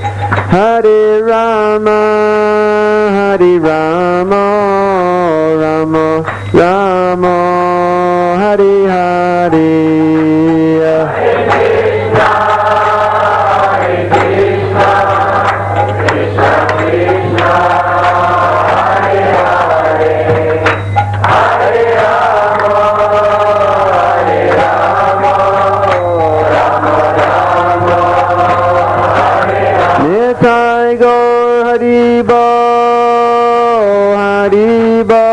Hare Rama, Hare Rama, Rama Rama, Hare Hare. Nitai Gaur Haribo, Haribo,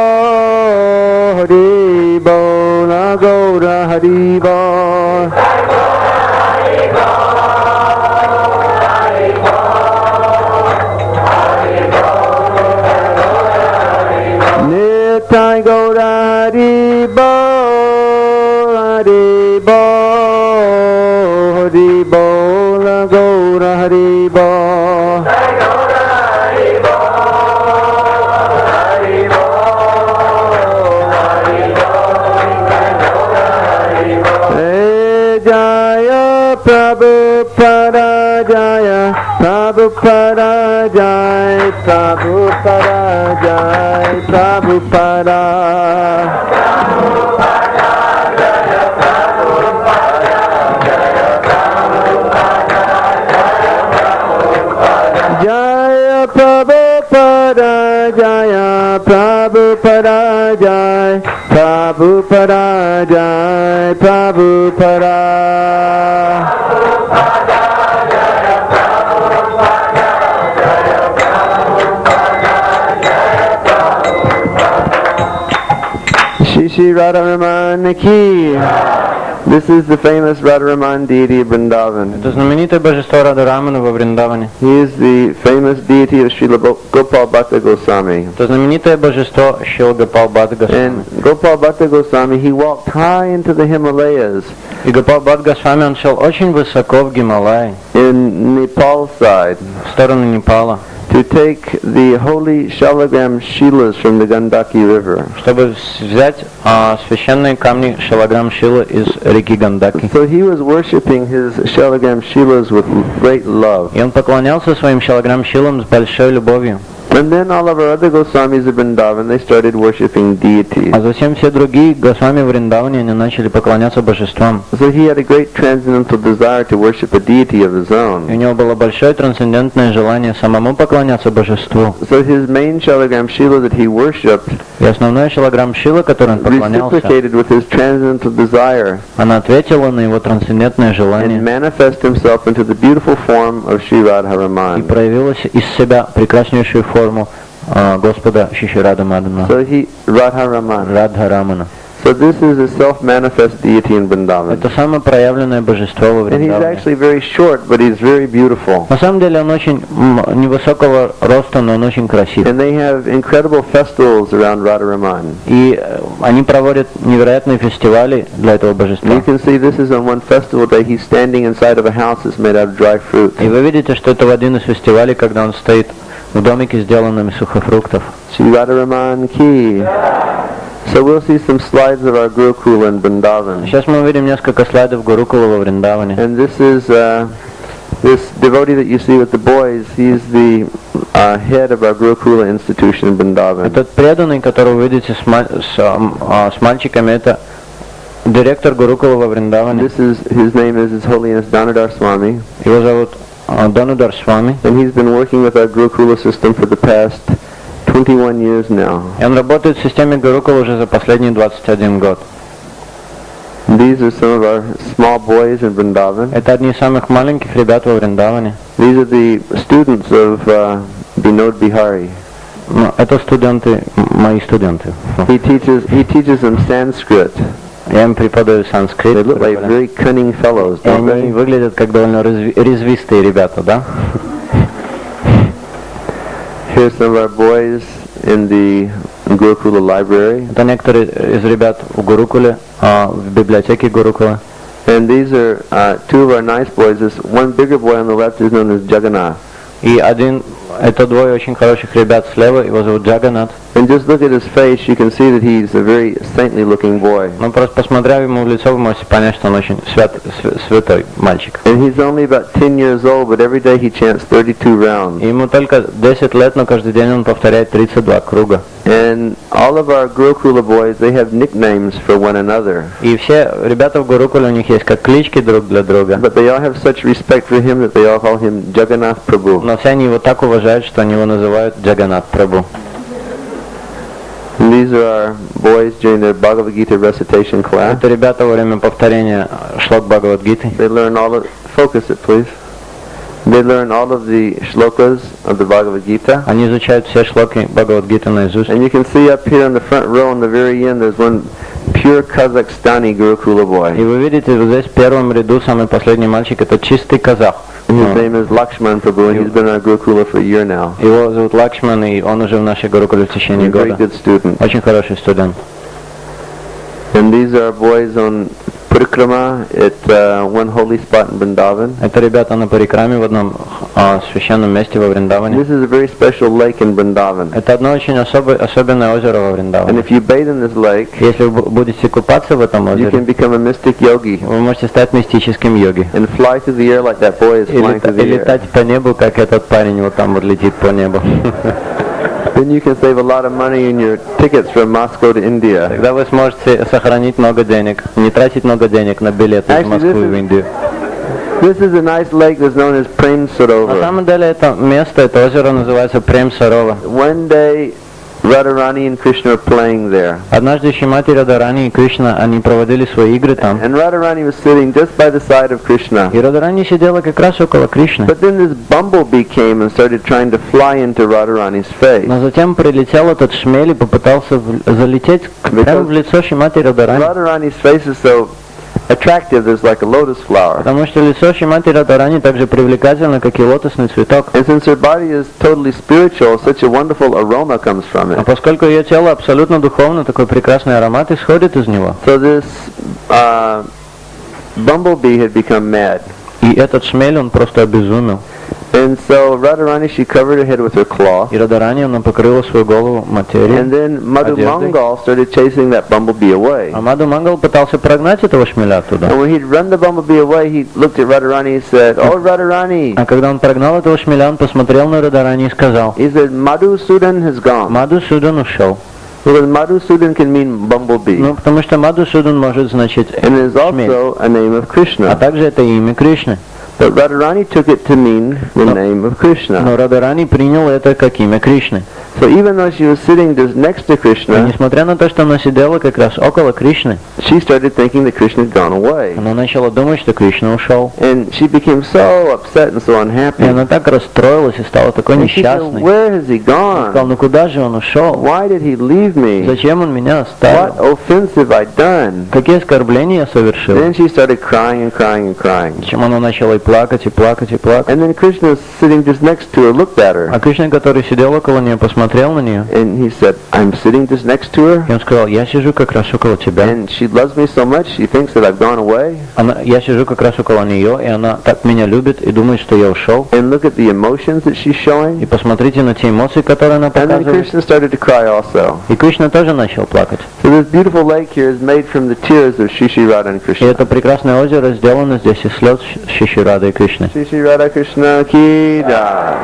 Haribo, La Gaura Haribo. Nitai Gaur Haribo, Haribo, Haribo, La Gaura Haribo. Prabhupada Jaya, Prabhupada Jaya, Prabhupada Jaya, Prabhupada. Jaya Prabhupada Jaya, Prabhupada Jaya, Prabhupada Jaya, Prabhupada. Shri Radharaman ki. This is the famous Radharaman deity of Vrindavan. Это знаменитое божество Радхарамана во Вриндаване. He is the famous deity of Srila Gopal Bhatta Goswami. Это знаменитое божество Шрила Гопал Бхатта Госвами. And Gopal Bhatta Goswami, he walked high into the Himalayas. И Гопал Бхатта Госвами, он шел очень высоко в Гималай, in Nepal side, в сторону Непала, to take the holy shalagram shilas from the Gandaki river. Чтобы взять священные камни Шалаграм Шила из реки Гандаки. So he was worshipping his shalagram shilas with great love. И он поклонялся своим Шалаграм Шилам с большой любовью. And then all of our other Goswamis of Vrindavan, they started worshipping deities. А затем все другие Госвами в Вриндаване, они начали поклоняться божествам. So he had a great transcendental desire to worship a deity of his И own. у него было большое трансцендентное желание самому поклоняться божеству. So his main shalagram shila that he worshipped И основной Шалаграм Шила, который он поклонялся, reciprocated with his transcendental desire она ответила на его трансцендентное and желание manifest himself into the beautiful form of Sri и Radharaman. проявилась из себя прекраснейшую форму Господа Шиширада Мадана, So he Radharaman. Радхарамана. So this is a self-manifest deity in Vrindavan. Это самое проявленное божество во And he's Вриндаване. actually very short, but he's very beautiful. На самом деле он очень невысокого роста, но он очень красив. And they have incredible festivals around Radharaman. И они проводят невероятные фестивали для этого And божества. you can see this is on one festival day. He's standing inside of a house that's made out of dry fruit. И вы видите, что это в один из фестивалей, когда он стоит в домике, сделанном из сухофруктов. Sri Radharaman ki. So we'll see some slides of our Gurukula in Vrindavan. Сейчас мы увидим несколько слайдов Гурукула во Вриндаване. And this is this devotee that you see with the boys. He's the head of our Gurukula institution in Vrindavan. Этот преданный, которого вы видите с мальчиками, это директор Гурукула во Вриндаване. His name is His Holiness Danadar Swami. Его зовут Данудар Свами. And he's been working with our Gurukula system for the past 21 years now. И он работает в системе Гурукула уже за последние 21 год. These are some of our small boys in Vrindavan. Это одни из самых маленьких ребят во Вриндаване. These are the students of Vinod Bihari. Ну, это студенты, мои студенты. He teaches them Sanskrit. Я им преподаю санскрит. They look like very cunning fellows, И don't они they? выглядят как довольно резвистые ребята, да? Here's some of our boys in the Gurukula library. Это некоторые из ребят в Гурукуле, в библиотеке Гурукула. And these are two of our nice boys. This one bigger boy on the left is known as Jagannath. И это двое очень хороших ребят слева, его зовут Джаганат. And just look at his face, you can see that he's a very saintly looking boy. Ну просто посмотрев ему в лицо, вы можете понять, что он очень святой мальчик. And he's only about 10 years old, but every day he chants 32 rounds. И ему только 10 лет, но каждый день он повторяет 32 круга. And all of our Gurukula boys, they have nicknames for one another. И все ребята в Гурукуле, у них есть как клички друг для друга. But they all have such respect for him that they all call him Jagannath Prabhu. Но все они его так уважают, что они его называют Джаганат Прабху. And these are our boys during their Bhagavad Gita recitation class. Это ребята во время повторения шлок Бхагавад-гиты. They learn all of, focus it please. They learn all of the shlokas of the Bhagavad Gita. Они изучают все шлоки Бхагавад-гиты наизусть. And you can see up here in the front row in the very end there's one pure Kazakhstani Gurukula И boy. вы видите, вот здесь в первом ряду самый последний мальчик, это чистый казах. His name is Lakshman Prabhu and he's been in our Gurukula for a year now. Его зовут Лакшман, и он уже в нашей Гурукуле в течение He's a very года. good student. Очень хороший студент. And these are our boys on Parikrama at one holy spot in Vrindavan. Это ребята на парикраме в одном священном месте во Вриндаване. This is a very special lake in Vrindavan. Это одно очень особенное озеро во And Вриндаване. if you bathe in this lake, Если вы будете купаться в этом you озере, can become a mystic yogi вы можете стать мистическим йоги. and fly through the air like that boy is И flying through the air. летать по небу, как этот парень вот там вот летит по небу. Then you can save a lot of money in your tickets from Moscow to India. Тогда вы сможете сохранить много денег, не тратить много денег на билеты из Москвы в Индию. This is a nice lake that's known as Prem На Sarovar. самом деле это место, это озеро называется Прем Сарова. One day, Radharani and Krishna were playing there. Однажды Шримати Радарани и Кришна, они проводили свои игры там. And Radharani was sitting just by the side of Krishna. И Радарани сидела как раз около Кришны. But then this bumblebee came and started trying to fly into Radharani's face. Но затем прилетел этот шмель и попытался залететь прямо в лицо Шримати Радарани. Radharani's face is so attractive, there's like a lotus flower. Потому что лицо Шримати Радарани так же привлекательно, как и лотосный цветок. And since her body is totally spiritual, such a wonderful aroma comes from А it. поскольку ее тело абсолютно духовно, такой прекрасный аромат исходит из него. So this bumblebee had become mad. И этот шмель, он просто обезумел. And so Radharani, she covered her head with her claw. И Радарани, она покрыла свою голову материей. And then Madhu одеждой. Mangal started chasing that bumblebee away. А Мадху Мангал пытался прогнать этого шмеля оттуда. And when he'd run the bumblebee away, he looked at Radharani and said, "Oh, Radharani." А когда он прогнал этого шмеля, он посмотрел на Радарани и сказал: He said, "Madhusudan has gone." Мадхусудан ушел. Because Madhusudan can mean bumblebee. Ну, потому что Мадхусудан может значить And it is шмель. also a name of А Krishna. также это имя Кришны. But Radharani took it to mean the No. name of Krishna. Но Радарани принял это как имя Кришны. So even though she was sitting just next to И Krishna, несмотря на то, что она сидела как раз около Кришны, she started thinking that Krishna had gone away. она начала думать, что Кришна ушел. And she became so upset and so И unhappy. она так расстроилась и стала такой And she said, несчастной. "Where has he Сказал: gone? ну куда же он ушел? Why did he leave me? Зачем он меня What оставил? offense have I done?" Какие оскорбления я совершил? Then she started crying and crying and crying. Чем она начала и плакать, и плакать, и плакать. And then Krishna sitting just next to her looked at her. А Кришна, который сидел около нее, посмотрел на нее. And he said, "I'm sitting just next to her. И он сказал: я сижу как раз около тебя. And she loves me so much, she thinks that I've gone away. Я сижу как раз около нее, и она так меня любит и думает, что я ушел. And look at the emotions that she's И showing." посмотрите на те эмоции, которые она And then показывает. Krishna started to cry also. И Кришна тоже начал плакать. So this beautiful lake here is made from the tears of Shri Radha and И Krishna. это прекрасное озеро сделано здесь из слез Шри Рады и Кришны. Shri Radha Krishna ki jai.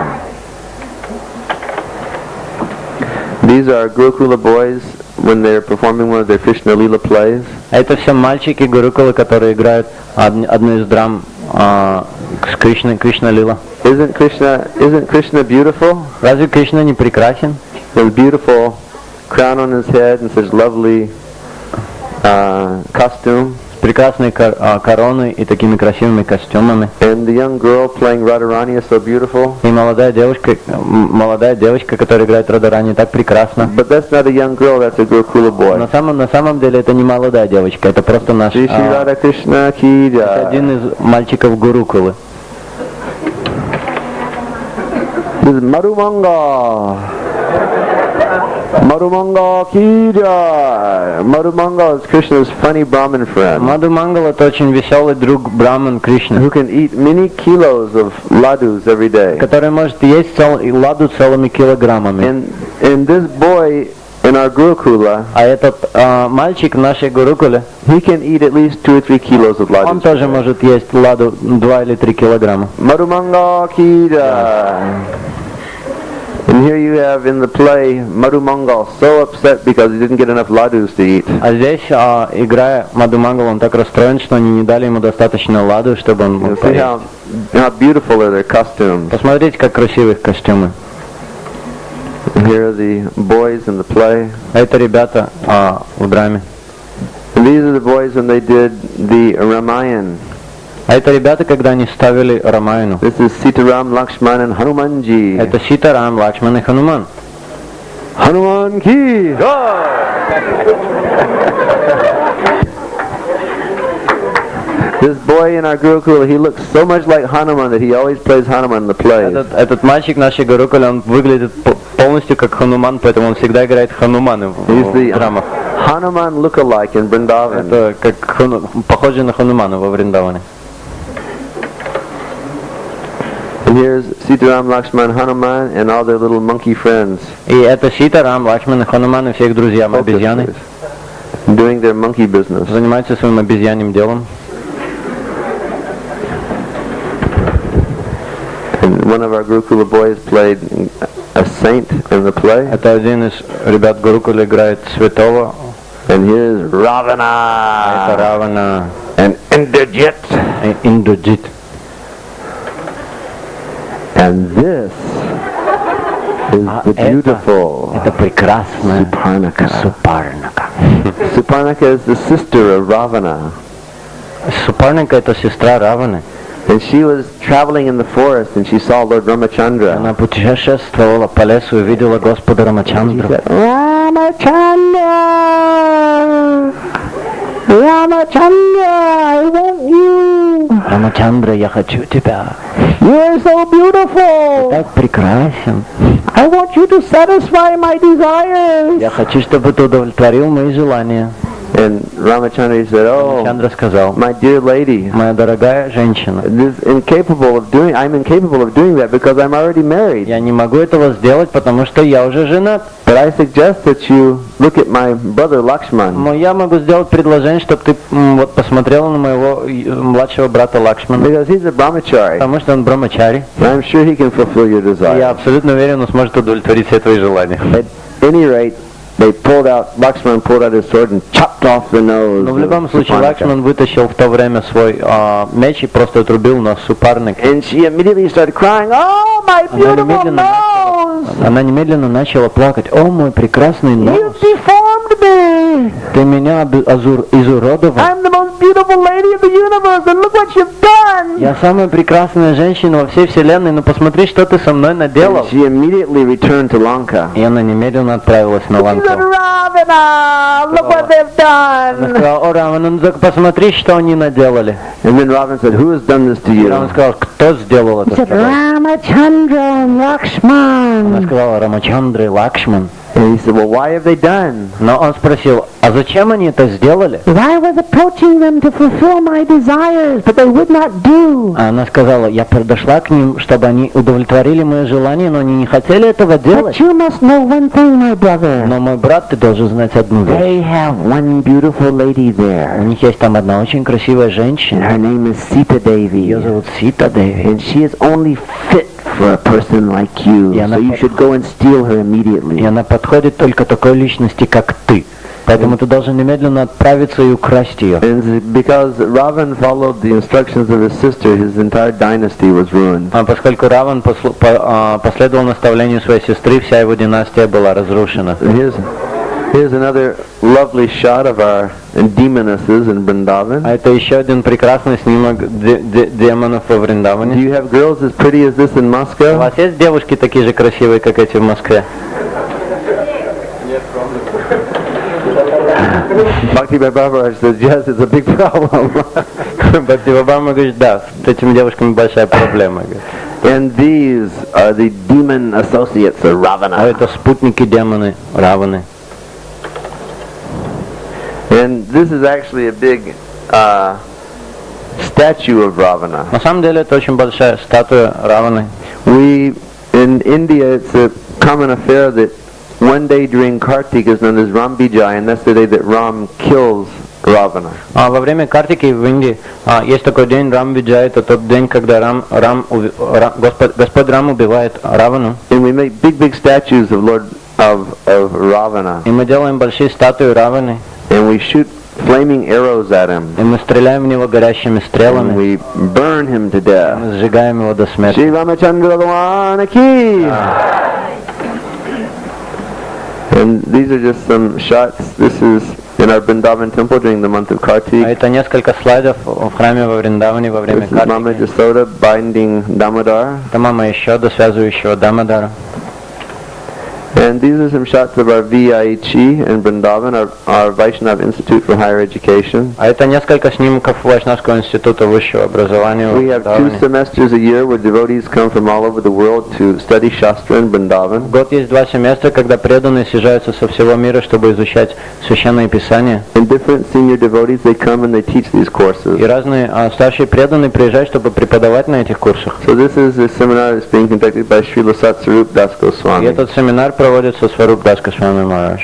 These are Gurukula boys when they're performing one of their Krishna Lila plays. А это все мальчики Гурукулы, которые играют одну из драм с Кришна Лила. Isn't Krishna beautiful? Разве Кришна не прекрасен? With a beautiful crown on his head and such lovely costume. прекрасной короной и такими красивыми костюмами. And the young girl playing Radharani is so beautiful. И молодая девочка, которая играет Радхарани, так прекрасно. But that's not a young girl, that's a Gurukula boy. На самом деле это не молодая девочка, это просто наш Shri Shri Radha Krishna ki jai. один из мальчиков Гурукулы. This is Madhumanga. Madhumanga ki jai. Madhumanga is Krishna's funny Brahmin friend. Мадху Мангал это очень веселый друг Брахман Кришны, Who can eat many kilos of ladus every day. который может есть ладу целыми килограммами. And this boy in our Gurukula, А этот мальчик в нашей Гурукуле, he can eat at least 2 or 3 kilos of он ladus. тоже может есть ладу 2 или 3 килограмма. Madhumanga ki jai. And here you have in the play Madhumangal so upset because he didn't get enough ladus to eat. А здесь, играя Мадху Мангал, он так расстроен, что они не дали ему достаточно ладу, чтобы он мог You see поесть. how beautiful are their costumes. Посмотрите, как красивые их костюмы. And here are the boys in the play. Это ребята в драме. And these are the boys when they did the Ramayan. А это ребята, когда они ставили Рамаяну. This is Sitaram, Lakshman and Hanumanji. Это Сита, Рам, Лакшман и Хануман. Hanuman ki jai. This boy in our Gurukula, he looks so much like Hanuman that he always plays Hanuman in the plays. Этот мальчик в нашей Гурукуле, он выглядит полностью как Хануман, поэтому он всегда играет Ханумана He's в the драмах. Hanuman look-alike in Vrindavan. Это как похоже на Ханумана во Вриндаване. And here's Sitaram, Lakshman, Hanuman, and all their little monkey friends. И это Сита, Рам, Лакшман и Хануман и все их друзья, обезьяны, Doing their monkey business. занимаются своим обезьянным делом. And one of our Gurukula boys played a saint in the play. Это один из ребят Гурукуля играет святого. And here's Это Ravana Равана and Indrajit. и Индраджит. And this is the beautiful Это прекрасная Suparnaka. Супарнака. Suparnaka is the sister of Ravana. Супарнака это сестра Раваны. And she was traveling in the forest and she saw Lord Ramachandra. Она путешествовала по лесу и видела Господа She Рамачандру. said, Ramachandra! Ramachandra, I want you! Рамачандра, я хочу тебя. You're so beautiful! Так прекрасен. I want you to satisfy my desires! Я хочу, чтобы ты удовлетворил мои желания. And Ramachandra said, oh, Рамачандра сказал: my dear lady, моя дорогая женщина, I'm incapable of doing that because I'm already married. я не могу этого сделать, потому что я уже женат. But I suggest that you look at my brother Lakshman. Но я могу сделать предложение, чтобы ты вот посмотрела на моего младшего брата Лакшмана, Because he's a brahmachari. потому что он брамачари. I'm sure he can fulfill your Я desire. абсолютно уверен, он сможет удовлетворить все твои желания. At any rate, Lakshman pulled out his sword and chopped off the nose. Но в of любом случае Suparnaka. Лакшман вытащил в то время свой меч и просто отрубил нос Супарники. And she immediately started crying, oh, my beautiful nose! Она немедленно начала плакать. О, мой прекрасный нос! You've deformed me! Ты меня изуродовал. I'm the most beautiful lady of the universe, and look what you've done! Я самая прекрасная женщина во всей вселенной, но посмотри, что ты со мной наделал. And she immediately returned to Lanka. И она немедленно отправилась на She Ланку. said, Ravana, look what they've Она done! сказала: о, Равана, ну только посмотри, что они наделали. And then Ravana said, who has done this to И you? Раван сказал: кто сделал это? He said, с тобой? Ramachandra and Она Lakshman. сказала: Рамачандра и Лакшман. And he said, well, why have they done? Но он спросил: а зачем они это сделали? I was approaching them to fulfill my desires, but they would not do. А она сказала: я подошла к ним, чтобы они удовлетворили мои желания, но они не хотели этого делать. You must know one thing, my brother. Но мой брат, ты должен знать одну вещь. They have one beautiful lady У there. них есть там одна очень красивая And женщина. her name is Sita Devi. Ее зовут Сита Деви. And she is only fit for a person like you. Yeah, So you should go and steal her И immediately. она подходит только такой личности, как ты. Поэтому ты должен немедленно отправиться и украсть ее. And because Ravan followed the instructions of his sister, his entire dynasty was ruined. А поскольку Раван последовал наставлению своей сестры, вся его династия была разрушена. Here's another lovely shot of our demonesses in Vrindavan. А это еще один прекрасный снимок демонов во Do Вриндаване. you have girls as pretty as this in У Moscow? вас есть девушки такие же красивые, как эти в Москве? Bhakti Baba says, yes, it's a big problem. Бхакти Бабама говорит, да, с этими девушками большая проблема. And these are the demon associates of А Ravana. это спутники демоны Раваны. And this is actually a big statue of Ravana. На самом деле это очень большая статуя Раваны. In India, it's a common affair that one day during Kartik is known as Ram Vijay, and that's the day that Ram kills Ravana. А во время Картики в Индии есть такой день Рам Виджай, это тот день, когда Господь Рам убивает Равану. And we make big statues of Lord of Ravana, И мы делаем большие статуи Раваны, and we shoot flaming arrows at him, и мы стреляем в него горящими and стрелами, we burn him to death. мы сжигаем его до смерти. Shri Ramachandra Bhagwan ki! And these are just some shots. This is in our Vrindavan temple during the month of А Kartik. это несколько слайдов в храме во Вриндаване во время This is Mama Картики. Jasoda binding Damodar. Это мама Ишода, связывающего Дамодара. And these are some shots of our VIHE in Vrindavan, our Vaishnav Institute for Higher Education. А это несколько снимков Вайшнавского института высшего образования в We have 2 Вриндаване. semesters a year where devotees come from all over the world to study Shastra in Vrindavan. В год есть 2 семестра, когда преданные съезжаются со всего мира, чтобы изучать священные писания. And different senior devotees, they come and they teach these И courses. разные старшие преданные приезжают, чтобы преподавать на этих курсах. So this is a seminar that's being conducted by Srila Satsvarup Das И Goswami. этот семинар проводится Сваруб Дас Госвами Махарадж.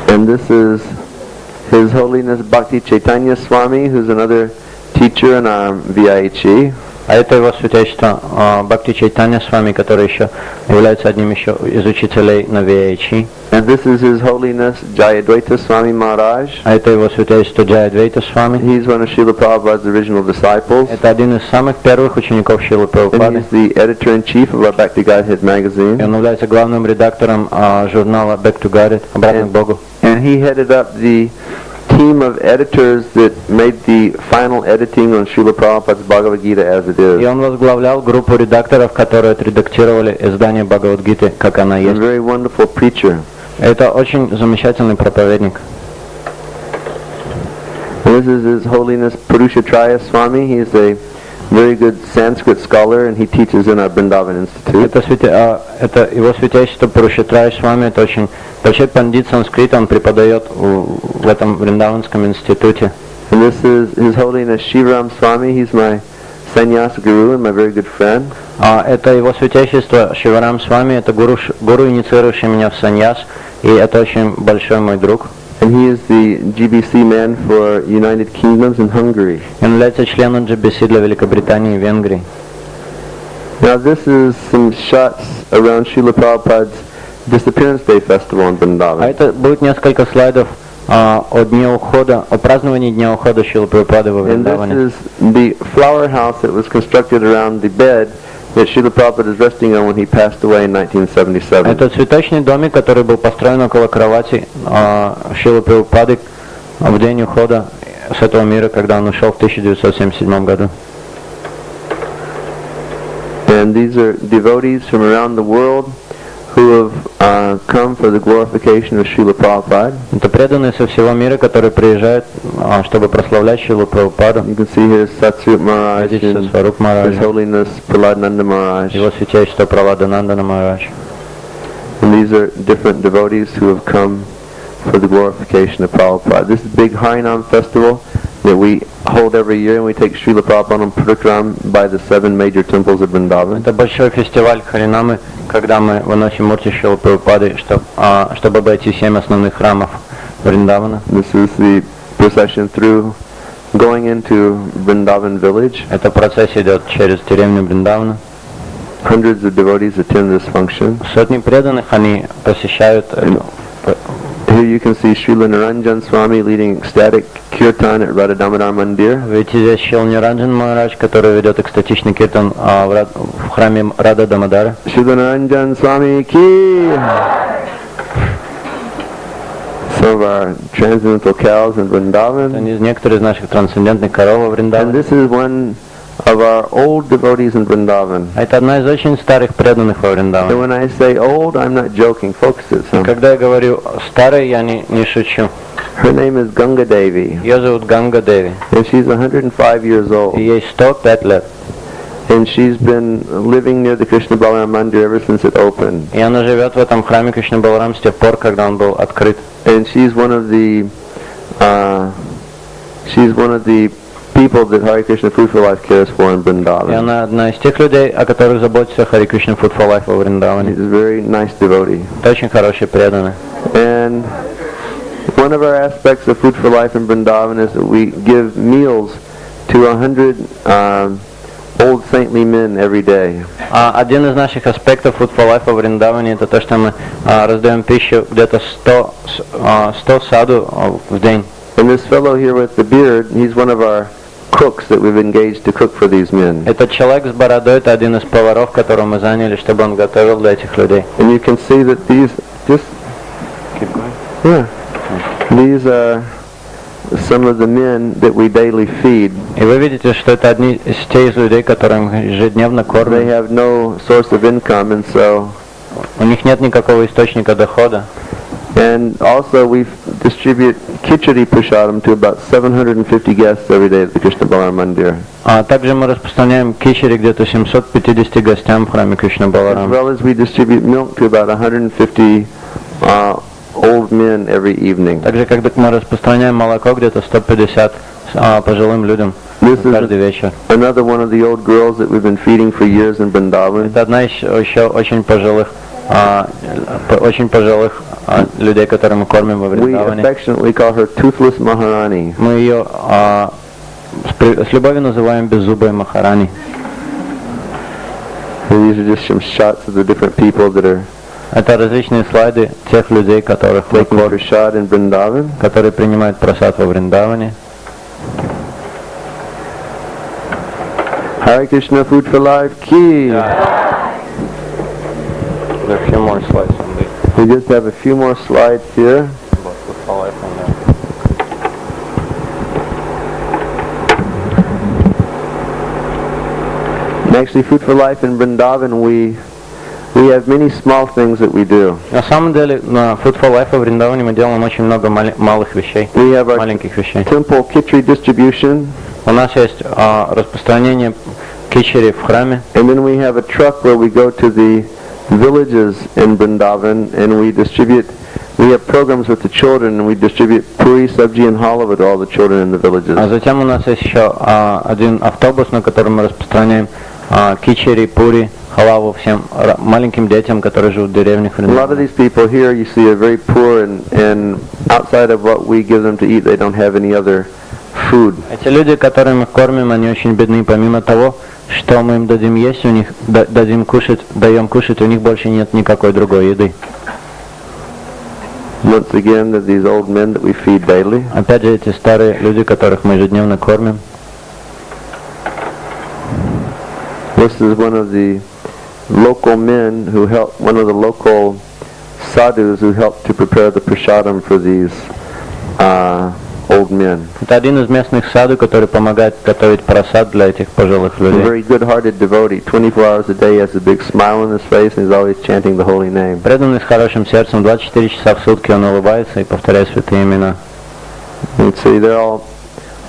And this is His Holiness Bhakti Chaitanya Swami, who's another teacher in our VIHE. А это его святейшество Бхакти Чайтанья Свами, который еще является одним еще из учителей на VIHE. And this is His Holiness Jayadvaita Swami Maharaj. А это его святейшество Джайадвейта Свами. He's one of Srila Prabhupada's original disciples. Это один из самых первых учеников Шрилы And Прабхупады. he's the editor-in-chief of our Bhakti Godhead И magazine. он является главным редактором журнала Back to God, обратно к Богу. And he headed up the team of editors that made the final editing on Srila Prabhupada's Bhagavad Gita as it И is. он возглавлял группу редакторов, которые отредактировали издание Бхагавад-гиты, как она A есть. very wonderful preacher. Это очень замечательный проповедник. And this is His Holiness Purushatraya Swami. He is a very good Sanskrit scholar and he teaches in our Vrindavan Institute. Это его святейшество Пурушатрая Свами, это очень большой пандит санскрита, он преподает в этом Вриндаванском институте. And this is His Holiness Shivaram Swami. He's my sannyas guru and my very good friend. Это его святейшество Шиварам Свами, это гуру, инициирующий меня в саньяс, и это очень большой мой друг. And he is the GBC man for United Kingdoms in Hungary. Он является членом GBC для Великобритании и Венгрии. Now this is some shots around Srila Prabhupada's Disappearance Day Festival in А Vrindavan. это будет несколько слайдов о дне ухода, о праздновании дня ухода Шрилы Прабхупады во And this Вриндаване. is the flower house that was constructed around the bed that Srila Prabhupada is resting on when he passed away in 1977. Это цветочный домик, который был построен около кровати Шрилы Прабхупады в день ухода с этого мира, когда он ушел в 1977 году. And these are devotees from around the world who have come for the glorification of Srila Prabhupada. Это преданные со всего мира, которые приезжают, чтобы прославлять Шрилу Прабхупаду. You can see here Satsvarup Maharaj Видите, and Сваруб His Махарадж, Holiness Praladnanda Maharaj. его святейшество Праладанандана Махарадж. And these are different devotees who have come for the glorification of Prabhupada. This is a big Harinam festival that we hold every year, and we take Srila Prabhupada on Pradikram by the 7 major temples of Vrindavan. Это большой фестиваль Харинамы, когда мы выносим мурти Шрилы Прабхупады, чтобы обойти 7 основных храмов Вриндавана. This is the procession through going into Vrindavan village. Эта процессия идет через деревню Вриндавана. Hundreds of devotees attend this function. Сотни преданных, они посещают эту. Here you can see Srila Naranjan Swami leading ecstatic kirtan at Radha Damodar Mandir. Видите, здесь Шрила Ниранджан Махарадж, который ведет экстатичный киртан в храме Рада Дамодара. Srila Naranjan Swami ki! some of our transcendental cows in Vrindavan. Они некоторые из наших трансцендентных коров во And Вриндаване. this is one of our old devotees in Vrindavan. Это одна из очень старых преданных во And Вриндаване. when I say old, I'm not joking. Focus it some. Когда я говорю старый, я не шучу. Her name is Ganga Devi, Ее зовут Ганга Деви. and she's 105 years И old. ей 105 лет. And she's been living near the Krishna Balaram Mandir ever since it opened. И она живет в этом храме Кришна Баларам с тех пор, когда он был открыт. And she's one of the people that Hare Krishna Food for Life cares for in И Vrindavan. она одна из тех людей, о которых заботится Hare Krishna Food for Life во Вриндаване. She's a very nice devotee. Это очень хороший преданный. And one of our aspects of Food for Life in Vrindavan is that we give meals to 100 old saintly men every day. Один из наших аспектов Food for Life во Вриндаване это то, что мы раздаем пищу где-то 100 саду в день. And this fellow here with the beard, he's one of our cooks that we've engaged to cook for these men. Этот человек с бородой это один из поваров, которого мы заняли, чтобы он готовил для этих людей. And you can see that these these are some of the men that we daily feed. И вы видите, что это одни из тех людей, которым ежедневно They кормят. have no source of income, and so У них нет никакого источника дохода. and also we distribute khichdi prashadam to about 750 guests every day at the Krishna Balaram Mandir. А также мы распространяем кичери где-то 750 гостям в храме Кришна As Баларам. well as we distribute milk to about 150 old men every evening. Также когда мы распространяем молоко где-то 150 пожилым людям каждый вечер. Another one of the old girls that we've been feeding for years in Vrindavan. Это одна еще очень пожилых людей, которые мы кормим во We Вриндаване. affectionately call her Toothless Maharani. Мы ее с любовью называем беззубой Махарани. These are just some shots of the different people that are Это различные слайды тех людей, которых мы taking кормим, prasad in Vrindavan. которые принимают просад во Вриндаване. Hare Krishna Food for Life Ki. There are a few more slides on the We just have a few more slides here. Food for Life on there. And actually, Food for Life in Vrindavan, we have many small things that we do. На самом деле, на Food for Life во Вриндаване мы делаем очень много малых вещей, We have our маленьких вещей. temple khichdi distribution, У нас есть распространение кичери в храме, and then we have a truck where we go to the villages in Vrindavan and we distribute. We have programs with the children and we distribute puri, sabji, and halwa to all the children in the villages. а затем у нас есть еще один автобус, на котором мы распространяем кичери, пури, халаву всем маленьким детям, которые живут в деревнях A lot of Вриндавана. these people here you see are very poor and outside of what we give them to eat, they don't have any other food. Эти люди, которые мы кормим, они очень бедны. Помимо того, что мы им дадим есть, у них даем кушать, у них больше нет никакой другой еды. Once again, there's these old men that we feed daily. Опять же, эти старые люди, которых мы ежедневно кормим. This is one of the local men who help, one of the local sadhus who helped to prepare the prasadam for these old men. Это один из местных саду, который помогает готовить просад для этих пожилых A людей. very good-hearted devotee. 24 hours a day, he has a big smile on his face, and he's always chanting the holy name. Преданный с хорошим сердцем, 24 часа в сутки он улыбается и повторяет святые имена. You see, they're all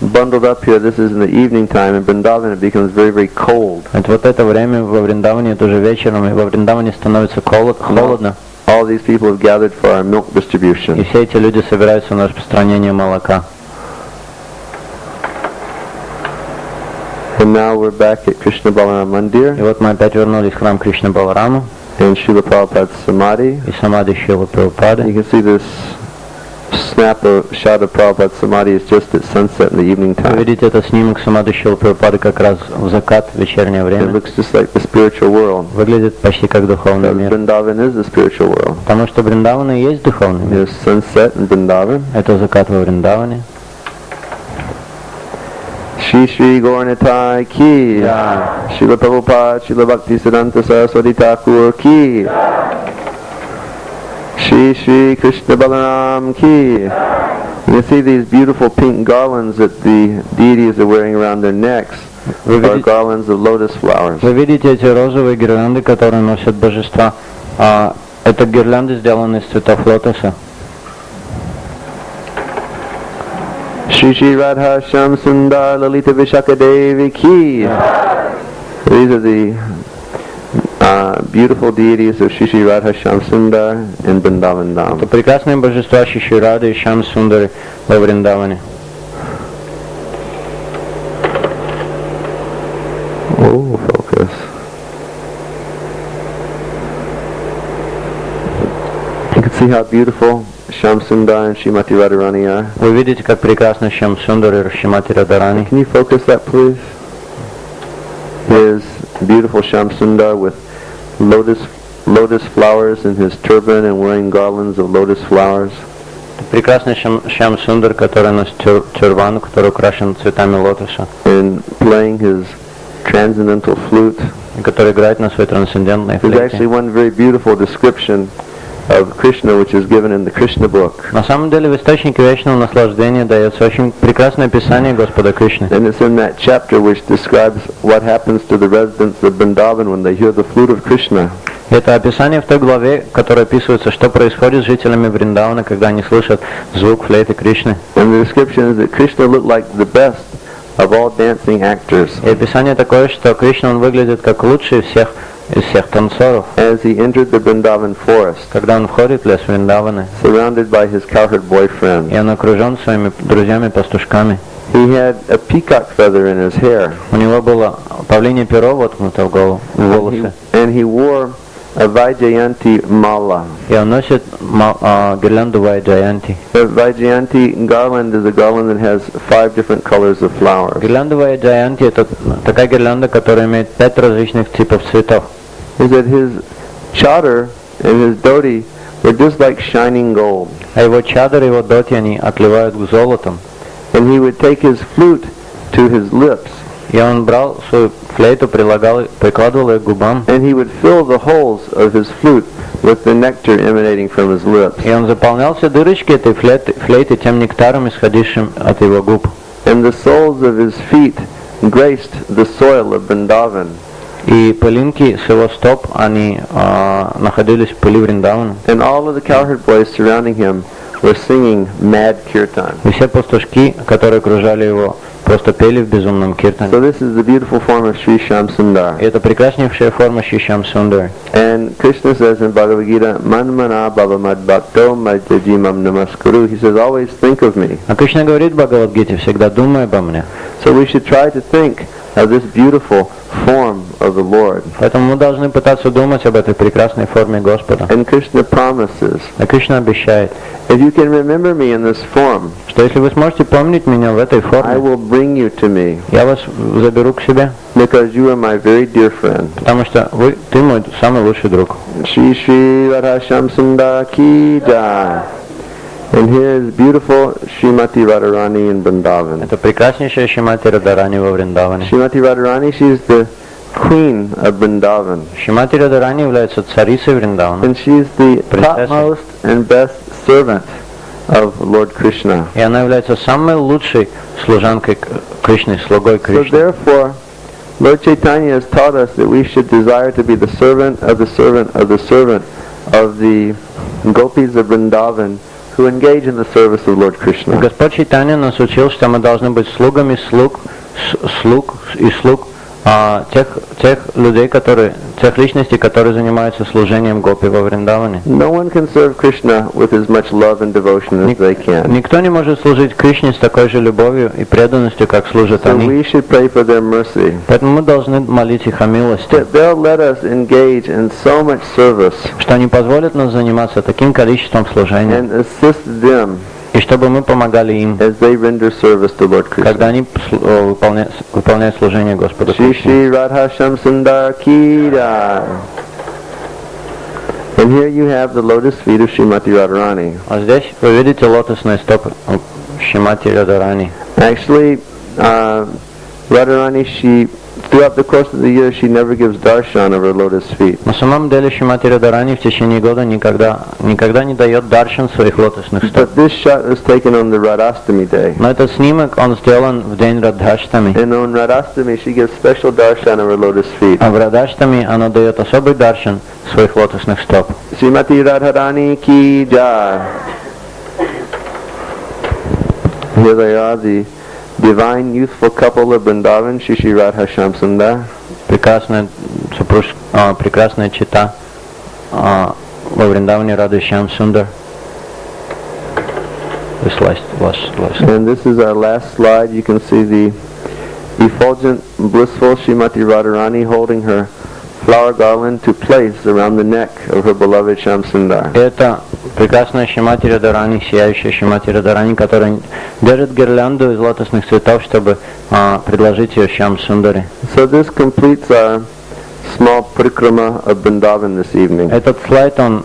bundled up here. This is in the evening time. In Vrindavan, it becomes very, very cold. Вот это время во Вриндаване, это уже вечером, и во Вриндаване становится холодно. All these people have gathered for our milk И distribution. все эти люди собираются на распространение молока. And now we're back at Krishna Balaram Mandir, И вот мы опять вернулись в храм Кришна Балараму and Srila Prabhupada's Samadhi. и самади Шрилы You Прабхупады. can see this shot of Prabhupada's Samadhi is just at sunset in the evening Вы time. видите, это снимок самади Шрилы Прабхупады как раз в закат, в вечернее It время. looks just like the spiritual world. Выглядит почти как духовный Because мир. Vrindavan is the spiritual world. Потому что Вриндаван и есть духовный мир. There's sunset in Vrindavan. Это закат во Вриндаване. Shri Shri Gauranitai Ki. Srila Prabhupada, Srila Bhakti Siddhanta Saraswati Thakur Ki. Shri Shri Krishna Balaram Ki. You see these beautiful pink garlands that the deities are wearing around their necks. Are garlands of lotus flowers. Вы видите эти розовые гирлянды, которые носят божества? Это гирлянды, сделаны из цветов лотоса. Shri Shri Radha Shyam Sundar Lalita Vishaka Devi Ki. These are the beautiful deities of Shri Shri Radha Shyam Sundar in Vrindavan Dham. Это прекрасные божества Шри Шри Рады и Шьям Сундари во Вриндаване. Oh, focus. You can see how beautiful Shyam Sundar and Srimati Radharani are. Вы видите, как прекрасно Шьям Сундар и Шримати Радарани. Can you focus that, please? Here's beautiful Shyam Sundar with lotus flowers in his turban and wearing garlands of lotus flowers. Прекрасный Шьям Сундар, который носит тюрбан, который украшен цветами лотоса. And playing his transcendental flute. Который играет на своей трансцендентной There's флейте. actually one very beautiful description of Krishna which is given in the Krishna book. На самом деле в источнике вечного наслаждения дается очень прекрасное описание Господа Кришны. And it's in that chapter which describes what happens to the residents of Vrindavan when they hear the flute of Krishna. Это описание в той главе, в которой описывается, что происходит с жителями Вриндавана, когда они слышат звук флейты Кришны. And the description is that Krishna looked like the best of all dancing actors. И описание такое, что Кришна, он выглядит как лучший из всех танцоров. As he entered the Vrindavan forest, Когда он входит в лес Вриндавана, surrounded by his cowherd boyfriend, и он окружен своими друзьями-пастушками. he had a peacock feather in his hair. У него было павлинье перо воткнуто в волосы. And he wore a Vaijayanti mala. И он носит гирлянду Вайджаянти. The Vaijayanti garland is a garland that has 5 different colors of flowers. Гирлянда Вайджаянти — это такая гирлянда, которая имеет 5 различных типов цветов. Is that his chadar and his dhoti were just like shining gold. А его чадр, его доти, они отливают золотом. And he would take his flute to his lips. И он брал свою флейту, прикладывал ее к губам. And he would fill the holes of his flute with the nectar emanating from his lips. И он заполнял все дырочки этой флейты тем нектаром, исходившим от его губ. And the soles of his feet graced the soil of Vrindavan. И пылинки с его стоп, они находились в пыли Вриндавана. And all of the cowherd boys surrounding him were singing mad kirtan. И все пастушки, которые окружали его, просто пели в безумном So киртане. this is the beautiful form of Sri Shyam И Sundar. это прекраснейшая форма Шри Шьям Сундари. And Krishna says in Bhagavad Gita, Manmana bhavamad bhakto madhyajimam namaskuru. He says, always think of me. А Кришна говорит в Бхагавад-гите: всегда думай обо мне. So we should try to think of this beautiful form of the Lord. Поэтому мы должны пытаться думать об этой прекрасной форме Господа. And Krishna promises, А Кришна обещает, if you can remember me in this form, что если вы сможете помнить меня в этой I форме, will bring you to me, я вас заберу к себе, because you are my very dear friend. потому что ты мой самый лучший друг. Shri Shri Radha Shyam Sundar Ki Jai. And here is beautiful Srimati Radharani in Vrindavan. Это прекраснейшая Шримати Радарани во Вриндаване. Srimati Radharani, she is the queen of Vrindavan. Шримати Радарани является царицей Вриндавана. And she is the Princess. topmost and best servant of Lord Krishna. И она является самой лучшей служанкой Кришны, слугой So Кришны. therefore, Lord Chaitanya has taught us that we should desire to be the servant of the servant of the servant of the gopis of Vrindavan who engage in the service of Lord Krishna. Господь Чайтанья нас учил, что мы должны быть слугами слуг тех людей, тех личностей, которые занимаются служением гопи во Вриндаване. No one can serve Krishna with as much love and devotion as they can. Никто не может служить Кришне с такой же любовью и преданностью, как служат So они. we should pray for their mercy. Поэтому мы должны молить их о милости, That they'll let us engage in so much service что они позволят нам заниматься таким количеством служения, and assist them и чтобы мы помогали им, as they render service to Lord когда Krishna. они выполняют служение Господу Shri Кришне. Shri Radha Shyam Sundar Ki Jai. And here you have the lotus feet of Srimati Radharani. А здесь вы видите лотосные стопы Шримати Радарани. Actually, Radharani, she throughout the course of the year, she never gives darshan of her lotus feet. На самом деле Шримати Радхарани в течение года никогда не дает даршан своих лотосных стоп. But this shot was taken on the Radhastami day. Но этот снимок, он сделан в день Радхаштами. And on Radhastami, she gives special darshan of her lotus feet. А в Радхаштами она дает особый даршан своих лотосных стоп. Srimati Radharani ki jai. Here they are, the divine youthful couple of Vrindavan, Shri Shri Radha Shyam Sundar. Прекрасная чита во Вриндаване Рады Шьям Сундар. And this is our last slide. You can see the effulgent, blissful Srimati Radharani holding her flower garland to place around the neck of her beloved Shyam Sundar. Это прекрасная Шримати Радхарани, сияющая Шримати Радхарани, которая держит гирлянду из лотосных цветов, чтобы предложить ее Шьям Сундаре. So this completes our small parikrama of Vrindavan this evening. Этот слайд, он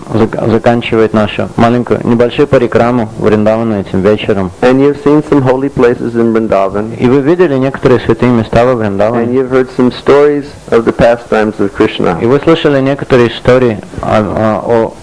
заканчивает нашу маленькую, небольшую парикраму Вриндавана этим вечером. And you've seen some holy places in Vrindavan. И вы видели некоторые святые места во And Вриндаване. you've heard some stories of the pastimes of Krishna И вы слышали некоторые истории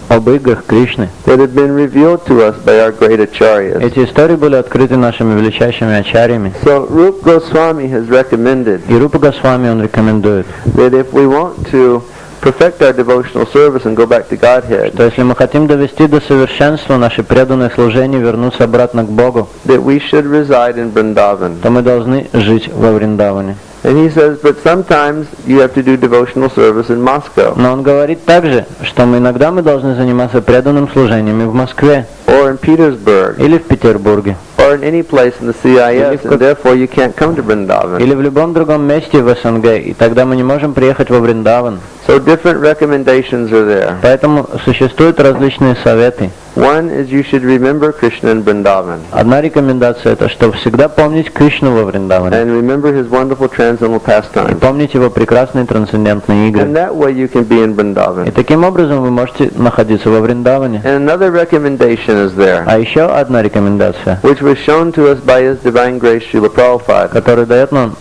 об играх Кришны. that have been revealed to us by our great acharyas. Эти истории были открыты нашими величайшими ачарьями. So Rupa Goswami has recommended И Рупа Госвами, он рекомендует, that if we want to perfect our devotional service and go back to Godhead, что если мы хотим довести до совершенства наше преданное служение, вернуться обратно к Богу, that we should reside in Vrindavan. то мы должны жить во Вриндаване. And he says, but sometimes you have to do devotional service in Moscow Но он говорит также, что иногда мы должны заниматься преданным служением и в Москве, or in Petersburg или в Петербурге, or in any place in the CIS, and therefore you can't come to Vrindavan. или в любом другом месте в СНГ, и тогда мы не можем приехать во Вриндаван. So different recommendations are there. Поэтому существуют различные советы. One is you should remember Krishna in Vrindavan Одна рекомендация — это чтобы всегда помнить Кришну во Вриндаване. and remember his wonderful transcendental И pastimes. помнить его прекрасные трансцендентные игры. And that way you can be in И Vrindavan. таким образом вы можете находиться во Вриндаване. And another recommendation is there, А еще одна рекомендация, which was shown to us by His Divine Grace Srila Prabhupada, которую дает нам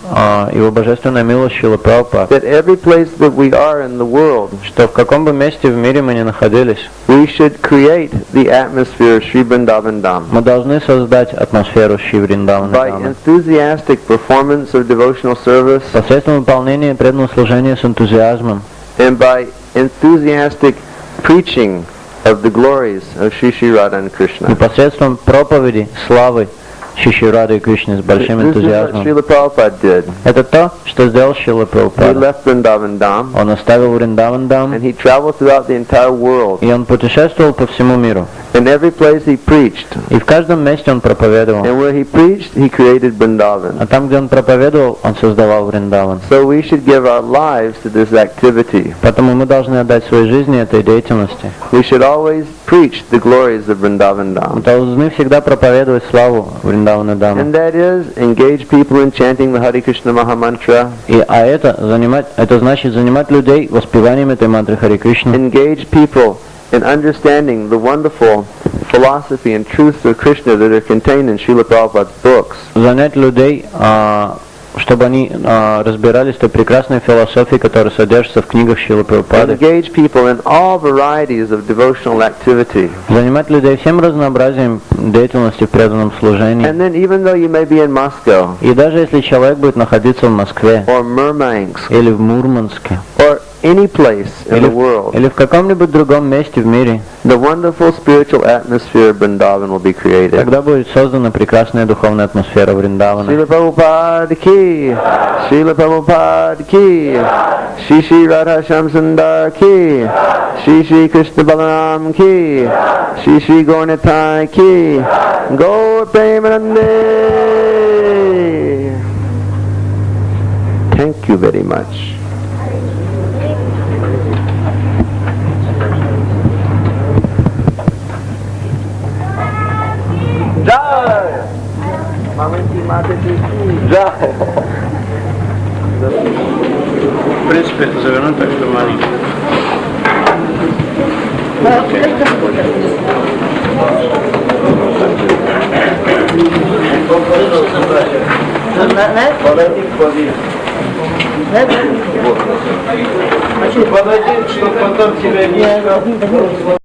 его божественная милость Шрила Прабхупад, that every place that we are in the world, что в каком бы месте в мире мы ни находились, we should create the atmosphere of Sri Vrindavan Dham мы должны создать атмосферу Шри Вриндавана by Дама enthusiastic performance of devotional service посредством выполнения преданного служения с энтузиазмом and by enthusiastic preaching of the glories of Sri Sri Radha and и Krishna. посредством проповеди славы Шри Рады и Кришны с большим This is what энтузиазмом. Srila Prabhupada did. Это то, что сделал Шрила He Прабхупада. left Vrindavan Dham Он оставил Вриндаван Дам, and he traveled throughout the entire world. и он путешествовал по всему миру. In every place he preached, И в каждом месте он проповедовал. and where he preached, he created Vrindavan. А там, где он проповедовал, он создавал Вриндаван. So we should give our lives to this activity. Поэтому мы должны отдать своей жизни этой деятельности. We should always preach the glories of Vrindavan Мы Dham. должны всегда проповедовать славу Вриндавана Дама. And that is, engage people in chanting the Hare Krishna Maha Mantra, Это значит занимать людей воспеванием этой мантры Хари Кришна. engage people in understanding the wonderful philosophy and truths of Krishna that are contained in Srila Prabhupada's books. Занять людей, чтобы они разбирались в той прекрасной философии, которая содержится в книгах Шрилы Прабхупады. Engage people in all varieties of devotional activity. Занимать людей всем разнообразием деятельности в преданном служении. And then even though you may be in Moscow, И даже если человек будет находиться в Москве, or Murmansk, или в Мурманске, or any place in the world, или в каком-нибудь другом месте в мире, the wonderful spiritual atmosphere of Vrindavan will be created. тогда будет создана прекрасная духовная атмосфера Вриндавана. Srila Prabhupada ki, Srila Prabhupada ki, Shri Shri Radha Shyam Sundar ki, Shri Shri Krishna Balaram ki, Shri Shri Gaurnitai ki, Gaur Premanande. Thank you very much. Jai! Mamanki Mataji ki Jai! В принципе, завернуть так, что маленький. Подойди, чтобы потом тебя не